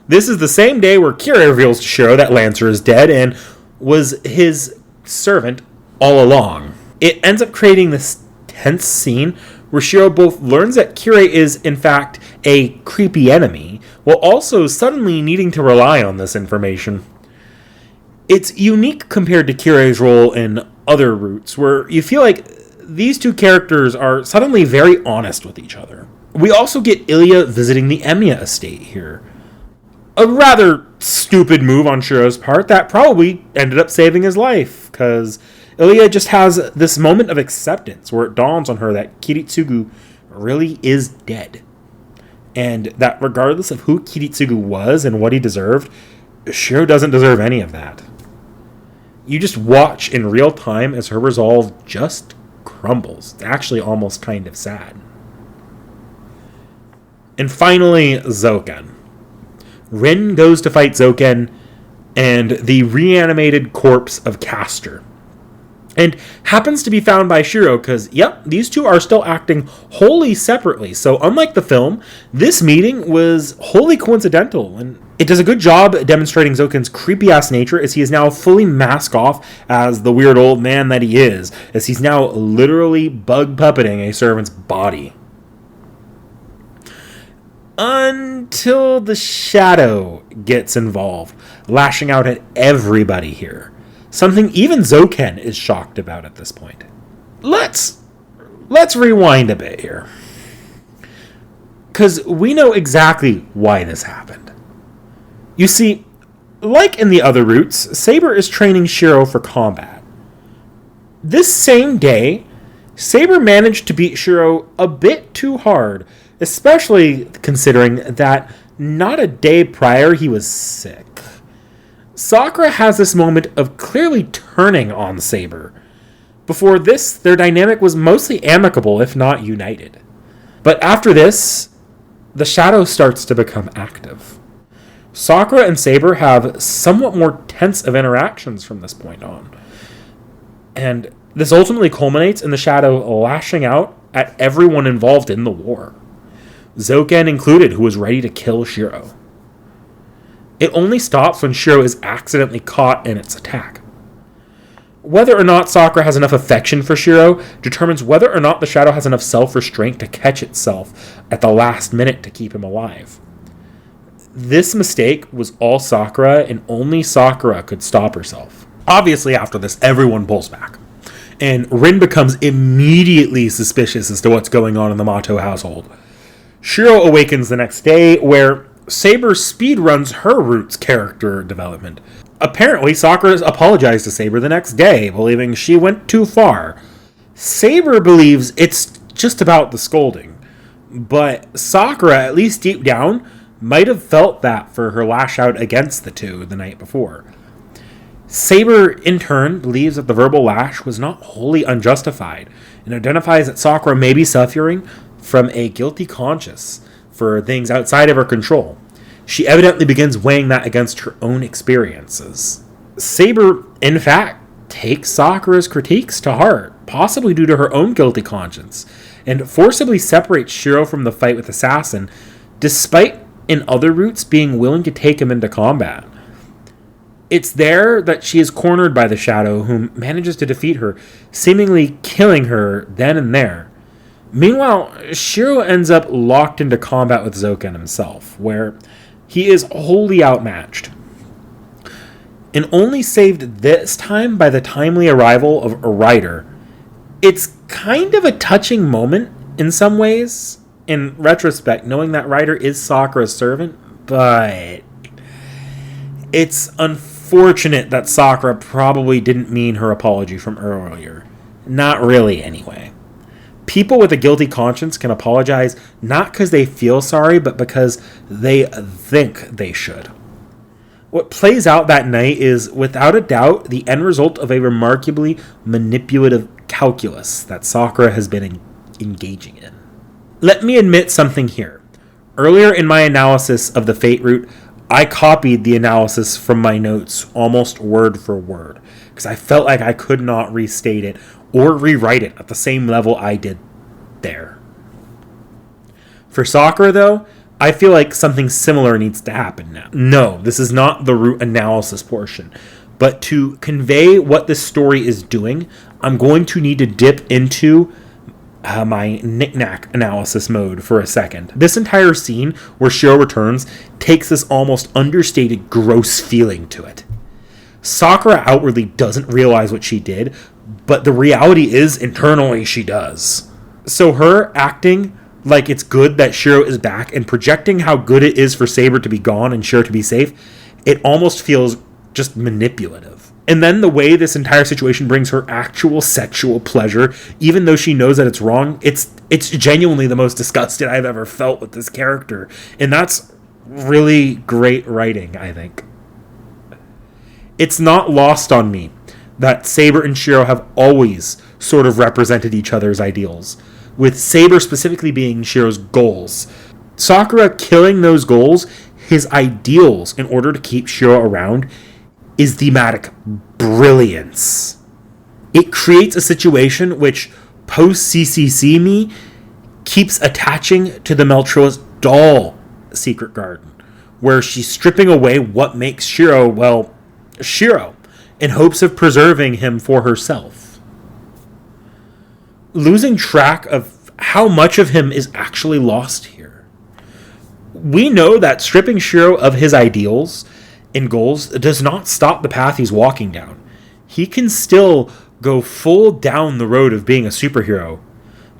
This is the same day where Kira reveals to Shiro that Lancer is dead and was his servant all along. It ends up creating this tense scene where Shiro both learns that Kira is, in fact, a creepy enemy, while also suddenly needing to rely on this information. It's unique compared to Kira's role in other routes, where you feel like these two characters are suddenly very honest with each other. We also get Ilya visiting the Emiya estate here. A rather stupid move on Shiro's part that probably ended up saving his life, because Ilya just has this moment of acceptance where it dawns on her that Kiritsugu really is dead. And that regardless of who Kiritsugu was and what he deserved, Shiro doesn't deserve any of that. You just watch in real time as her resolve just crumbles. It's actually almost kind of sad. And finally, Zoken. Rin goes to fight Zoken and the reanimated corpse of Castor, and happens to be found by Shiro because, yep, these two are still acting wholly separately. So unlike the film, this meeting was wholly coincidental, and it does a good job demonstrating Zoken's creepy-ass nature as he is now fully masked off as the weird old man that he is, as he's now literally bug puppeting a servant's body. Until the Shadow gets involved, lashing out at everybody here. Something even Zoken is shocked about at this point. Let's rewind a bit here, because we know exactly why this happened. You see, like in the other routes, Saber is training Shiro for combat. This same day, Saber managed to beat Shiro a bit too hard, especially considering that not a day prior he was sick. Sakura has this moment of clearly turning on Saber. Before this, their dynamic was mostly amicable, if not united. But after this, the Shadow starts to become active. Sakura and Saber have somewhat more tense of interactions from this point on. And this ultimately culminates in the Shadow lashing out at everyone involved in the war. Zoken included, who was ready to kill Shiro. It only stops when Shiro is accidentally caught in its attack. Whether or not Sakura has enough affection for Shiro determines whether or not the Shadow has enough self-restraint to catch itself at the last minute to keep him alive. This mistake was all Sakura, and only Sakura could stop herself. Obviously, after this, everyone pulls back, and Rin becomes immediately suspicious as to what's going on in the Mato household. Shiro awakens the next day, where Saber speedruns her Root's character development. Apparently, Sakura apologized to Saber the next day, believing she went too far. Saber believes it's just about the scolding, but Sakura, at least deep down, might have felt that for her lash out against the two the night before. Saber, in turn, believes that the verbal lash was not wholly unjustified, and identifies that Sakura may be suffering from a guilty conscience for things outside of her control. She evidently begins weighing that against her own experiences. Saber, in fact, takes Sakura's critiques to heart, possibly due to her own guilty conscience, and forcibly separates Shiro from the fight with Assassin, despite in other routes being willing to take him into combat. It's there that she is cornered by the Shadow, whom manages to defeat her, seemingly killing her then and there. Meanwhile, Shiro ends up locked into combat with Zoken himself, where he is wholly outmatched. And only saved this time by the timely arrival of a rider. It's kind of a touching moment in some ways, in retrospect, knowing that rider is Sakura's servant, but it's unfortunate that Sakura probably didn't mean her apology from earlier. Not really, anyway. People with a guilty conscience can apologize not because they feel sorry, but because they think they should. What plays out that night is, without a doubt, the end result of a remarkably manipulative calculus that Sakura has been engaging in. Let me admit something here. Earlier in my analysis of the Fate route, I copied the analysis from my notes almost word for word, because I felt like I could not restate it or rewrite it at the same level I did there. For Sakura, though, I feel like something similar needs to happen now. No, this is not the root analysis portion, but to convey what this story is doing, I'm going to need to dip into my knick-knack analysis mode for a second. This entire scene where Shiro returns takes this almost understated, gross feeling to it. Sakura outwardly doesn't realize what she did, but the reality is, internally, she does. So her acting like it's good that Shiro is back and projecting how good it is for Saber to be gone and Shiro to be safe, it almost feels just manipulative. And then the way this entire situation brings her actual sexual pleasure, even though she knows that it's wrong, it's genuinely the most disgusted I've ever felt with this character. And that's really great writing, I think. It's not lost on me that Saber and Shiro have always sort of represented each other's ideals, with Saber specifically being Shiro's goals. Sakura killing those goals, his ideals, in order to keep Shiro around, is thematic brilliance. It creates a situation which, post-CCC me, keeps attaching to the Meltro's doll secret garden, where she's stripping away what makes Shiro, well, Shiro, in hopes of preserving him for herself. Losing track of how much of him is actually lost here. We know that stripping Shiro of his ideals and goals does not stop the path he's walking down. He can still go full down the road of being a superhero,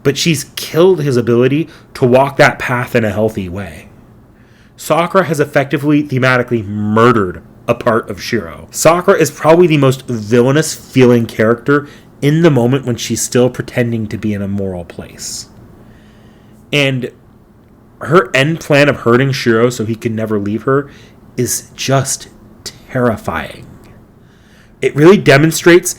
but she's killed his ability to walk that path in a healthy way. Sakura has effectively thematically murdered a part of Shiro. Sakura is probably the most villainous feeling character in the moment when she's still pretending to be in a moral place. And her end plan of hurting Shiro so he can never leave her is just terrifying. It really demonstrates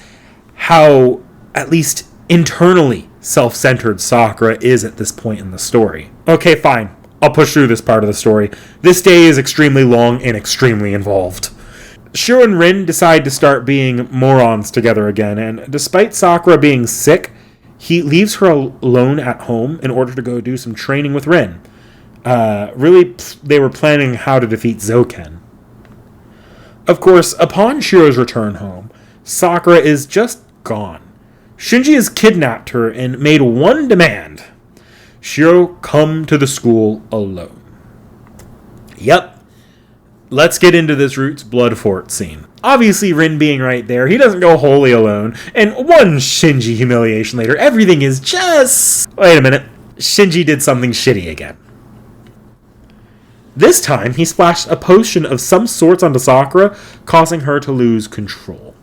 how, at least internally, self-centered Sakura is at this point in the story. Okay, fine. I'll push through this part of the story. This day is extremely long and extremely involved. Shiro and Rin decide to start being morons together again, and despite Sakura being sick, he leaves her alone at home in order to go do some training with Rin. Really, they were planning how to defeat Zoken. Of course, upon Shiro's return home, Sakura is just gone. Shinji has kidnapped her and made one demand. Shiro come to the school alone. Yep. Let's get into this Roots Blood Fort scene. Obviously, Rin being right there, he doesn't go wholly alone. And one Shinji humiliation later, everything is just... Wait a minute. Shinji did something shitty again. This time, he splashed a potion of some sorts onto Sakura, causing her to lose control.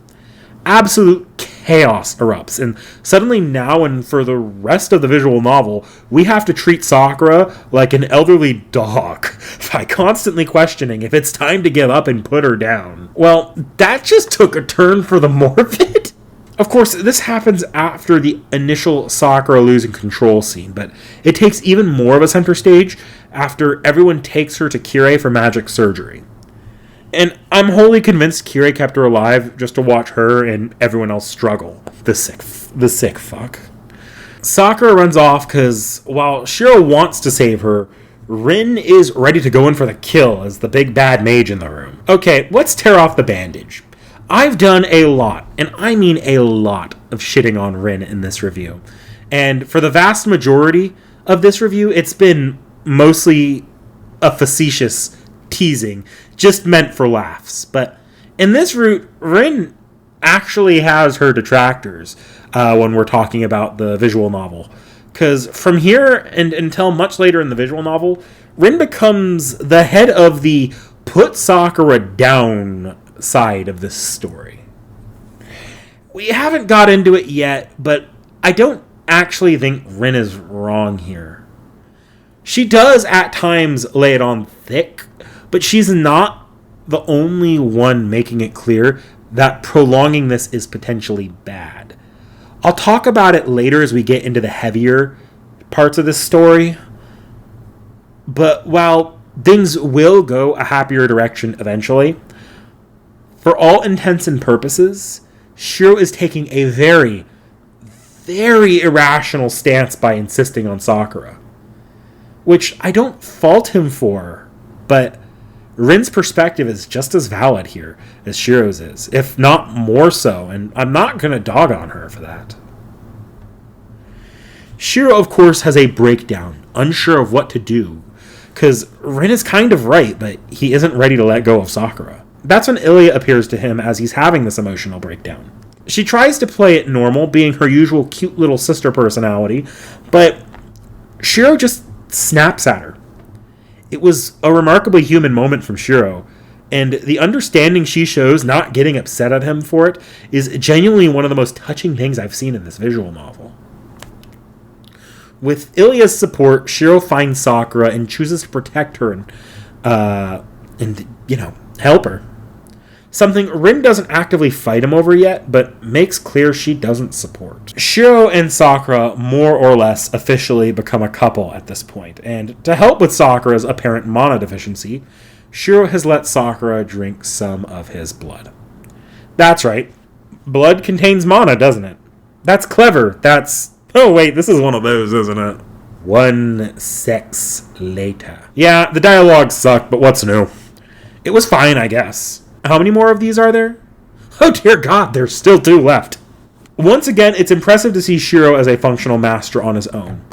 Absolute chaos erupts, and suddenly now and for the rest of the visual novel, we have to treat Sakura like an elderly dog by constantly questioning if it's time to give up and put her down. Well, that just took a turn for the morbid. Of course, this happens after the initial Sakura losing control scene, but it takes even more of a center stage after everyone takes her to Kirei for magic surgery. And I'm wholly convinced Kirei kept her alive just to watch her and everyone else struggle. The sick fuck. Sakura runs off because while Shiro wants to save her, Rin is ready to go in for the kill as the big bad mage in the room. Okay, let's tear off the bandage. I've done a lot, and I mean a lot, of shitting on Rin in this review. And for the vast majority of this review, it's been mostly a facetious teasing, just meant for laughs. But in this route, Rin actually has her detractors when we're talking about the visual novel. Because from here and until much later in the visual novel, Rin becomes the head of the put Sakura down side of this story. We haven't got into it yet, but I don't actually think Rin is wrong here. She does at times lay it on thick, but she's not the only one making it clear that prolonging this is potentially bad. I'll talk about it later as we get into the heavier parts of this story, but while things will go a happier direction eventually, for all intents and purposes, Shiro is taking a very, very irrational stance by insisting on Sakura. Which I don't fault him for, but Rin's perspective is just as valid here as Shiro's is, if not more so, and I'm not going to dog on her for that. Shiro, of course, has a breakdown, unsure of what to do, because Rin is kind of right, but he isn't ready to let go of Sakura. That's when Ilya appears to him as he's having this emotional breakdown. She tries to play it normal, being her usual cute little sister personality, but Shiro just snaps at her. It was a remarkably human moment from Shiro, and the understanding she shows not getting upset at him for it is genuinely one of the most touching things I've seen in this visual novel. With Ilya's support, Shiro finds Sakura and chooses to protect her and help her. Something Rin doesn't actively fight him over yet, but makes clear she doesn't support. Shiro and Sakura more or less officially become a couple at this point, and to help with Sakura's apparent mana deficiency, Shiro has let Sakura drink some of his blood. That's right. Blood contains mana, doesn't it? That's clever. Oh wait, this is one of those, isn't it? 1 sex later. Yeah, the dialogue sucked, but what's new? It was fine, I guess. How many more of these are there? Oh dear God, there's still 2 left. Once again, it's impressive to see Shiro as a functional master on his own.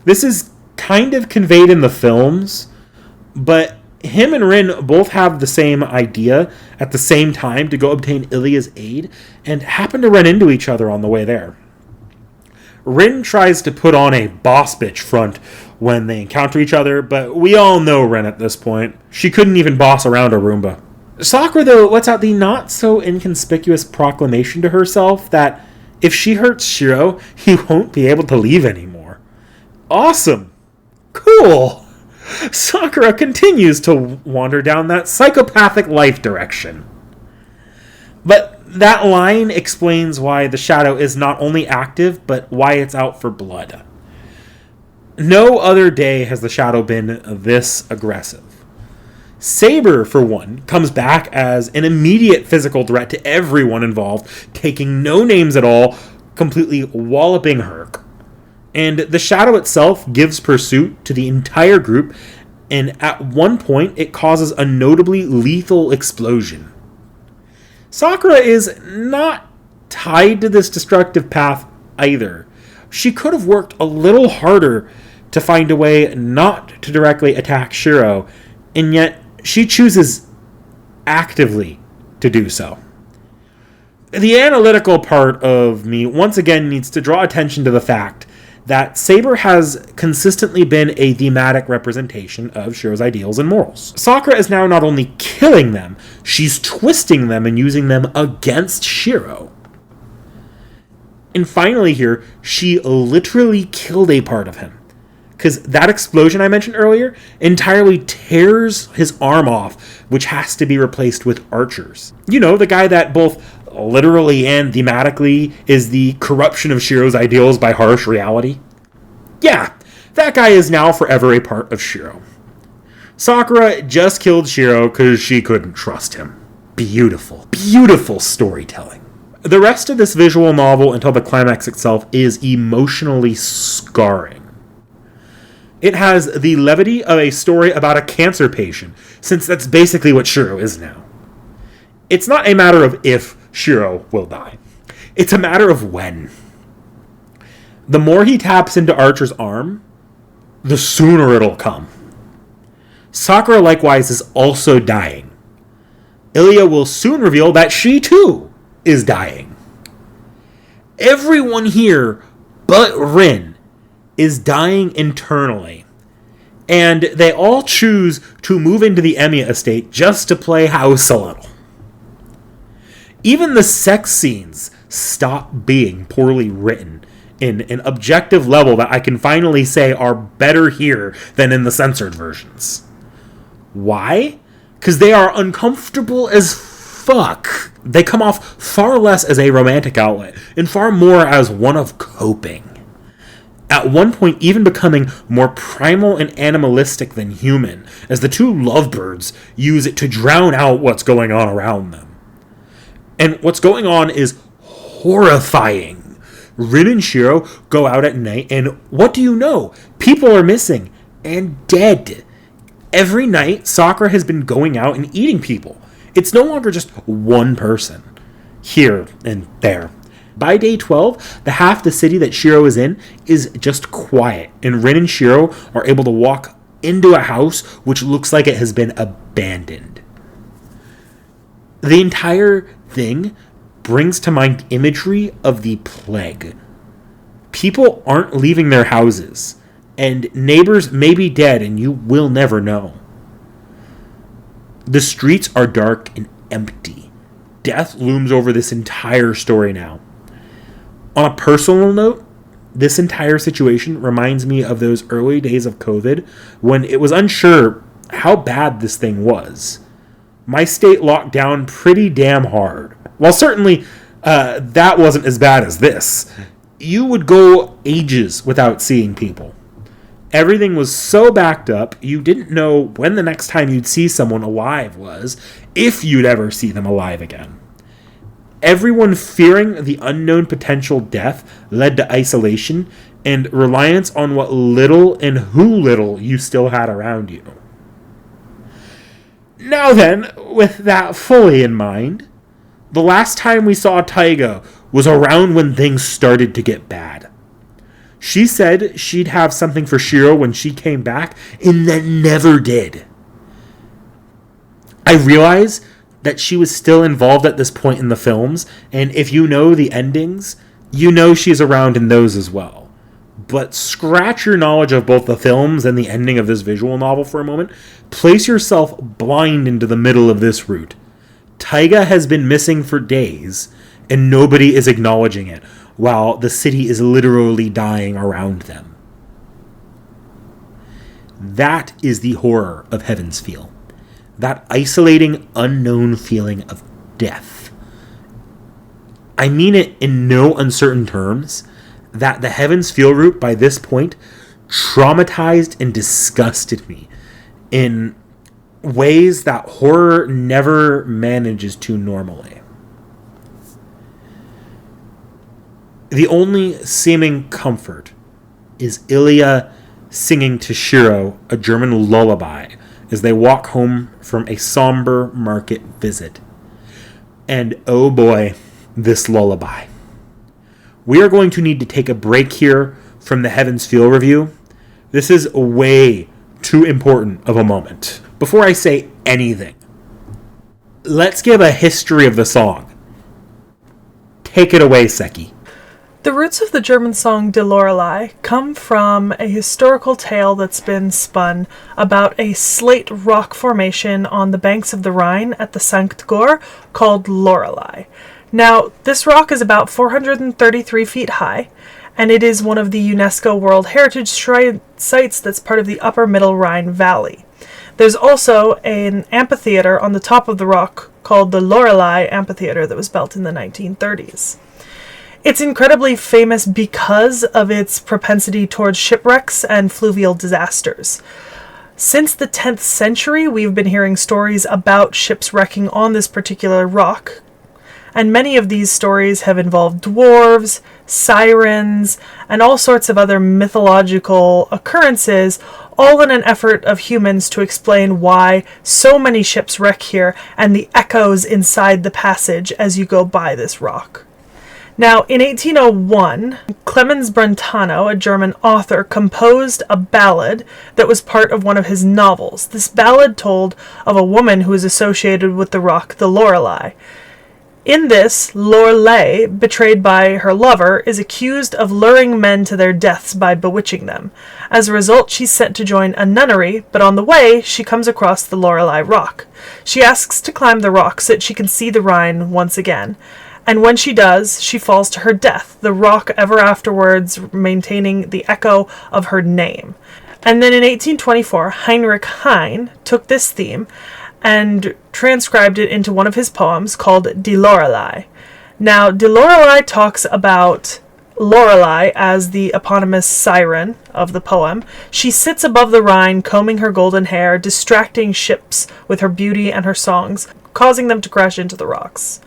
This is kind of conveyed in the films, but him and Rin both have the same idea at the same time to go obtain Ilya's aid, and happen to run into each other on the way there. Rin tries to put on a boss bitch front when they encounter each other, but we all know Rin at this point. She couldn't even boss around a Roomba. Sakura, though, lets out the not-so-inconspicuous proclamation to herself that if she hurts Shiro, he won't be able to leave anymore. Awesome! Cool! Sakura continues to wander down that psychopathic life direction. But that line explains why the shadow is not only active, but why it's out for blood. No other day has the shadow been this aggressive. Saber, for one, comes back as an immediate physical threat to everyone involved, taking no names at all, completely walloping Herc. And the shadow itself gives pursuit to the entire group, and at one point it causes a notably lethal explosion. Sakura is not tied to this destructive path either. She could have worked a little harder to find a way not to directly attack Shiro, and yet she chooses actively to do so. The analytical part of me once again needs to draw attention to the fact that Saber has consistently been a thematic representation of Shiro's ideals and morals. Sakura is now not only killing them, she's twisting them and using them against Shiro. And finally here, she literally killed a part of him. Because that explosion I mentioned earlier entirely tears his arm off, which has to be replaced with archers. You know, the guy that both literally and thematically is the corruption of Shiro's ideals by harsh reality. Yeah, that guy is now forever a part of Shiro. Sakura just killed Shiro because she couldn't trust him. Beautiful, beautiful storytelling. The rest of this visual novel until the climax itself is emotionally scarring. It has the levity of a story about a cancer patient, since that's basically what Shiro is now. It's not a matter of if Shiro will die. It's a matter of when. The more he taps into Archer's arm, the sooner it'll come. Sakura likewise is also dying. Ilya will soon reveal that she too is dying. Everyone here but Rin is dying internally, and they all choose to move into the Emiya estate just to play house a little. Even the sex scenes stop being poorly written in an objective level that I can finally say are better here than in the censored versions. Why? Because they are uncomfortable as fuck. They come off far less as a romantic outlet and far more as one of coping. At one point even becoming more primal and animalistic than human, as the two lovebirds use it to drown out what's going on around them. And what's going on is horrifying. Rin and Shiro go out at night, and what do you know? People are missing and dead. Every night, Sakura has been going out and eating people. It's no longer just one person, here and there. By day 12, the half the city that Shiro is in is just quiet, and Rin and Shiro are able to walk into a house which looks like it has been abandoned. The entire thing brings to mind imagery of the plague. People aren't leaving their houses, and neighbors may be dead and you will never know. The streets are dark and empty. Death looms over this entire story now. On a personal note, this entire situation reminds me of those early days of COVID when it was unsure how bad this thing was. My state locked down pretty damn hard. While certainly that wasn't as bad as this, you would go ages without seeing people. Everything was so backed up, you didn't know when the next time you'd see someone alive was, if you'd ever see them alive again. Everyone fearing the unknown potential death led to isolation and reliance on what little and who little you still had around you. Now then, with that fully in mind, the last time we saw Taiga was around when things started to get bad. She said she'd have something for Shiro when she came back, and then never did. I realize that she was still involved at this point in the films, and if you know the endings, you know she's around in those as well. But scratch your knowledge of both the films and the ending of this visual novel for a moment. Place yourself blind into the middle of this route. Taiga has been missing for days, and nobody is acknowledging it, while the city is literally dying around them. That is the horror of Heaven's Feel. That isolating, unknown feeling of death. I mean it in no uncertain terms that the Heaven's Feel route by this point traumatized and disgusted me in ways that horror never manages to normally. The only seeming comfort is Ilya singing to Shiro a German lullaby as they walk home from a somber market visit. And oh boy, this lullaby. We are going to need to take a break here from the Heaven's Feel review. This is way too important of a moment. Before I say anything, let's give a history of the song. Take it away, Seki. The roots of the German song De Lorelei come from a historical tale that's been spun about a slate rock formation on the banks of the Rhine at the Sankt Gor called Lorelei. Now, this rock is about 433 feet high, and it is one of the UNESCO World Heritage Sites that's part of the Upper Middle Rhine Valley. There's also an amphitheater on the top of the rock called the Lorelei Amphitheater that was built in the 1930s. It's incredibly famous because of its propensity towards shipwrecks and fluvial disasters. Since the 10th century, we've been hearing stories about ships wrecking on this particular rock, And many of these stories have involved dwarves, sirens, and all sorts of other mythological occurrences, all in an effort of humans to explain why so many ships wreck here and the echoes inside the passage as you go by this rock. Now, in 1801, Clemens Brentano, a German author, composed a ballad that was part of one of his novels. This ballad told of a woman who is associated with the rock, the Lorelei. In this, Lorelei, betrayed by her lover, is accused of luring men to their deaths by bewitching them. As a result, she's sent to join a nunnery, but on the way, she comes across the Lorelei rock. She asks to climb the rock so that she can see the Rhine once again. And when she does, she falls to her death, the rock ever afterwards maintaining the echo of her name. And then in 1824, Heinrich Heine took this theme and transcribed it into one of his poems called Die Lorelei. Now, Die Lorelei talks about Lorelei as the eponymous siren of the poem. She sits above the Rhine, combing her golden hair, distracting ships with her beauty and her songs, causing them to crash into the rocks.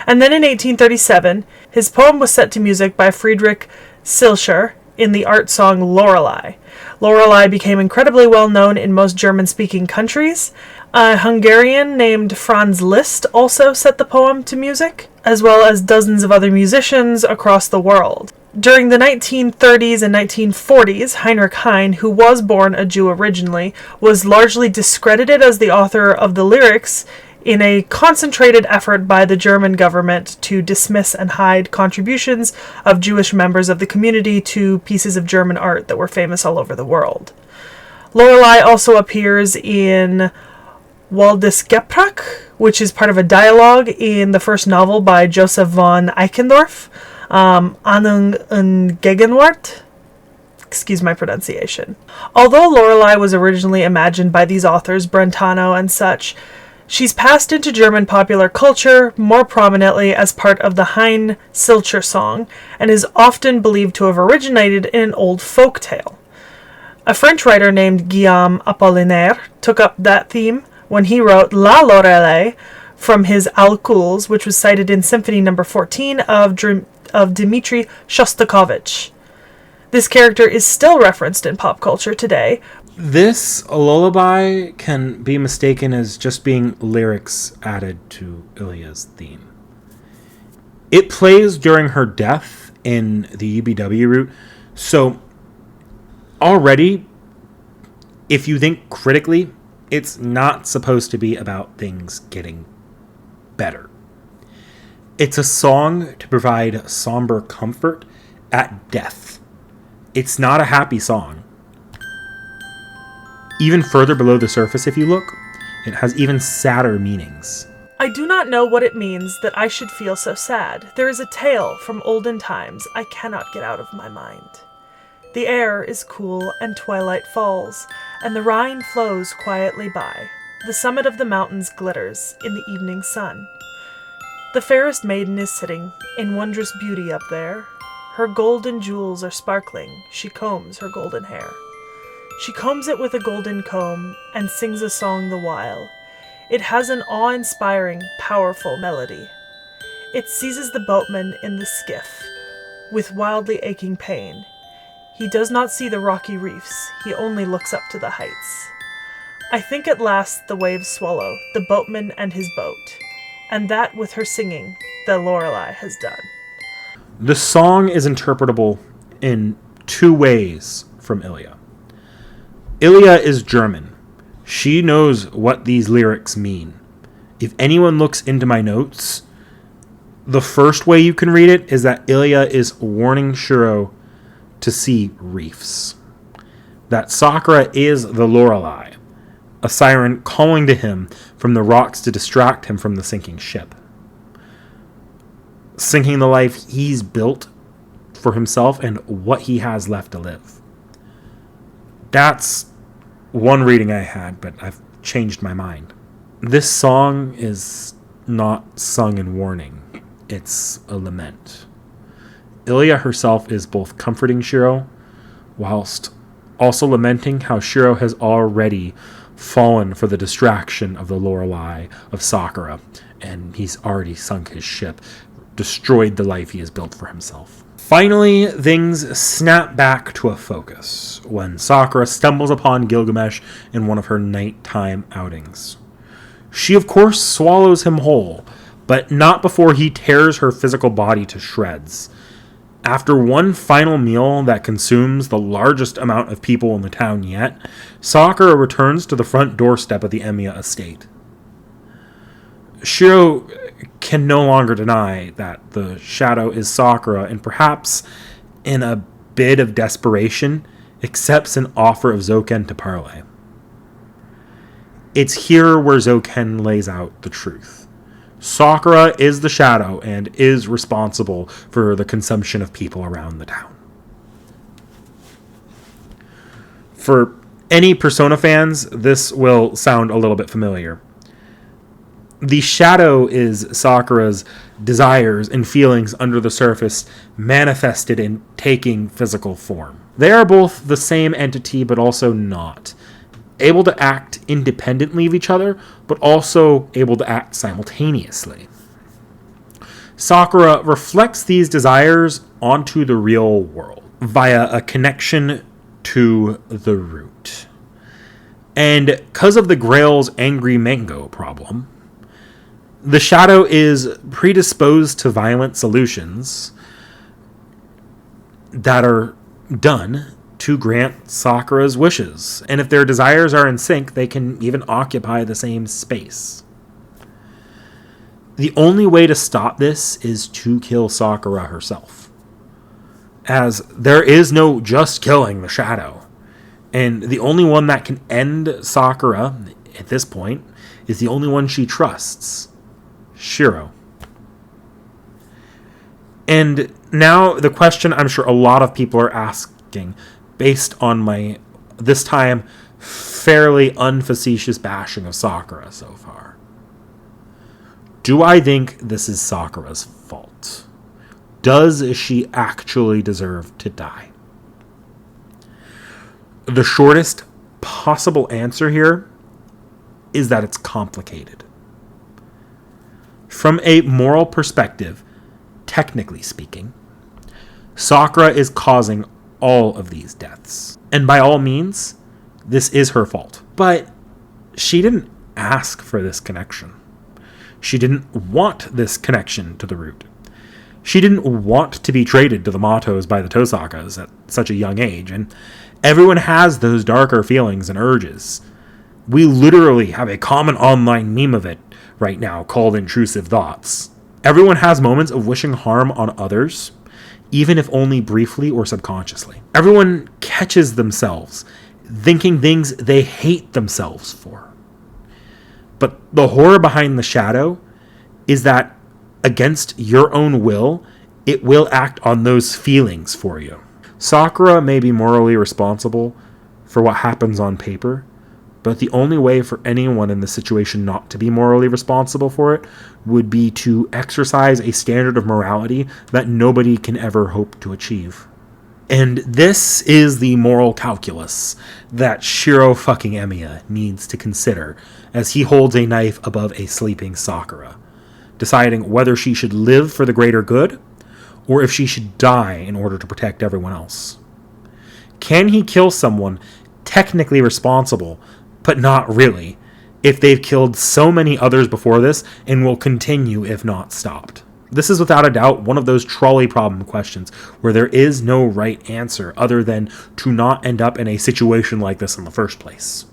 And then in 1837, his poem was set to music by Friedrich Schiller in the art song Lorelei. Lorelei became incredibly well known in most German-speaking countries. A Hungarian named Franz Liszt also set the poem to music, as well as dozens of other musicians across the world. During the 1930s and 1940s, Heinrich Heine, who was born a Jew originally, was largely discredited as the author of the lyrics in a concentrated effort by the German government to dismiss and hide contributions of Jewish members of the community to pieces of German art that were famous all over the world. Lorelei also appears in Waldesgebrach, which is part of a dialogue in the first novel by Joseph von Eichendorff, Ahnung und Gegenwart. Excuse my pronunciation. Although Lorelei was originally imagined by these authors, Brentano and such, she's passed into German popular culture more prominently as part of the Heine-Schiller song, and is often believed to have originated in an old folk tale. A French writer named Guillaume Apollinaire took up that theme when he wrote La Lorelei from his Alcools, which was cited in Symphony No. 14 of Dmitri Shostakovich. This character is still referenced in pop culture today. This lullaby can be mistaken as just being lyrics added to Ilya's theme. It plays during her death in the UBW route, so already, if you think critically, it's not supposed to be about things getting better. It's a song to provide somber comfort at death. It's not a happy song. Even further below the surface, if you look, it has even sadder meanings. I do not know what it means that I should feel so sad. There is a tale from olden times I cannot get out of my mind. The air is cool and twilight falls, and the Rhine flows quietly by. The summit of the mountains glitters in the evening sun. The fairest maiden is sitting in wondrous beauty up there. Her golden jewels are sparkling. She combs her golden hair. She combs it with a golden comb and sings a song the while. It has an awe-inspiring, powerful melody. It seizes the boatman in the skiff with wildly aching pain. He does not see the rocky reefs. He only looks up to the heights. I think at last the waves swallow the boatman and his boat, and that with her singing the Lorelei has done. The song is interpretable in two ways from Ilya. Ilya is German. She knows what these lyrics mean. If anyone looks into my notes, the first way you can read it is that Ilya is warning Shiro to see reefs. That Sakura is the Lorelei, a siren calling to him from the rocks to distract him from the sinking ship. Sinking the life he's built for himself and what he has left to live. That's one reading I had, but I've changed my mind. This song is not sung in warning. It's a lament. Ilya herself is both comforting Shiro, whilst also lamenting how Shiro has already fallen for the distraction of the Lorelei of Sakura, and he's already sunk his ship, destroyed the life he has built for himself. Finally, things snap back to a focus when Sakura stumbles upon Gilgamesh in one of her nighttime outings. She, of course, swallows him whole, but not before he tears her physical body to shreds. After one final meal that consumes the largest amount of people in the town yet, Sakura returns to the front doorstep of the Emiya estate. Shiro can no longer deny that the shadow is Sakura, and perhaps, in a bit of desperation, accepts an offer of Zoken to parley. It's here where Zoken lays out the truth. Sakura is the shadow and is responsible for the consumption of people around the town. For any Persona fans, this will sound a little bit familiar. The shadow is Sakura's desires and feelings under the surface manifested in taking physical form. They are both the same entity, but also not. Able to act independently of each other, but also able to act simultaneously. Sakura reflects these desires onto the real world via a connection to the root. And because of the Grail's angry mango problem, the shadow is predisposed to violent solutions that are done to grant Sakura's wishes. And if their desires are in sync, they can even occupy the same space. The only way to stop this is to kill Sakura herself, as there is no just killing the shadow. And the only one that can end Sakura at this point is the only one she trusts, Shiro. And now the question I'm sure a lot of people are asking, based on my, this time, fairly unfacetious bashing of Sakura so far. Do I think this is Sakura's fault? Does she actually deserve to die? The shortest possible answer here is that it's complicated. From a moral perspective, technically speaking, Sakura is causing all of these deaths. And by all means, this is her fault. But she didn't ask for this connection. She didn't want this connection to the root. She didn't want to be traded to the Matos by the Tosakas at such a young age, and everyone has those darker feelings and urges. We literally have a common online meme of it right now called intrusive thoughts. Everyone has moments of wishing harm on others, even if only briefly or subconsciously. Everyone catches themselves thinking things they hate themselves for. But the horror behind the shadow is that against your own will, it will act on those feelings for you. Sakura may be morally responsible for what happens on paper, but the only way for anyone in this situation not to be morally responsible for it would be to exercise a standard of morality that nobody can ever hope to achieve. And this is the moral calculus that Shiro fucking Emiya needs to consider as he holds a knife above a sleeping Sakura, deciding whether she should live for the greater good or if she should die in order to protect everyone else. Can he kill someone technically responsible, but not really, if they've killed so many others before this and will continue if not stopped? This is without a doubt one of those trolley problem questions where there is no right answer other than to not end up in a situation like this in the first place.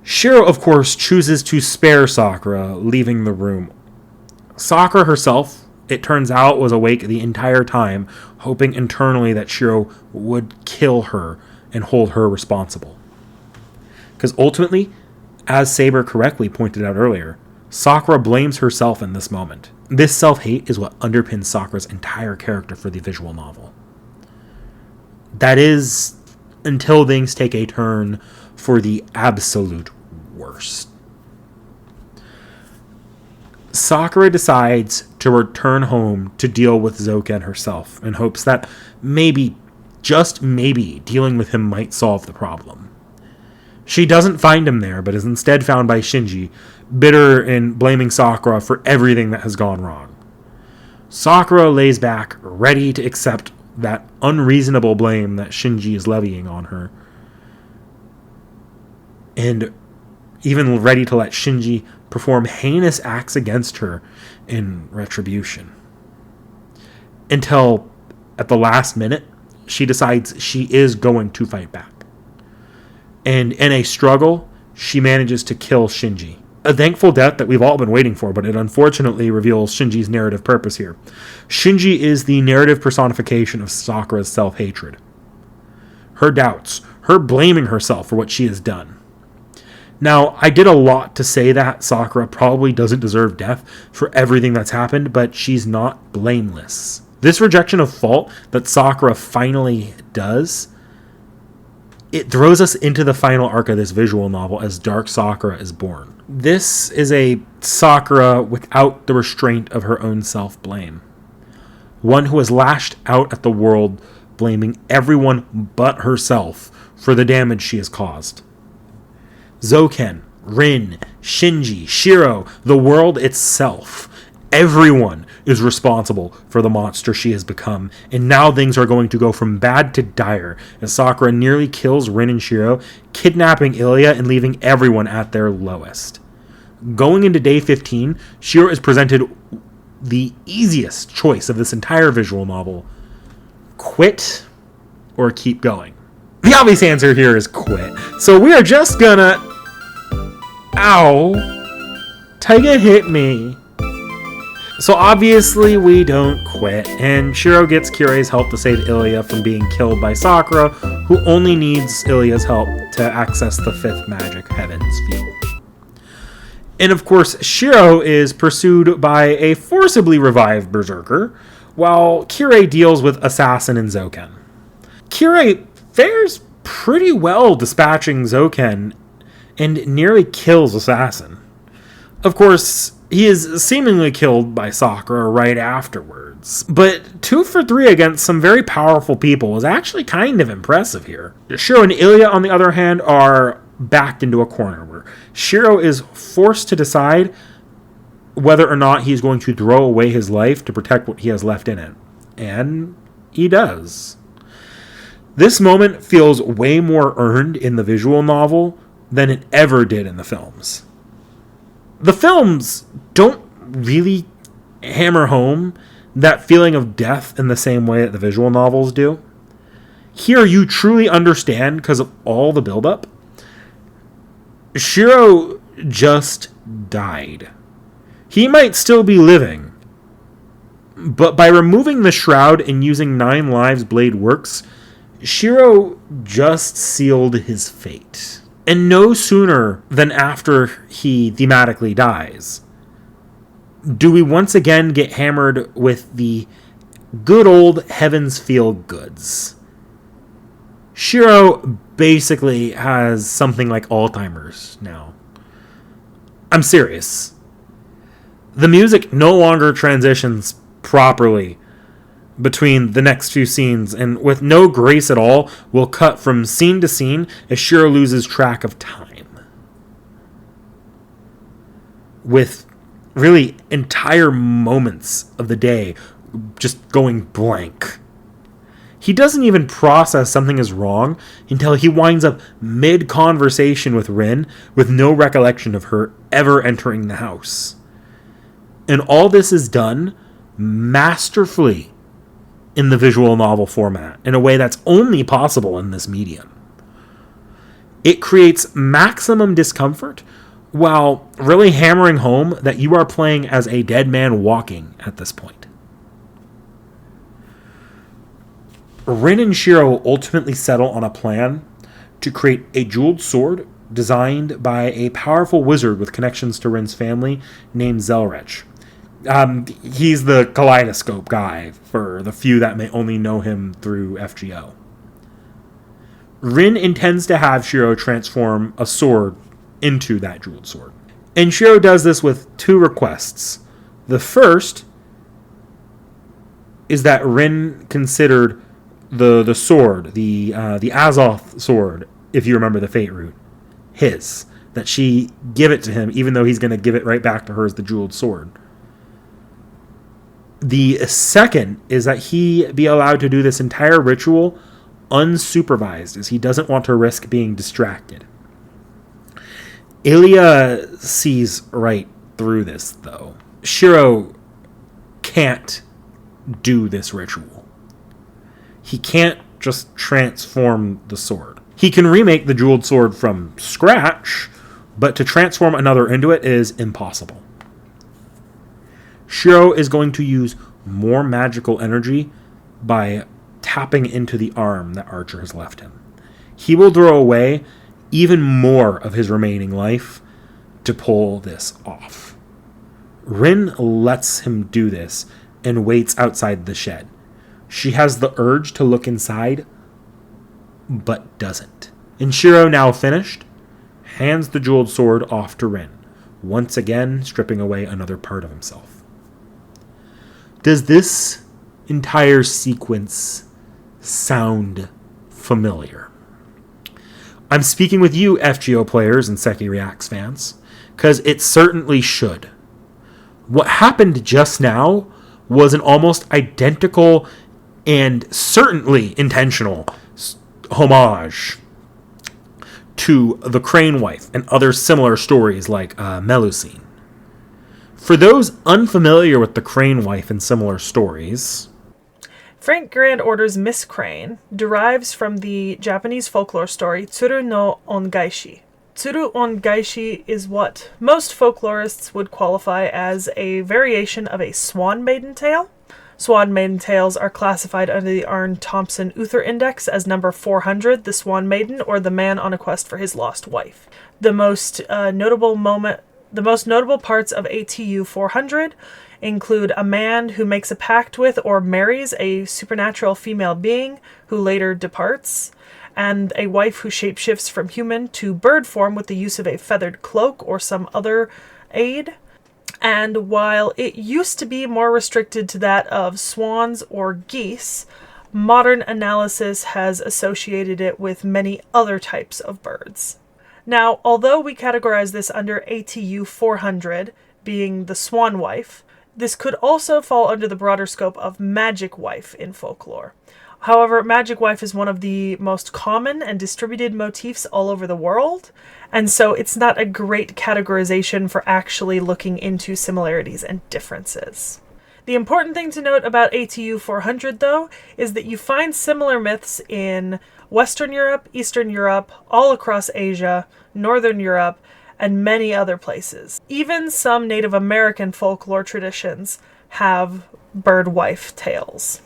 Shiro, of course, chooses to spare Sakura, leaving the room. Sakura herself, it turns out, was awake the entire time, hoping internally that Shiro would kill her and hold her responsible. Because ultimately, as Saber correctly pointed out earlier, Sakura blames herself in this moment. This self-hate is what underpins Sakura's entire character for the visual novel. That is, until things take a turn for the absolute worst. Sakura decides to return home to deal with Zoken herself in hopes that maybe, just maybe, dealing with him might solve the problem. She doesn't find him there, but is instead found by Shinji, bitter and blaming Sakura for everything that has gone wrong. Sakura lays back, ready to accept that unreasonable blame that Shinji is levying on her, and even ready to let Shinji perform heinous acts against her in retribution. Until, at the last minute, she decides she is going to fight back. And in a struggle, she manages to kill Shinji. A thankful death that we've all been waiting for, but it unfortunately reveals Shinji's narrative purpose here. Shinji is the narrative personification of Sakura's self-hatred. Her doubts, her blaming herself for what she has done. Now, I did a lot to say that Sakura probably doesn't deserve death for everything that's happened, but she's not blameless. This rejection of fault that Sakura finally does, it throws us into the final arc of this visual novel as Dark Sakura is born. This is a Sakura without the restraint of her own self-blame. One who has lashed out at the world, blaming everyone but herself for the damage she has caused. Zouken, Rin, Shinji, Shiro, the world itself. Everyone is responsible for the monster she has become, and now things are going to go from bad to dire as Sakura nearly kills Rin and Shiro, kidnapping Ilya and leaving everyone at their lowest. Going into day 15, Shiro is presented the easiest choice of this entire visual novel. Quit or keep going. The obvious answer here is quit. So we are just gonna... Ow! Taiga hit me. So obviously we don't quit, and Shiro gets Kirei's help to save Ilya from being killed by Sakura, who only needs Ilya's help to access the fifth magic heavens field. And of course, Shiro is pursued by a forcibly revived Berserker, while Kirei deals with Assassin and Zouken. Kirei fares pretty well dispatching Zouken and nearly kills Assassin. Of course, he is seemingly killed by Sakura right afterwards. But 2 for 3 against some very powerful people is actually kind of impressive here. Shiro and Ilya, on the other hand, are backed into a corner where Shiro is forced to decide whether or not he's going to throw away his life to protect what he has left in it. And he does. This moment feels way more earned in the visual novel than it ever did in the films. The films don't really hammer home that feeling of death in the same way that the visual novels do. Here you truly understand because of all the buildup. Shiro just died. He might still be living, but by removing the shroud and using 9 lives blade works, Shiro just sealed his fate. And no sooner than after he thematically dies do we once again get hammered with the good old heavens feel goods. Shiro basically has something like Alzheimer's now. I'm serious. The music no longer transitions properly between the next few scenes, and with no grace at all, will cut from scene to scene as Shiro loses track of time. With really entire moments of the day just going blank. He doesn't even process something is wrong until he winds up mid-conversation with Rin with no recollection of her ever entering the house. And all this is done masterfully in the visual novel format, in a way that's only possible in this medium. It creates maximum discomfort while really hammering home that you are playing as a dead man walking at this point. Rin and Shiro ultimately settle on a plan to create a jeweled sword designed by a powerful wizard with connections to Rin's family named Zelrech. He's the kaleidoscope guy for the few that may only know him through FGO. Rin intends to have Shiro transform a sword into that jeweled sword. And Shiro does this with 2 requests. The first is that Rin considered the sword, the Azoth sword, if you remember the Fate route, his. that she give it to him, even though he's going to give it right back to her as the jeweled sword. The second is that he be allowed to do this entire ritual unsupervised, as he doesn't want to risk being distracted. Ilya sees right through this, though. Shiro can't do this ritual. He can't just transform the sword. He can remake the jeweled sword from scratch, but to transform another into it is impossible. Shiro is going to use more magical energy by tapping into the arm that Archer has left him. He will throw away even more of his remaining life to pull this off. Rin lets him do this and waits outside the shed. She has the urge to look inside, but doesn't. And Shiro, now finished, hands the jeweled sword off to Rin, once again stripping away another part of himself. Does this entire sequence sound familiar? I'm speaking with you, FGO players and Seki Reacts fans, because it certainly should. What happened just now was an almost identical and certainly intentional homage to The Crane Wife and other similar stories like Melusine. For those unfamiliar with The Crane Wife and similar stories, Frank Grand Order's Miss Crane derives from the Japanese folklore story Tsuru no Ongaishi. Tsuru Ongaishi is what most folklorists would qualify as a variation of a swan maiden tale. Swan maiden tales are classified under the Arne-Thompson Uther Index as number 400, the Swan Maiden, or the man on a quest for his lost wife. The most notable parts of ATU 400 include a man who makes a pact with or marries a supernatural female being who later departs, and a wife who shapeshifts from human to bird form with the use of a feathered cloak or some other aid. And while it used to be more restricted to that of swans or geese, modern analysis has associated it with many other types of birds. Now, although we categorize this under ATU 400, being the swan wife, this could also fall under the broader scope of magic wife in folklore. However, magic wife is one of the most common and distributed motifs all over the world, and so it's not a great categorization for actually looking into similarities and differences. The important thing to note about ATU 400, though, is that you find similar myths in Western Europe, Eastern Europe, all across Asia, Northern Europe, and many other places. Even some Native American folklore traditions have bird wife tales.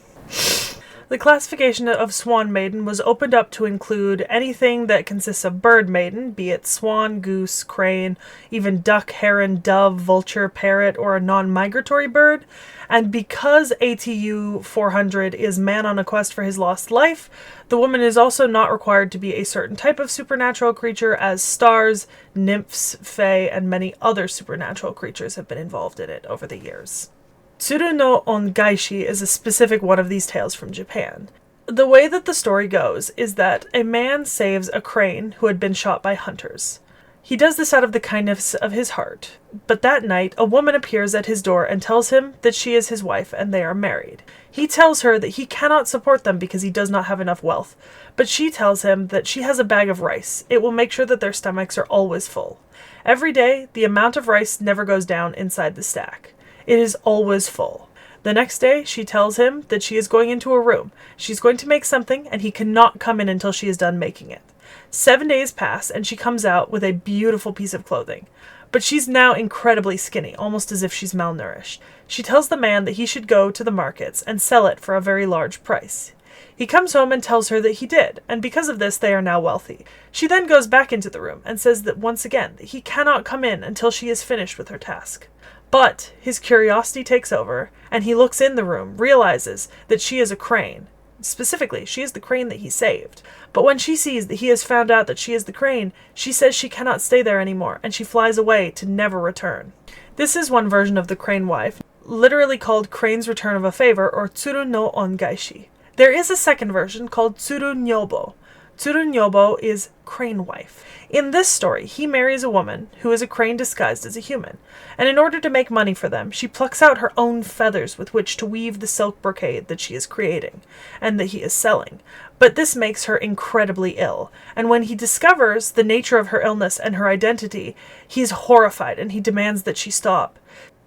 The classification of Swan Maiden was opened up to include anything that consists of bird maiden, be it swan, goose, crane, even duck, heron, dove, vulture, parrot, or a non-migratory bird. And because ATU 400 is man on a quest for his lost life, the woman is also not required to be a certain type of supernatural creature, as stars, nymphs, fae, and many other supernatural creatures have been involved in it over the years. Tsuru no Ongaishi is a specific one of these tales from Japan. The way that the story goes is that a man saves a crane who had been shot by hunters. He does this out of the kindness of his heart, but that night a woman appears at his door and tells him that she is his wife and they are married. He tells her that he cannot support them because he does not have enough wealth, but she tells him that she has a bag of rice. It will make sure that their stomachs are always full. Every day, the amount of rice never goes down inside the stack. It is always full. The next day, she tells him that she is going into a room. She's going to make something, and he cannot come in until she is done making it. 7 days pass, and she comes out with a beautiful piece of clothing. But she's now incredibly skinny, almost as if she's malnourished. She tells the man that he should go to the markets and sell it for a very large price. He comes home and tells her that he did, and because of this they are now wealthy. She then goes back into the room and says that once again that he cannot come in until she is finished with her task. But his curiosity takes over, and he looks in the room, realizes that she is a crane. Specifically, she is the crane that he saved. But when she sees that he has found out that she is the crane, she says she cannot stay there anymore, and she flies away to never return. This is one version of the crane wife, literally called Crane's Return of a Favor, or Tsuru no Ongaishi. There is a second version called Tsuru Nyobo. Tsurunyobo is Crane Wife. In this story, he marries a woman who is a crane disguised as a human, and in order to make money for them, she plucks out her own feathers with which to weave the silk brocade that she is creating, and that he is selling. But this makes her incredibly ill, and when he discovers the nature of her illness and her identity, he's horrified and he demands that she stop.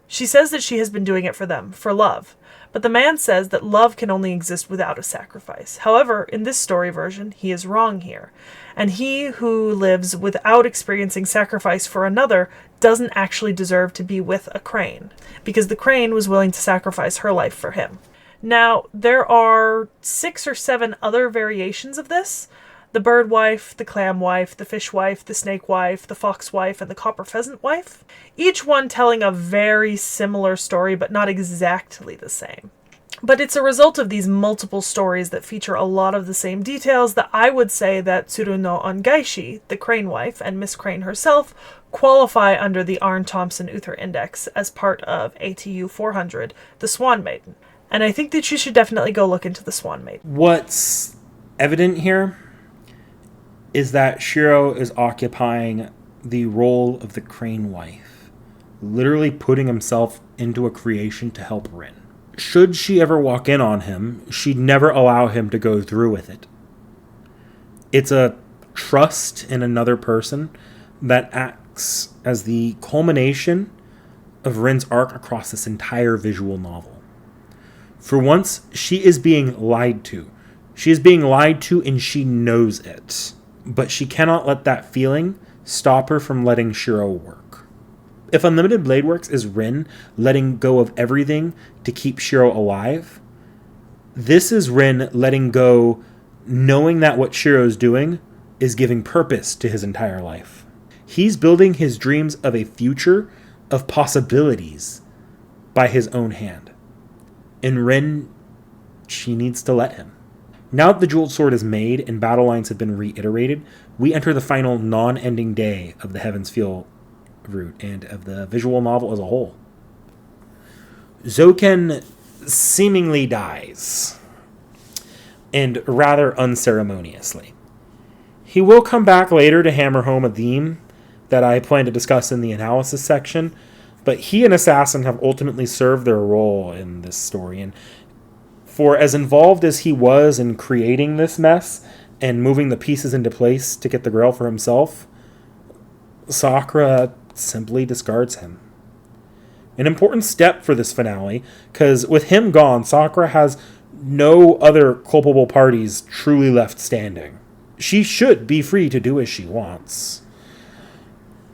She says that she has been doing it for them, for love. But the man says that love can only exist without a sacrifice. However, in this story version, he is wrong here. And he who lives without experiencing sacrifice for another doesn't actually deserve to be with a crane, because the crane was willing to sacrifice her life for him. Now, there are 6 or 7 other variations of this. The bird wife, the clam wife, the fish wife, the snake wife, the fox wife, and the copper pheasant wife. Each one telling a very similar story, but not exactly the same. But it's a result of these multiple stories that feature a lot of the same details that I would say that Tsuru no Ongaishi, the crane wife, and Miss Crane herself qualify under the Arne Thompson Uther Index as part of ATU 400, the Swan Maiden. And I think that you should definitely go look into the Swan Maiden. What's evident here is that Shiro is occupying the role of the crane wife, literally putting himself into a creation to help Rin. Should she ever walk in on him, she'd never allow him to go through with it. It's a trust in another person that acts as the culmination of Rin's arc across this entire visual novel. For once, she is being lied to. She is being lied to and she knows it. But she cannot let that feeling stop her from letting Shiro work. If Unlimited Blade Works is Rin letting go of everything to keep Shiro alive, this is Rin letting go, knowing that what Shiro's doing is giving purpose to his entire life. He's building his dreams of a future of possibilities by his own hand. And Rin, she needs to let him. Now that the Jeweled Sword is made and battle lines have been reiterated, we enter the final non-ending day of the Heaven's Feel route and of the visual novel as a whole. Zoken seemingly dies, and rather unceremoniously. He will come back later to hammer home a theme that I plan to discuss in the analysis section, but he and Assassin have ultimately served their role in this story, and for as involved as he was in creating this mess and moving the pieces into place to get the Grail for himself, Sakura simply discards him. An important step for this finale, because with him gone, Sakura has no other culpable parties truly left standing. She should be free to do as she wants.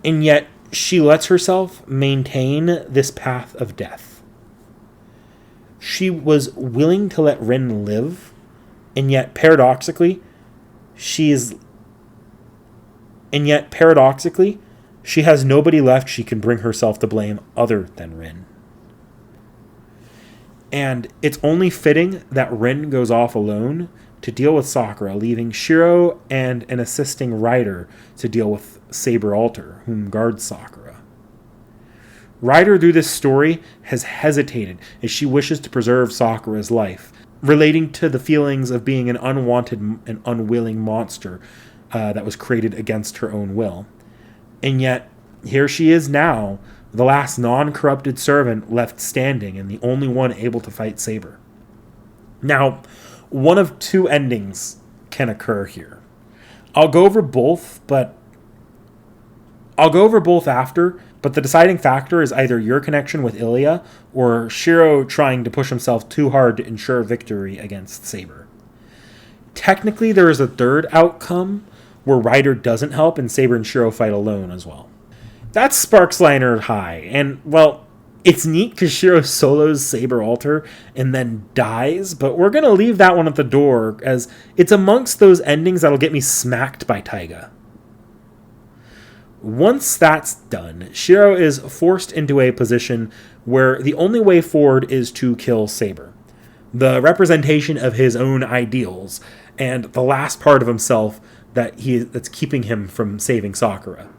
And yet, she lets herself maintain this path of death. She was willing to let Rin live, and yet paradoxically, she has nobody left she can bring herself to blame other than Rin. And it's only fitting that Rin goes off alone to deal with Sakura, leaving Shiro and an assisting rider to deal with Saber Alter, whom guards Sakura. Ryder, through this story, has hesitated as she wishes to preserve Sakura's life, relating to the feelings of being an unwanted and unwilling monster that was created against her own will. And yet, here she is now, the last non-corrupted servant left standing and the only one able to fight Saber. Now, one of 2 endings can occur here. I'll go over both after, but the deciding factor is either your connection with Ilya or Shiro trying to push himself too hard to ensure victory against Saber. Technically, there is a third outcome where Ryder doesn't help and Saber and Shiro fight alone as well. That's Sparksliner High, and, well, it's neat because Shiro solos Saber Alter and then dies, but we're going to leave that one at the door as it's amongst those endings that'll get me smacked by Taiga. Once that's done, Shiro is forced into a position where the only way forward is to kill Saber, the representation of his own ideals, and the last part of himself that's keeping him from saving Sakura.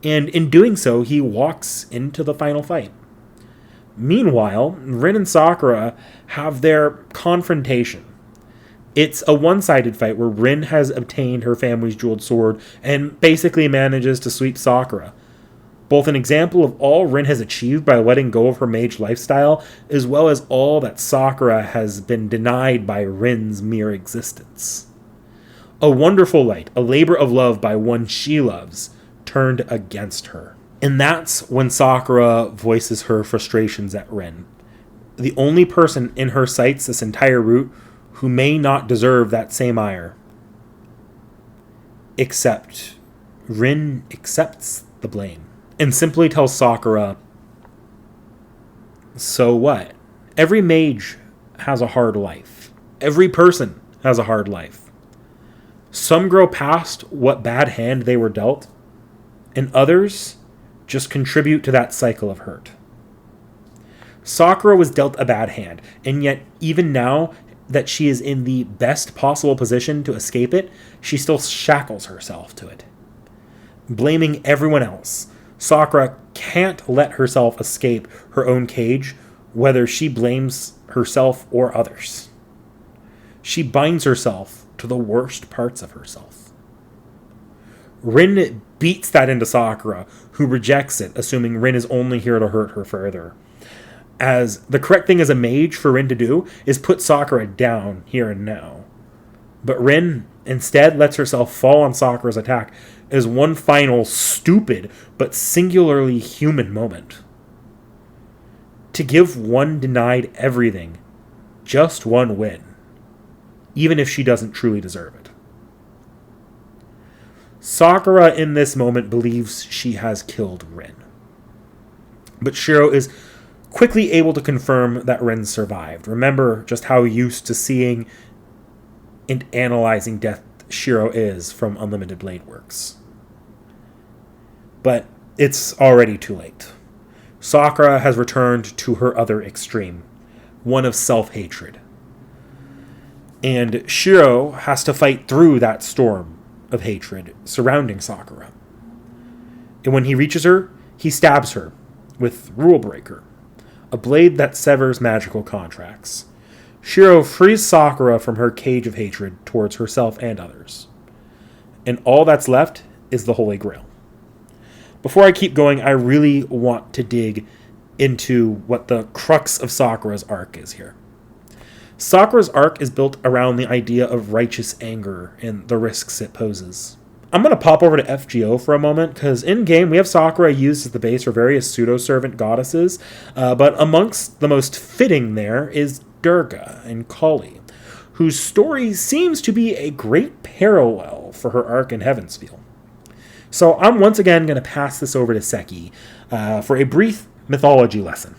And in doing so, he walks into the final fight. Meanwhile, Rin and Sakura have their confrontation. It's a one-sided fight where Rin has obtained her family's jeweled sword and basically manages to sweep Sakura. Both an example of all Rin has achieved by letting go of her mage lifestyle, as well as all that Sakura has been denied by Rin's mere existence. A wonderful light, a labor of love by one she loves, turned against her. And that's when Sakura voices her frustrations at Rin. The only person in her sights this entire route who may not deserve that same ire. Except Rin accepts the blame and simply tells Sakura, so what? Every mage has a hard life. Every person has a hard life. Some grow past what bad hand they were dealt, and others just contribute to that cycle of hurt. Sakura was dealt a bad hand, and yet even now that she is in the best possible position to escape it, she still shackles herself to it. Blaming everyone else, Sakura can't let herself escape her own cage, whether she blames herself or others. She binds herself to the worst parts of herself. Rin beats that into Sakura, who rejects it, assuming Rin is only here to hurt her further. As the correct thing as a mage for Rin to do is put Sakura down here and now. But Rin instead lets herself fall on Sakura's attack as one final stupid but singularly human moment. To give one denied everything just one win, even if she doesn't truly deserve it. Sakura in this moment believes she has killed Rin. But Shiro is quickly able to confirm that Rin survived. Remember just how used to seeing and analyzing death Shiro is from Unlimited Blade Works. But it's already too late. Sakura has returned to her other extreme, one of self-hatred. And Shiro has to fight through that storm of hatred surrounding Sakura. And when he reaches her, he stabs her with Rule Breaker, a blade that severs magical contracts. Shiro frees Sakura from her cage of hatred towards herself and others. And all that's left is the Holy Grail. Before I keep going, I really want to dig into what the crux of Sakura's arc is here. Sakura's arc is built around the idea of righteous anger and the risks it poses. I'm going to pop over to FGO for a moment, because in-game we have Sakura used as the base for various pseudo-servant goddesses, but amongst the most fitting there is Durga and Kali, whose story seems to be a great parallel for her arc in Heavensfeel. So I'm once again going to pass this over to Seki for a brief mythology lesson.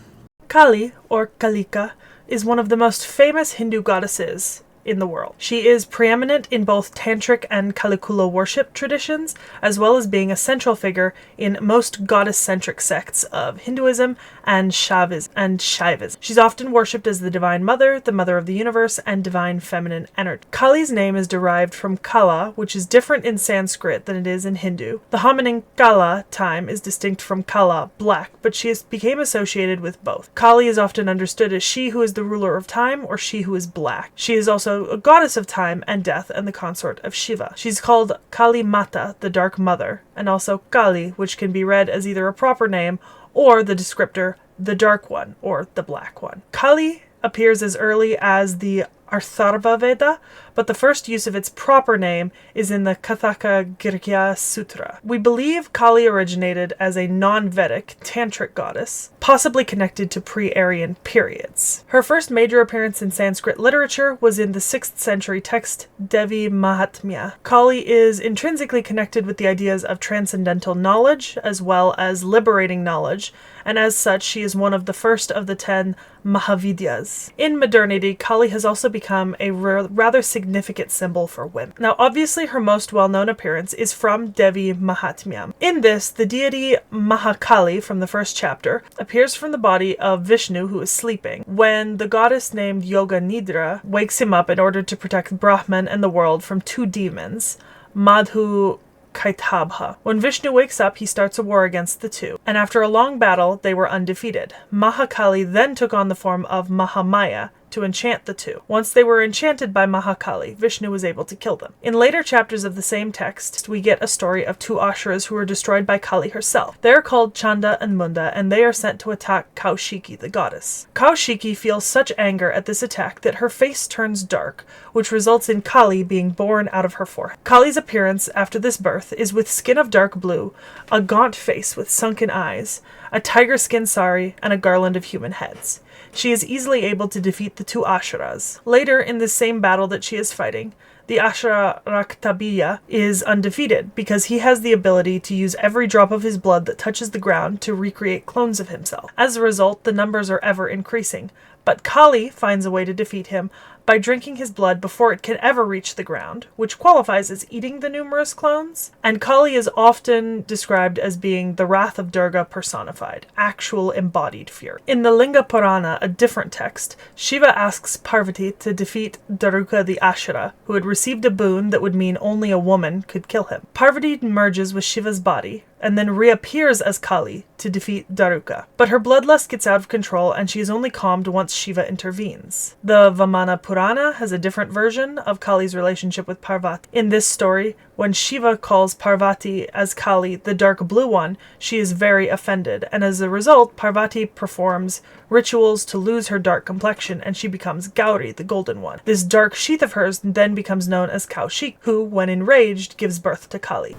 Kali, or Kalika, is one of the most famous Hindu goddesses in the world. She is preeminent in both Tantric and Kalikula worship traditions, as well as being a central figure in most goddess-centric sects of Hinduism and Shaivism. She's often worshipped as the Divine Mother, the Mother of the Universe, and Divine Feminine Energy. Kali's name is derived from Kala, which is different in Sanskrit than it is in Hindu. The homonym Kala time is distinct from Kala, black, but she became associated with both. Kali is often understood as she who is the ruler of time, or she who is black. She is also a goddess of time and death and the consort of Shiva. She's called Kali Mata, the Dark Mother, and also Kali, which can be read as either a proper name or the descriptor, the Dark One, or the Black One. Kali appears as early as the Atharva Veda, but the first use of its proper name is in the Kathaka Girya Sutra. We believe Kali originated as a non-Vedic tantric goddess, possibly connected to pre-Aryan periods. Her first major appearance in Sanskrit literature was in the 6th century text Devi Mahatmya. Kali is intrinsically connected with the ideas of transcendental knowledge, as well as liberating knowledge, and as such she is one of the first of the 10 Mahavidyas. In modernity, Kali has also become a rather significant symbol for women. Now, obviously, her most well-known appearance is from Devi Mahatmya. In this, the deity Mahakali from the first chapter appears from the body of Vishnu, who is sleeping, when the goddess named Yoga Nidra wakes him up in order to protect Brahman and the world from 2 demons, Madhu Kaitabha. When Vishnu wakes up, he starts a war against the 2, and after a long battle, they were undefeated. Mahakali then took on the form of Mahamaya, to enchant the two. Once they were enchanted by Mahakali, Vishnu was able to kill them. In later chapters of the same text, we get a story of two Asuras who were destroyed by Kali herself. They are called Chanda and Munda, and they are sent to attack Kaushiki, the goddess. Kaushiki feels such anger at this attack that her face turns dark, which results in Kali being born out of her forehead. Kali's appearance after this birth is with skin of dark blue, a gaunt face with sunken eyes, a tiger skin sari, and a garland of human heads. She is easily able to defeat the two Asuras. Later, in this same battle that she is fighting, the Ashura Raktabiya is undefeated because he has the ability to use every drop of his blood that touches the ground to recreate clones of himself. As a result, the numbers are ever increasing, but Kali finds a way to defeat him by drinking his blood before it can ever reach the ground, which qualifies as eating the numerous clones. And Kali is often described as being the wrath of Durga personified, actual embodied fury. In the Linga Purana, a different text, Shiva asks Parvati to defeat Daruka the Ashura, who had received a boon that would mean only a woman could kill him. Parvati merges with Shiva's body, and then reappears as Kali to defeat Daruka. But her bloodlust gets out of control, and she is only calmed once Shiva intervenes. The Vamana Purana has a different version of Kali's relationship with Parvati. In this story, when Shiva calls Parvati as Kali, the dark blue one, she is very offended, and as a result, Parvati performs rituals to lose her dark complexion, and she becomes Gauri, the golden one. This dark sheath of hers then becomes known as Kaushik, who, when enraged, gives birth to Kali.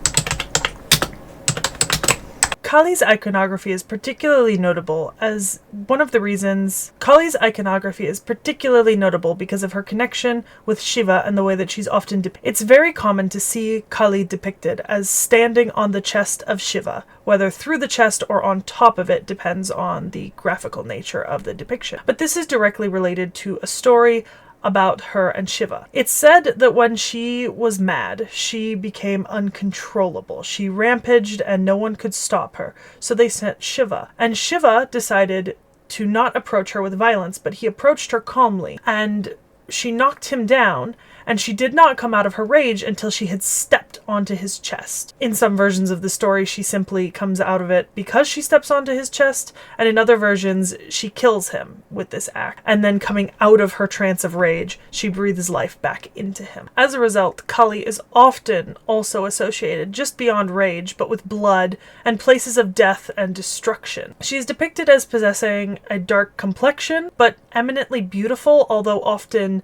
Kali's iconography is particularly notable because of her connection with Shiva and the way that she's often depicted. It's very common to see Kali depicted as standing on the chest of Shiva, whether through the chest or on top of it depends on the graphical nature of the depiction. But this is directly related to a story about her and Shiva. It's said that when she was mad, she became uncontrollable. She rampaged and no one could stop her. So they sent Shiva. And Shiva decided to not approach her with violence, but he approached her calmly. And she knocked him down, and she did not come out of her rage until she had stepped onto his chest. In some versions of the story, she simply comes out of it because she steps onto his chest, and in other versions, she kills him with this act. And then coming out of her trance of rage, she breathes life back into him. As a result, Kali is often also associated just beyond rage, but with blood and places of death and destruction. She is depicted as possessing a dark complexion, but eminently beautiful, although often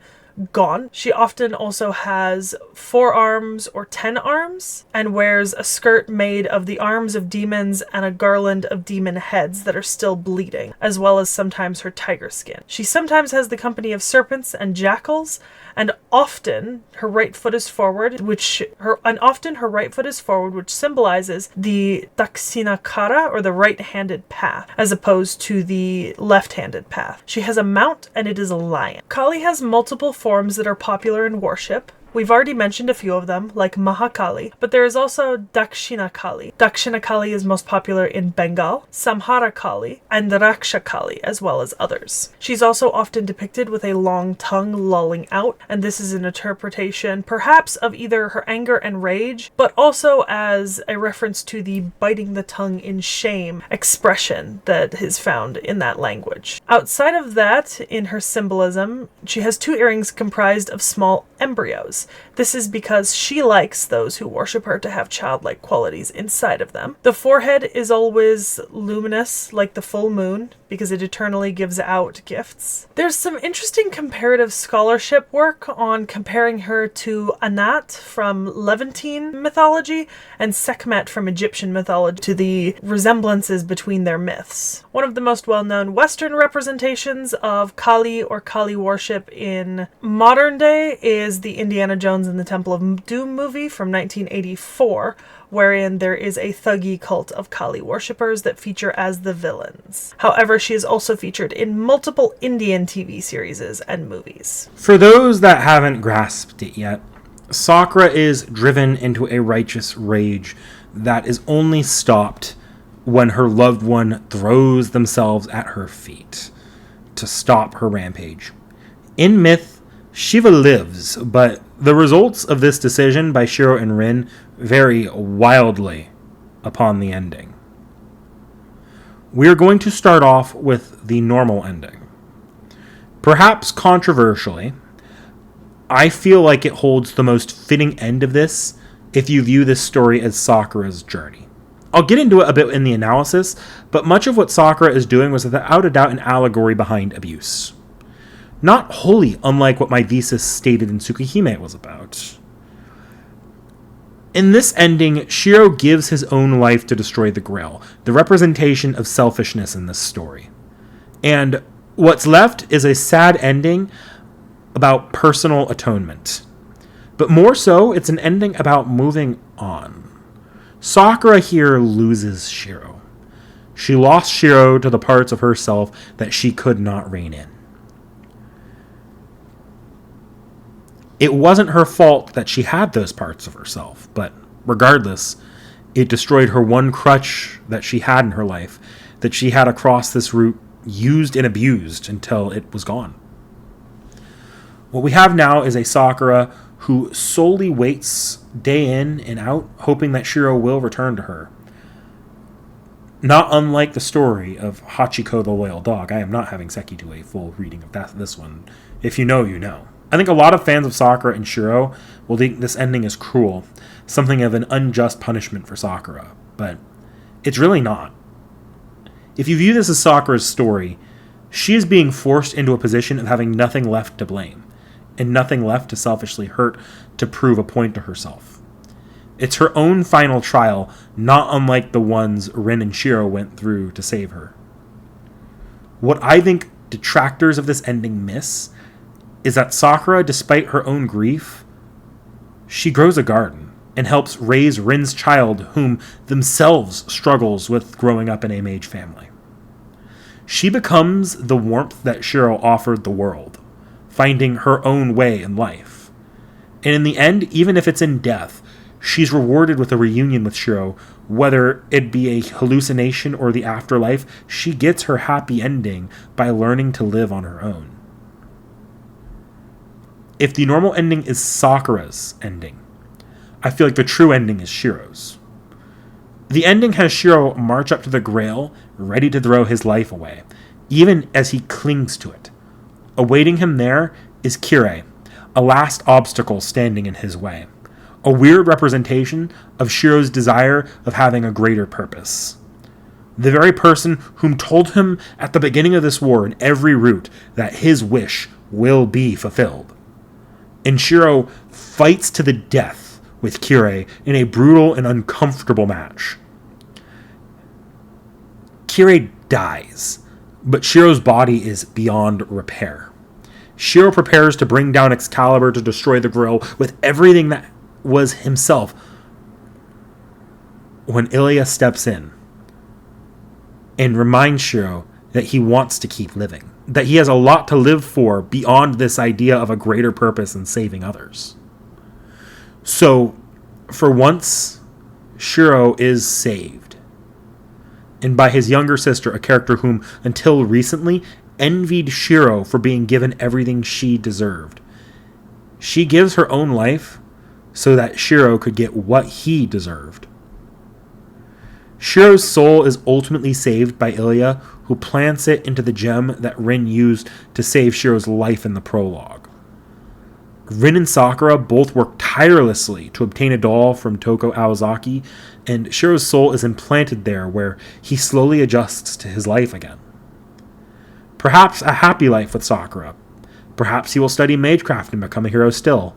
gaunt. She often also has 4 arms or 10 arms and wears a skirt made of the arms of demons and a garland of demon heads that are still bleeding, as well as sometimes her tiger skin. She sometimes has the company of serpents and jackals, and often her right foot is forward, which symbolizes the Dakshinakara, or the right-handed path, as opposed to the left-handed path. She has a mount, and it is a lion. Kali has multiple forms that are popular in worship. We've already mentioned a few of them, like Mahakali, but there is also Dakshinakali. Dakshinakali is most popular in Bengal, Samharakali, and Rakshakali, as well as others. She's also often depicted with a long tongue lolling out, and this is an interpretation perhaps of either her anger and rage, but also as a reference to the biting the tongue in shame expression that is found in that language. Outside of that, in her symbolism, she has 2 earrings comprised of small embryos. This is because she likes those who worship her to have childlike qualities inside of them. The forehead is always luminous, like the full moon, because it eternally gives out gifts. There's some interesting comparative scholarship work on comparing her to Anat from Levantine mythology and Sekhmet from Egyptian mythology, to the resemblances between their myths. One of the most well-known Western representations of Kali or Kali worship in modern day is the Indiana Jones and the Temple of Doom movie from 1984, wherein there is a thuggy cult of Kali worshippers that feature as the villains. However, she is also featured in multiple Indian TV series and movies. For those that haven't grasped it yet, Sakra is driven into a righteous rage that is only stopped when her loved one throws themselves at her feet to stop her rampage. In myth, Shiva lives, but the results of this decision by Shiro and Rin vary wildly upon the ending. We are going to start off with the normal ending. Perhaps controversially, I feel like it holds the most fitting end of this if you view this story as Sakura's journey. I'll get into it a bit in the analysis, but much of what Sakura is doing was without a doubt an allegory behind abuse. Not wholly unlike what my thesis stated in Tsukihime was about. In this ending, Shiro gives his own life to destroy the Grail, the representation of selfishness in this story. And what's left is a sad ending about personal atonement. But more so, it's an ending about moving on. Sakura here loses Shiro. She lost Shiro to the parts of herself that she could not rein in. It wasn't her fault that she had those parts of herself, but regardless, it destroyed her one crutch that she had in her life, that she had across this route, used and abused until it was gone. What we have now is a Sakura who solely waits day in and out, hoping that Shiro will return to her. Not unlike the story of Hachiko the Loyal Dog. I am not having Seki do a full reading of this one. If you know, you know. I think a lot of fans of Sakura and Shiro will think this ending is cruel, something of an unjust punishment for Sakura, but it's really not. If you view this as Sakura's story, she is being forced into a position of having nothing left to blame, and nothing left to selfishly hurt to prove a point to herself. It's her own final trial, not unlike the ones Rin and Shiro went through to save her. What I think detractors of this ending miss is that Sakura, despite her own grief, she grows a garden and helps raise Rin's child, whom themselves struggles with growing up in a mage family. She becomes the warmth that Shiro offered the world, finding her own way in life. And in the end, even if it's in death, she's rewarded with a reunion with Shiro, whether it be a hallucination or the afterlife. She gets her happy ending by learning to live on her own. If the normal ending is Sakura's ending, I feel like the true ending is Shiro's. The ending has Shiro march up to the Grail, ready to throw his life away, even as he clings to it. Awaiting him there is Kirei, a last obstacle standing in his way, a weird representation of Shiro's desire of having a greater purpose. The very person whom told him at the beginning of this war in every route that his wish will be fulfilled. And Shiro fights to the death with Kirei in a brutal and uncomfortable match. Kirei dies, but Shiro's body is beyond repair. Shiro prepares to bring down Excalibur to destroy the Grail with everything that was himself when Ilya steps in and reminds Shiro that he wants to keep living, that he has a lot to live for beyond this idea of a greater purpose in saving others. So, for once, Shiro is saved. And by his younger sister, a character whom, until recently, envied Shiro for being given everything she deserved. She gives her own life so that Shiro could get what he deserved. Shiro's soul is ultimately saved by Ilya, who plants it into the gem that Rin used to save Shiro's life in the prologue. Rin and Sakura both work tirelessly to obtain a doll from Toko Aozaki, and Shiro's soul is implanted there where he slowly adjusts to his life again. Perhaps a happy life with Sakura. Perhaps he will study magecraft and become a hero still.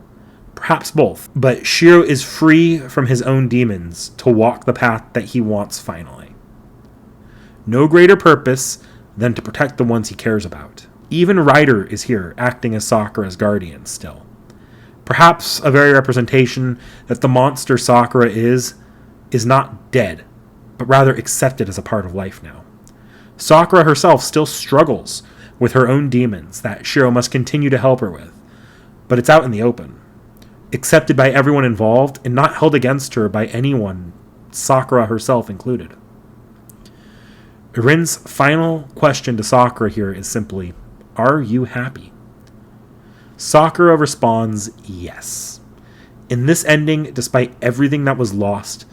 Perhaps both. But Shiro is free from his own demons to walk the path that he wants finally. No greater purpose than to protect the ones he cares about. Even Ryder is here, acting as Sakura's guardian still. Perhaps a very representation that the monster Sakura is not dead, but rather accepted as a part of life now. Sakura herself still struggles with her own demons that Shiro must continue to help her with, but it's out in the open. Accepted by everyone involved and not held against her by anyone, Sakura herself included. Rin's final question to Sakura here is simply, are you happy? Sakura responds, yes. In this ending, despite everything that was lost,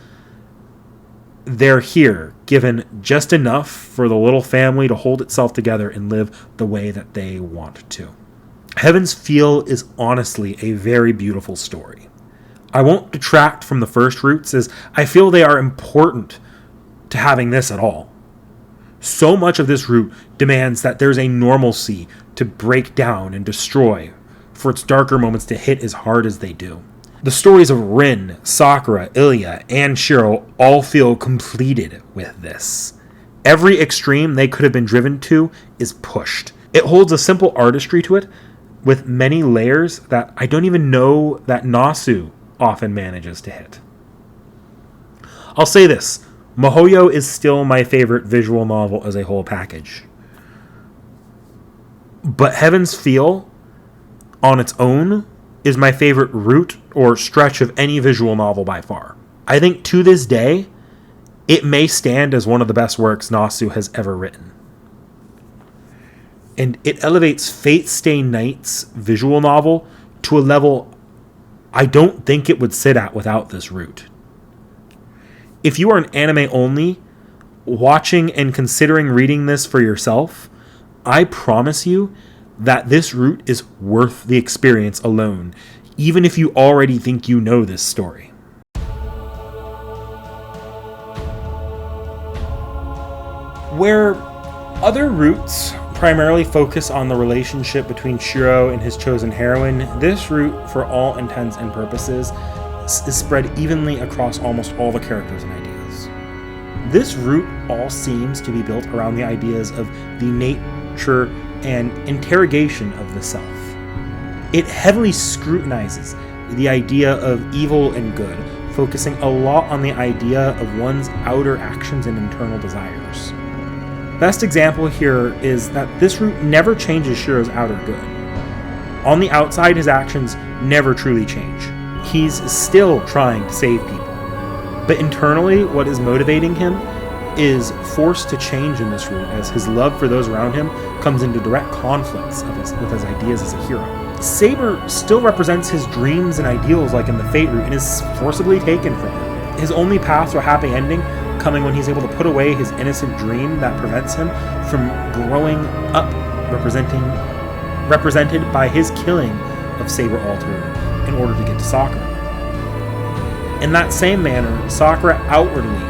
they're here, given just enough for the little family to hold itself together and live the way that they want to. Heaven's Feel is honestly a very beautiful story. I won't detract from the first roots, as I feel they are important to having this at all. So much of this root demands that there's a normalcy to break down and destroy, for its darker moments to hit as hard as they do. The stories of Rin, Sakura, Ilya, and Shiro all feel completed with this. Every extreme they could have been driven to is pushed. It holds a simple artistry to it, with many layers that I don't even know that Nasu often manages to hit. I'll say this, Mihoyo is still my favorite visual novel as a whole package. But Heaven's Feel, on its own, is my favorite route or stretch of any visual novel by far. I think to this day, it may stand as one of the best works Nasu has ever written. And it elevates Fate Stay Night's visual novel to a level I don't think it would sit at without this route. If you are an anime only, watching and considering reading this for yourself, I promise you that this route is worth the experience alone, even if you already think you know this story. Where other routes primarily focus on the relationship between Shiro and his chosen heroine, this route, for all intents and purposes, is spread evenly across almost all the characters and ideas. This route all seems to be built around the ideas of the nature and interrogation of the self. It heavily scrutinizes the idea of evil and good, focusing a lot on the idea of one's outer actions and internal desires. Best example here is that this route never changes Shiro's outer good. On the outside, his actions never truly change. He's still trying to save people. But internally, what is motivating him is forced to change in this route, as his love for those around him comes into direct conflicts with his ideas as a hero. Saber still represents his dreams and ideals like in the Fate route and is forcibly taken from him. His only path to a happy ending coming when he's able to put away his innocent dream that prevents him from growing up, represented by his killing of Saber Alter in order to get to Sakura. In that same manner, Sakura outwardly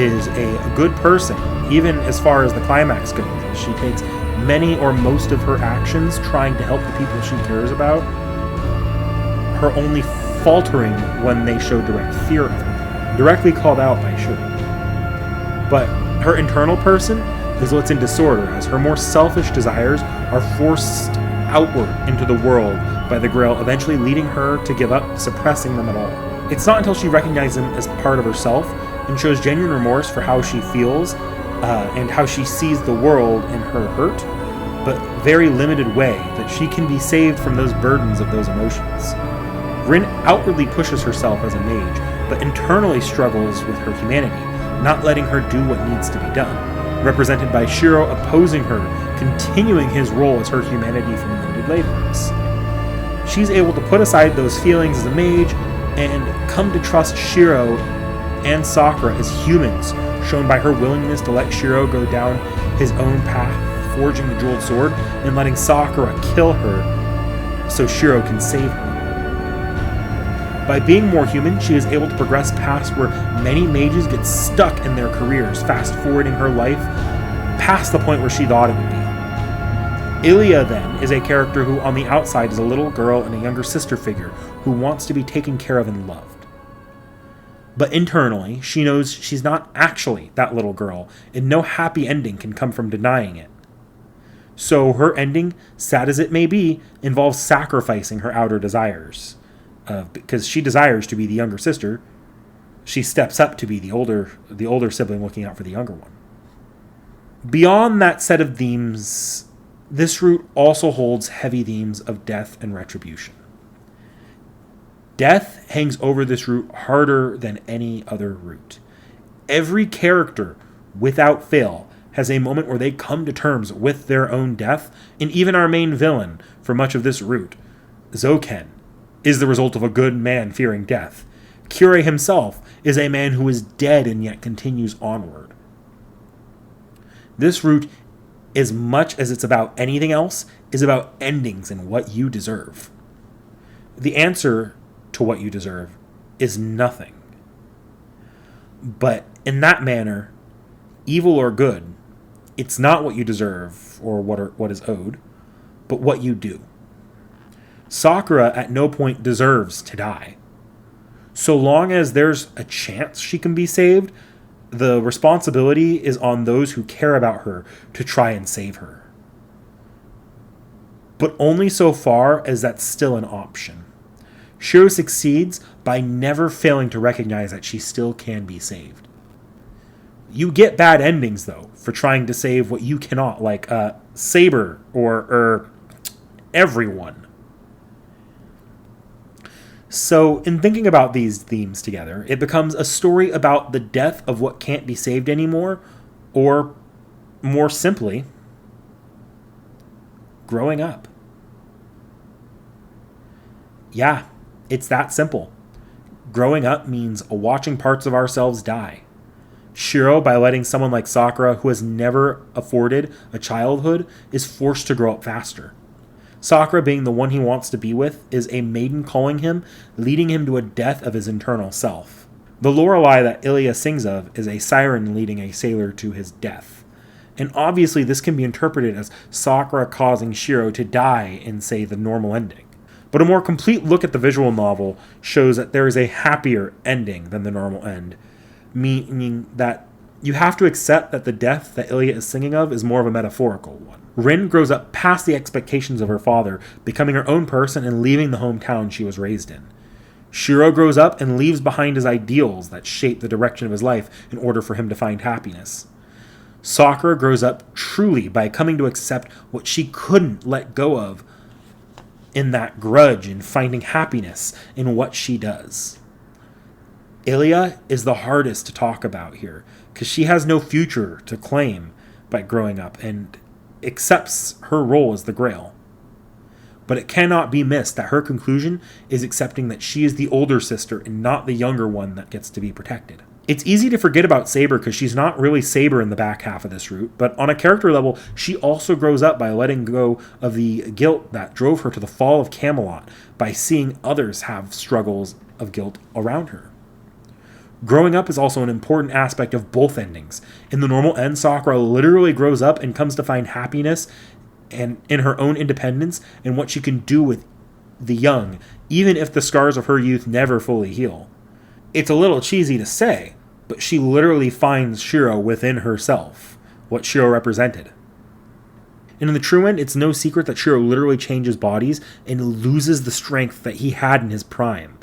is a good person, even as far as the climax goes, as she takes many or most of her actions trying to help the people she cares about, her only faltering when they show direct fear of her, directly called out by Shiro. But her internal person is what's in disorder, as her more selfish desires are forced outward into the world by the Grail, eventually leading her to give up suppressing them at all. It's not until she recognizes them as part of herself and shows genuine remorse for how she feels and how she sees the world in her hurt, but very limited way, that she can be saved from those burdens of those emotions. Rin outwardly pushes herself as a mage, but internally struggles with her humanity, not letting her do what needs to be done, represented by Shiro opposing her, continuing his role as her humanity from limited labors. She's able to put aside those feelings as a mage and come to trust Shiro and Sakura as humans, shown by her willingness to let Shiro go down his own path, forging the jeweled sword, and letting Sakura kill her so Shiro can save her. By being more human, she is able to progress past where many mages get stuck in their careers, fast-forwarding her life past the point where she thought it would be. Ilya, then, is a character who on the outside is a little girl and a younger sister figure who wants to be taken care of and loved. But internally, she knows she's not actually that little girl, and no happy ending can come from denying it. So her ending, sad as it may be, involves sacrificing her outer desires. Because she desires to be the younger sister, she steps up to be the older sibling looking out for the younger one. Beyond that set of themes, this route also holds heavy themes of death and retribution. Death hangs over this route harder than any other route. Every character, without fail, has a moment where they come to terms with their own death, and even our main villain for much of this route, Zoken, is the result of a good man fearing death. Kure himself is a man who is dead and yet continues onward. This route, as much as it's about anything else, is about endings and what you deserve. The answer to what you deserve is nothing. But in that manner, evil or good, it's not what you deserve or what is owed, but what you do. Sakura at no point deserves to die. So long as there's a chance she can be saved, the responsibility is on those who care about her to try and save her. But only so far as that's still an option. Shiro succeeds by never failing to recognize that she still can be saved. You get bad endings, though, for trying to save what you cannot, like Saber or everyone. So, in thinking about these themes together, it becomes a story about the death of what can't be saved anymore, or, more simply, growing up. Yeah, it's that simple. Growing up means watching parts of ourselves die. Shiro, by letting someone like Sakura, who has never afforded a childhood, is forced to grow up faster. Sakura, being the one he wants to be with, is a maiden calling him, leading him to a death of his internal self. The Lorelei that Ilya sings of is a siren leading a sailor to his death. And obviously this can be interpreted as Sakura causing Shiro to die in, say, the normal ending. But a more complete look at the visual novel shows that there is a happier ending than the normal end, meaning that you have to accept that the death that Ilya is singing of is more of a metaphorical one. Rin grows up past the expectations of her father, becoming her own person and leaving the hometown she was raised in. Shiro grows up and leaves behind his ideals that shape the direction of his life in order for him to find happiness. Sakura grows up truly by coming to accept what she couldn't let go of in that grudge and finding happiness in what she does. Ilya is the hardest to talk about here because she has no future to claim by growing up and accepts her role as the Grail. But it cannot be missed that her conclusion is accepting that she is the older sister and not the younger one that gets to be protected. It's easy to forget about Saber because she's not really Saber in the back half of this route, but on a character level, she also grows up by letting go of the guilt that drove her to the fall of Camelot by seeing others have struggles of guilt around her. Growing up is also an important aspect of both endings. In the normal end, Sakura literally grows up and comes to find happiness and in her own independence and what she can do with the young, even if the scars of her youth never fully heal. It's a little cheesy to say, but she literally finds Shiro within herself, what Shiro represented. And in the true end, it's no secret that Shiro literally changes bodies and loses the strength that he had in his prime.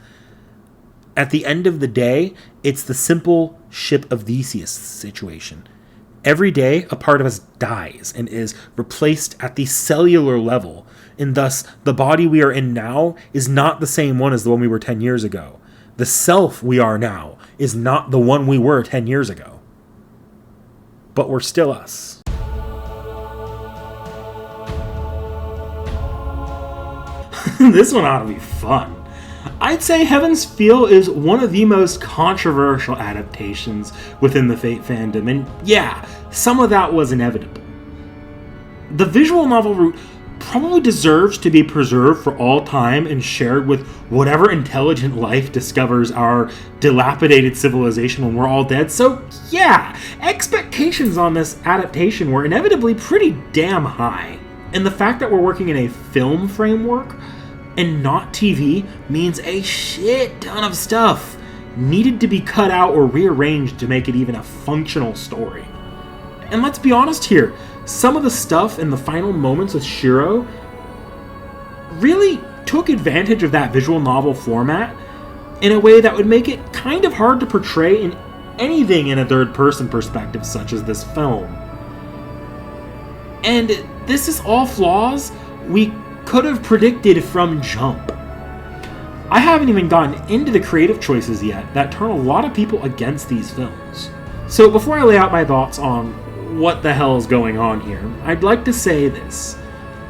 At the end of the day, it's the simple ship of Theseus situation. Every day, a part of us dies and is replaced at the cellular level, and thus the body we are in now is not the same one as the one we were 10 years ago. The self we are now is not the one we were 10 years ago. But we're still us. This one ought to be fun. I'd say Heaven's Feel is one of the most controversial adaptations within the Fate fandom, and yeah, some of that was inevitable. The visual novel route probably deserves to be preserved for all time and shared with whatever intelligent life discovers our dilapidated civilization when we're all dead, so yeah, expectations on this adaptation were inevitably pretty damn high. And the fact that we're working in a film framework and not TV means a shit ton of stuff needed to be cut out or rearranged to make it even a functional story. And let's be honest here, some of the stuff in the final moments with Shiro really took advantage of that visual novel format in a way that would make it kind of hard to portray in anything in a third-person perspective such as this film. And this is all flaws we could have predicted from jump. I haven't even gotten into the creative choices yet that turn a lot of people against these films. So before I lay out my thoughts on what the hell is going on here, I'd like to say this.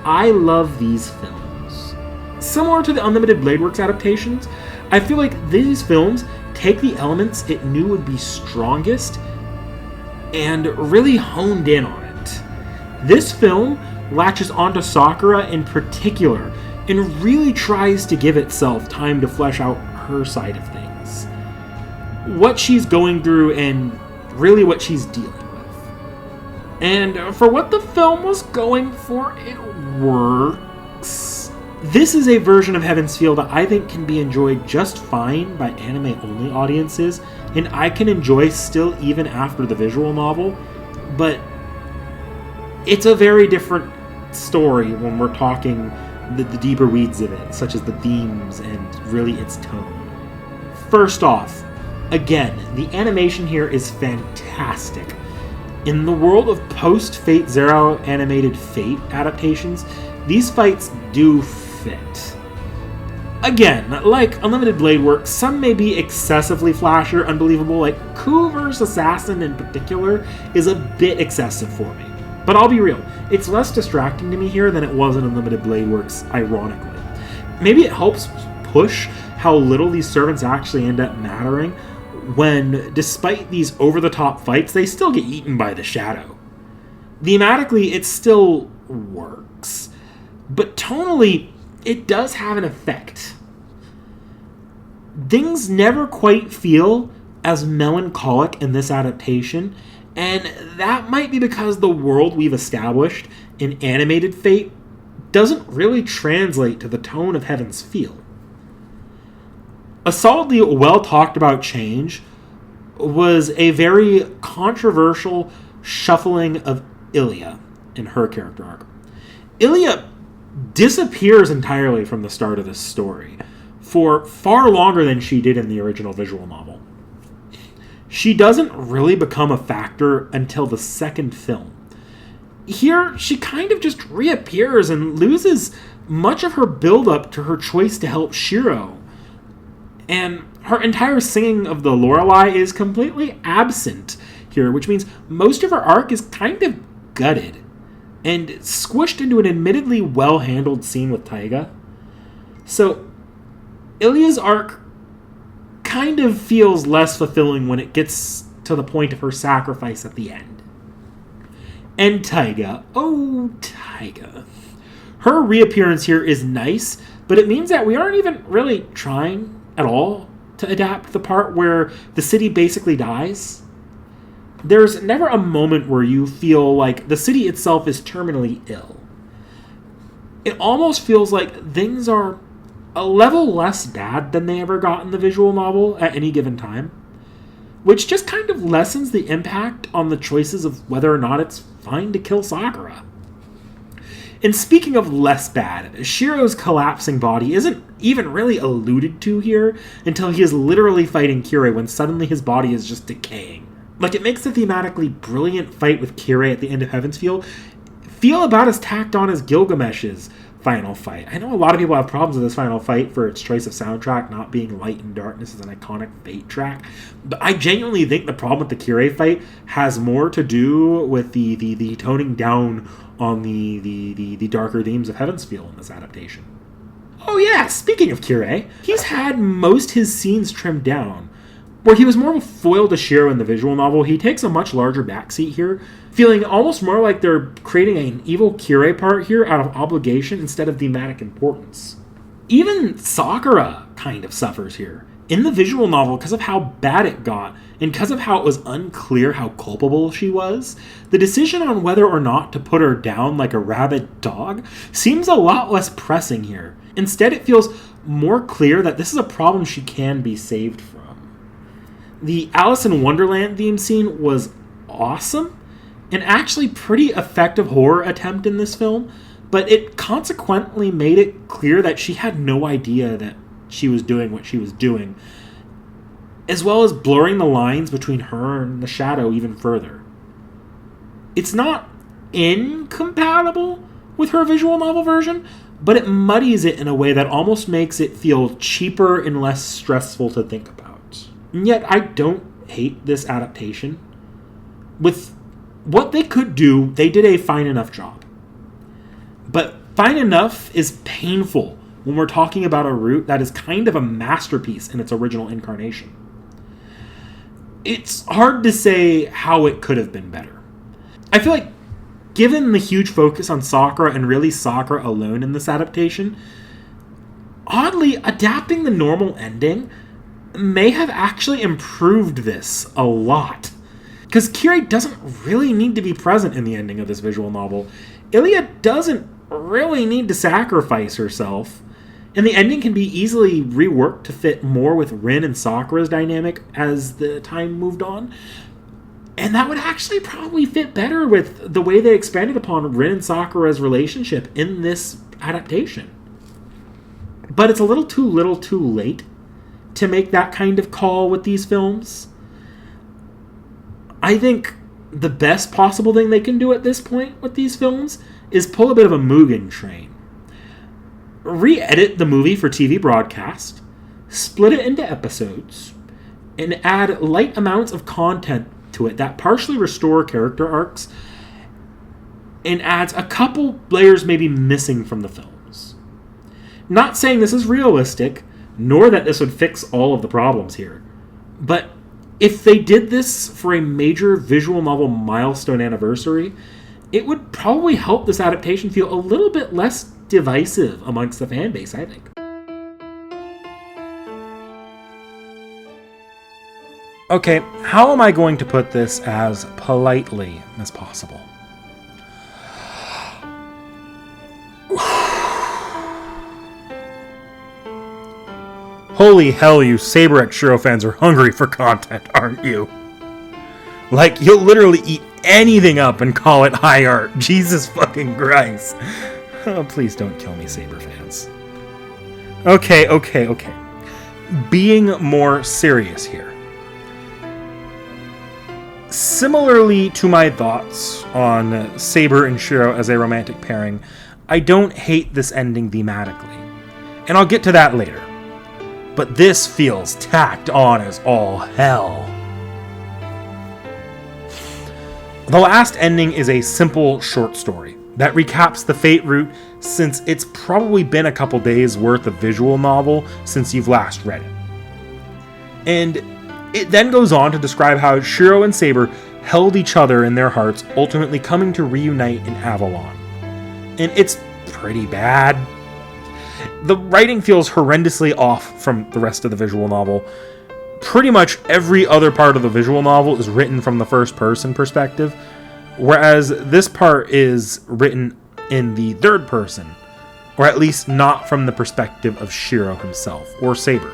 I love these films. Similar to the Unlimited Blade Works adaptations, I feel like these films take the elements it knew would be strongest and really honed in on it. This film latches onto Sakura in particular and really tries to give itself time to flesh out her side of things. What she's going through and really what she's dealing with. And for what the film was going for, it works. This is a version of Heaven's Feel that I think can be enjoyed just fine by anime-only audiences, and I can enjoy still even after the visual novel, but it's a very different story when we're talking the deeper weeds of it, such as the themes and really its tone. First off, again, the animation here is fantastic. In the world of post-Fate Zero animated Fate adaptations, these fights do fit. Again, like Unlimited Blade Work, some may be excessively flashy or unbelievable, like Coup vs. Assassin in particular is a bit excessive for me. But I'll be real, it's less distracting to me here than it was in Unlimited Blade Works, ironically. Maybe it helps push how little these servants actually end up mattering when, despite these over-the-top fights, they still get eaten by the shadow. Thematically, it still works. But tonally, it does have an effect. Things never quite feel as melancholic in this adaptation, and that might be because the world we've established in animated Fate doesn't really translate to the tone of Heaven's Feel. A solidly well-talked-about change was a very controversial shuffling of Ilya in her character arc. Ilya disappears entirely from the start of this story for far longer than she did in the original visual novel. She doesn't really become a factor until the second film. Here, she kind of just reappears and loses much of her build-up to her choice to help Shiro. And her entire singing of the Lorelei is completely absent here, which means most of her arc is kind of gutted and squished into an admittedly well-handled scene with Taiga. So, Ilya's arc kind of feels less fulfilling when it gets to the point of her sacrifice at the end. And Taiga, oh Taiga. Her reappearance here is nice, but it means that we aren't even really trying at all to adapt the part where the city basically dies. There's never a moment where you feel like the city itself is terminally ill. It almost feels like things are a level less bad than they ever got in the visual novel at any given time, which just kind of lessens the impact on the choices of whether or not it's fine to kill Sakura. And speaking of less bad, Shiro's collapsing body isn't even really alluded to here until he is literally fighting Kirei when suddenly his body is just decaying. Like, it makes the thematically brilliant fight with Kirei at the end of Heaven's Feel about as tacked on as Gilgamesh's final fight. I know a lot of people have problems with this final fight for its choice of soundtrack not being Light and Darkness as an iconic Fate track, but I genuinely think the problem with the Kirei fight has more to do with the toning down on the darker themes of Heaven's Feel in this adaptation. Oh yeah, speaking of Kirei, he's had most his scenes trimmed down. Where he was more of a foil to Shiro in the visual novel, he takes a much larger backseat here, feeling almost more like they're creating an evil Kirei part here out of obligation instead of thematic importance. Even Sakura kind of suffers here. In the visual novel, because of how bad it got, and because of how it was unclear how culpable she was, the decision on whether or not to put her down like a rabid dog seems a lot less pressing here. Instead, it feels more clear that this is a problem she can be saved from. The Alice in Wonderland theme scene was awesome, and actually pretty effective horror attempt in this film, but it consequently made it clear that she had no idea that she was doing what she was doing, as well as blurring the lines between her and the shadow even further. It's not incompatible with her visual novel version, but it muddies it in a way that almost makes it feel cheaper and less stressful to think about. And yet, I don't hate this adaptation. With what they could do, they did a fine enough job. But fine enough is painful when we're talking about a route that is kind of a masterpiece in its original incarnation. it's hard to say how it could have been better. I feel like, given the huge focus on Sakura and really Sakura alone in this adaptation, oddly, adapting the normal ending may have actually improved this a lot. Because Kirei doesn't really need to be present in the ending of this visual novel. Ilya doesn't really need to sacrifice herself. And the ending can be easily reworked to fit more with Rin and Sakura's dynamic as the time moved on. And that would actually probably fit better with the way they expanded upon Rin and Sakura's relationship in this adaptation. But it's a little too late to make that kind of call with these films. I think the best possible thing they can do at this point with these films is pull a bit of a Mugen Train. Re-edit the movie for TV broadcast, split it into episodes, and add light amounts of content to it that partially restore character arcs and adds a couple layers maybe missing from the films. Not saying this is realistic, nor that this would fix all of the problems here, but if they did this for a major visual novel milestone anniversary, it would probably help this adaptation feel a little bit less divisive amongst the fan base, I think. Okay, how am I going to put this as politely as possible? Holy hell, you Saber X Shiro fans are hungry for content, aren't you? Like, you'll literally eat anything up and call it high art. Jesus fucking Christ. Oh, please don't kill me, Saber fans. Okay. Being more serious here. Similarly to my thoughts on Saber and Shiro as a romantic pairing, I don't hate this ending thematically. And I'll get to that later. But this feels tacked on as all hell. The last ending is a simple short story that recaps the Fate route, since it's probably been a couple days worth of visual novel since you've last read it. And it then goes on to describe how Shiro and Saber held each other in their hearts, ultimately coming to reunite in Avalon. And it's pretty bad. The writing feels horrendously off from the rest of the visual novel. Pretty much every other part of the visual novel is written from the first-person perspective, whereas this part is written in the third person, or at least not from the perspective of Shiro himself, or Saber.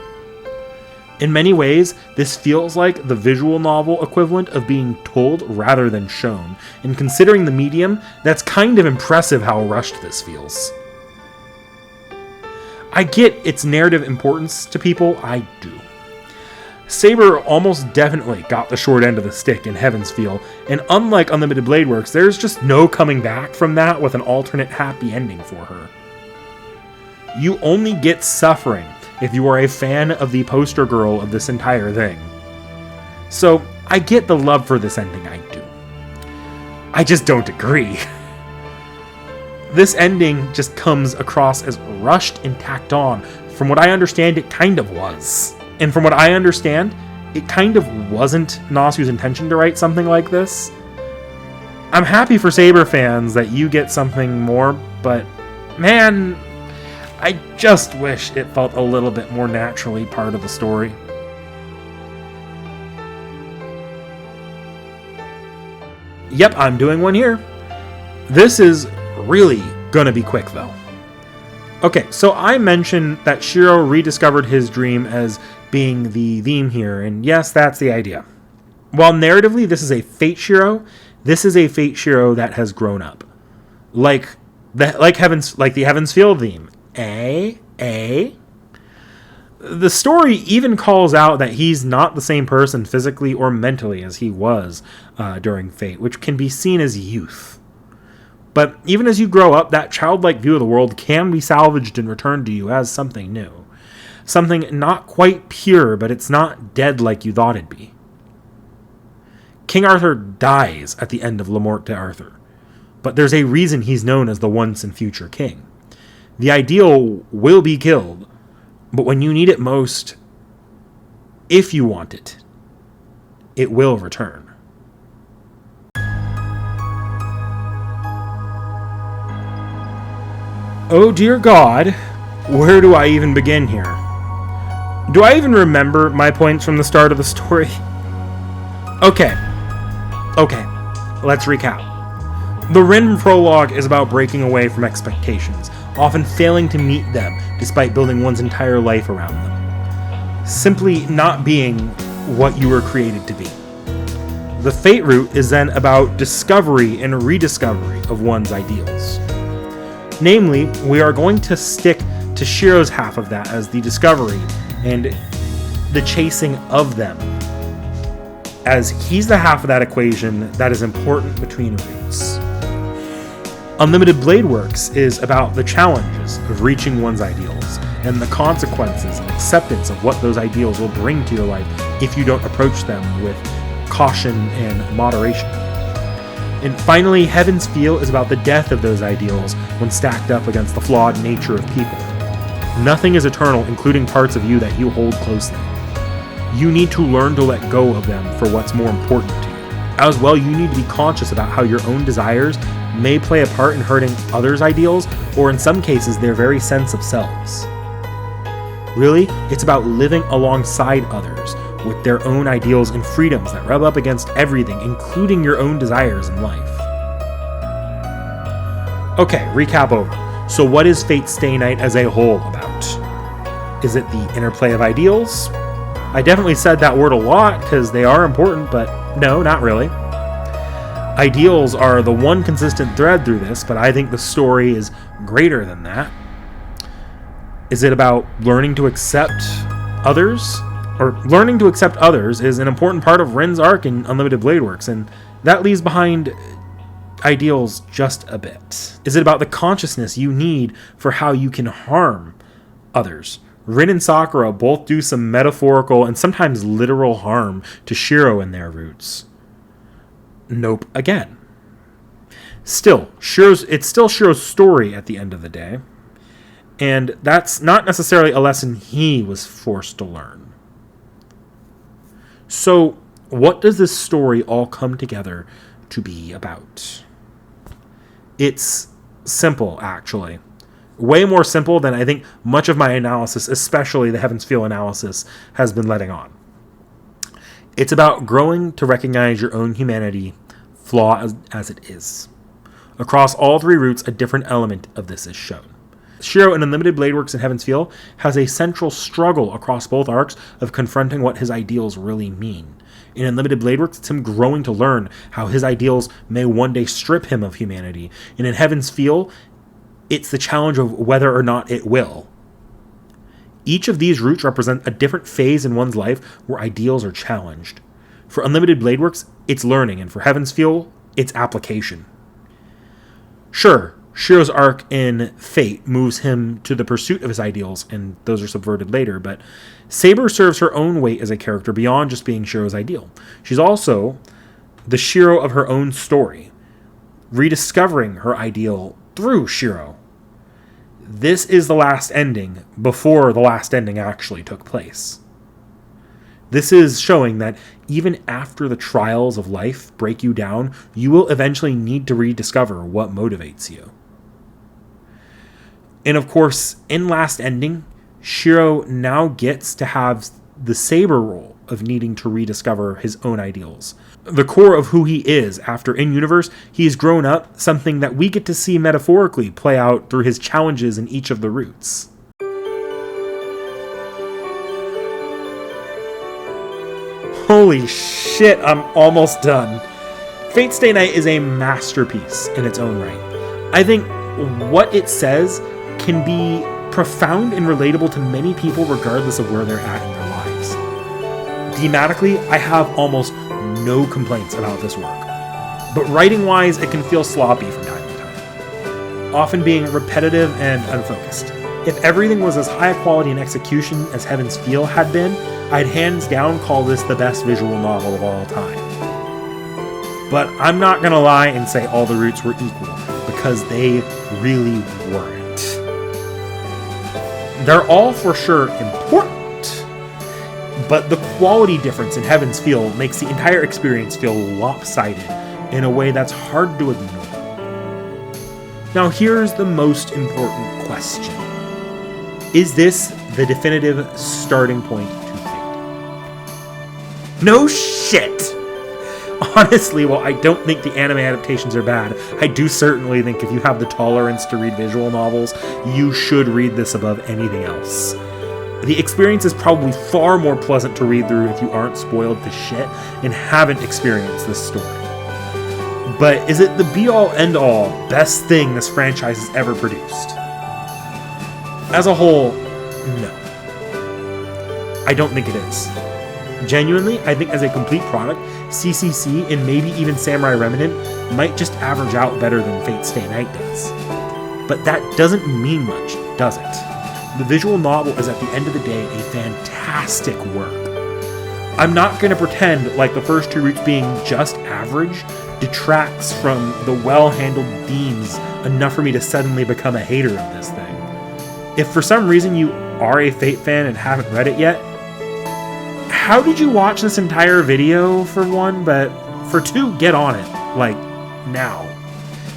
In many ways, this feels like the visual novel equivalent of being told rather than shown, and considering the medium, that's kind of impressive how rushed this feels. I get its narrative importance to people, I do. Saber almost definitely got the short end of the stick in Heaven's Feel, and unlike Unlimited Blade Works, there's just no coming back from that with an alternate happy ending for her. You only get suffering if you are a fan of the poster girl of this entire thing. So, I get the love for this ending, I do. I just don't agree. This ending just comes across as rushed and tacked on. From what I understand, it kind of was. And from what I understand, it kind of wasn't Nasu's intention to write something like this. I'm happy for Saber fans that you get something more, but man, I just wish it felt a little bit more naturally part of the story. Yep, I'm doing one here. This is really gonna be quick though. Okay, so I mentioned that Shiro rediscovered his dream as being the theme here, and yes, that's the idea. While narratively this is a Fate Shiro, this is a Fate Shiro that has grown up. Like the Heaven's Field theme. The story even calls out that he's not the same person physically or mentally as he was during Fate, which can be seen as youth. But even as you grow up, that childlike view of the world can be salvaged and returned to you as something new. Something not quite pure, but it's not dead like you thought it'd be. King Arthur dies at the end of La Morte d'Arthur, but there's a reason he's known as the once and future king. The ideal will be killed, but when you need it most, if you want it, it will return. Oh dear God, where do I even begin here? Do I even remember my points from the start of the story? Okay, let's recap. The Rin prologue is about breaking away from expectations, often failing to meet them despite building one's entire life around them. Simply not being what you were created to be. The Fate route is then about discovery and rediscovery of one's ideals. Namely, we are going to stick to Shiro's half of that as the discovery and the chasing of them, as he's the half of that equation that is important between routes. Unlimited Blade Works is about the challenges of reaching one's ideals and the consequences and acceptance of what those ideals will bring to your life if you don't approach them with caution and moderation. And finally, Heaven's Feel is about the death of those ideals when stacked up against the flawed nature of people. Nothing is eternal, including parts of you that you hold closely. You need to learn to let go of them for what's more important to you. As well, you need to be conscious about how your own desires may play a part in hurting others' ideals, or in some cases, their very sense of selves. Really, it's about living alongside others with their own ideals and freedoms that rub up against everything, including your own desires in life. Okay, recap over. So what is Fate Stay Night as a whole about? Is it the interplay of ideals? I definitely said that word a lot because they are important, but no, not really. Ideals are the one consistent thread through this, but I think the story is greater than that. Is it about learning to accept others? Or learning to accept others is an important part of Rin's arc in Unlimited Blade Works, and that leaves behind ideals just a bit. Is it about the consciousness you need for how you can harm others? Rin and Sakura both do some metaphorical and sometimes literal harm to Shiro in their roots. Nope again. Still, it's still Shiro's story at the end of the day, and that's not necessarily a lesson he was forced to learn. So, what does this story all come together to be about? It's simple, actually. Way more simple than I think much of my analysis, especially the Heaven's Feel analysis, has been letting on. It's about growing to recognize your own humanity, flaw as it is. Across all three routes, a different element of this is shown. Shiro in Unlimited Blade Works and Heaven's Feel has a central struggle across both arcs of confronting what his ideals really mean. In Unlimited Blade Works, it's him growing to learn how his ideals may one day strip him of humanity. And in Heaven's Feel, it's the challenge of whether or not it will. Each of these routes represent a different phase in one's life where ideals are challenged. For Unlimited Blade Works, it's learning, and for Heaven's Feel, it's application. Sure, Shiro's arc in Fate moves him to the pursuit of his ideals, and those are subverted later, but Saber serves her own weight as a character beyond just being Shiro's ideal. She's also the Shiro of her own story, rediscovering her ideal through Shiro. This is the last ending before the last ending actually took place. This is showing that even after the trials of life break you down, you will eventually need to rediscover what motivates you. And of course, in Last Ending, Shiro now gets to have the Saber role of needing to rediscover his own ideals. The core of who he is after in-universe, he's grown up, something that we get to see metaphorically play out through his challenges in each of the routes. Holy shit, I'm almost done. Fate Stay Night is a masterpiece in its own right. I think what it says can be profound and relatable to many people regardless of where they're at in their lives. Thematically, I have almost no complaints about this work. But writing-wise, it can feel sloppy from time to time, often being repetitive and unfocused. If everything was as high a quality in execution as Heaven's Feel had been, I'd hands down call this the best visual novel of all time. But I'm not gonna lie and say all the routes were equal, because they really weren't. They're all for sure important, But the quality difference in Heaven's Feel makes the entire experience feel lopsided in a way that's hard to ignore. Now here's the most important question. Is this the definitive starting point to Fate? No shit! Honestly, while I don't think the anime adaptations are bad, I do certainly think if you have the tolerance to read visual novels, you should read this above anything else. The experience is probably far more pleasant to read through if you aren't spoiled to shit and haven't experienced this story. But is it the be-all, end-all, best thing this franchise has ever produced? As a whole, no. I don't think it is. Genuinely, I think as a complete product, CCC and maybe even Samurai Remnant might just average out better than Fate Stay Night does. But that doesn't mean much, does it? The visual novel is at the end of the day a fantastic work. I'm not going to pretend like the first 2 routes being just average detracts from the well-handled themes enough for me to suddenly become a hater of this thing. If for some reason you are a Fate fan and haven't read it yet, how did you watch this entire video, for one? But for two, get on it. Like, now.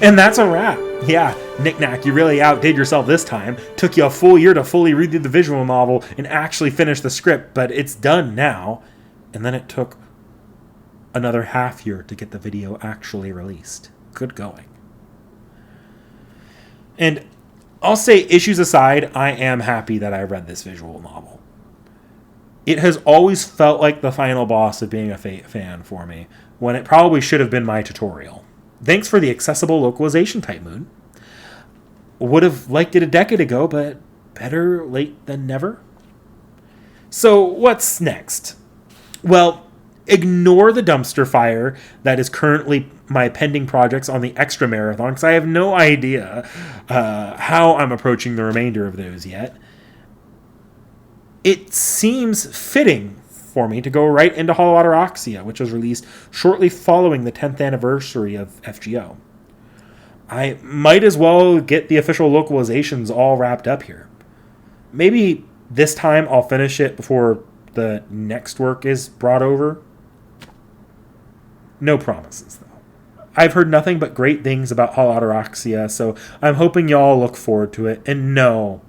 And that's a wrap. Yeah, Knick-Knack, you really outdid yourself this time. Took you a full year to fully read the visual novel and actually finish the script, but it's done now. And then it took another half year to get the video actually released. Good going. And I'll say, issues aside, I am happy that I read this visual novel. It has always felt like the final boss of being a Fate fan for me, when it probably should have been my tutorial. Thanks for the accessible localization type, Moon. Would have liked it a decade ago, but better late than never. So what's next? Well, ignore the dumpster fire that is currently my pending projects on the extra marathon, because I have no idea how I'm approaching the remainder of those yet. It seems fitting for me to go right into Holotoroxia, which was released shortly following the 10th anniversary of FGO. I might as well get the official localizations all wrapped up here. Maybe this time I'll finish it before the next work is brought over. No promises, though. I've heard nothing but great things about Holotoroxia, so I'm hoping y'all look forward to it. And no,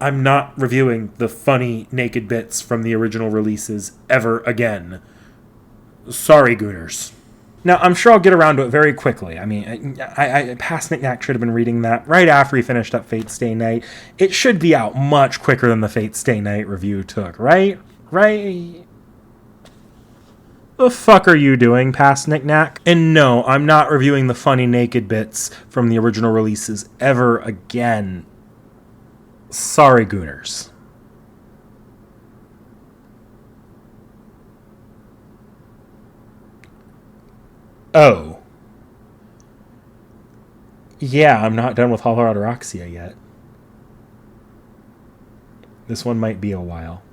I'm not reviewing the funny naked bits from the original releases ever again. Sorry, Gooners. Now, I'm sure I'll get around to it very quickly. I mean, I past Knick-Knack should have been reading that right after he finished up Fate Stay Night. It should be out much quicker than the Fate Stay Night review took, right? Right? The fuck are you doing, past Knick-Knack? And no, I'm not reviewing the funny naked bits from the original releases ever again. Sorry, Gooners. Oh. Yeah, I'm not done with Holotoroxia yet. This one might be a while.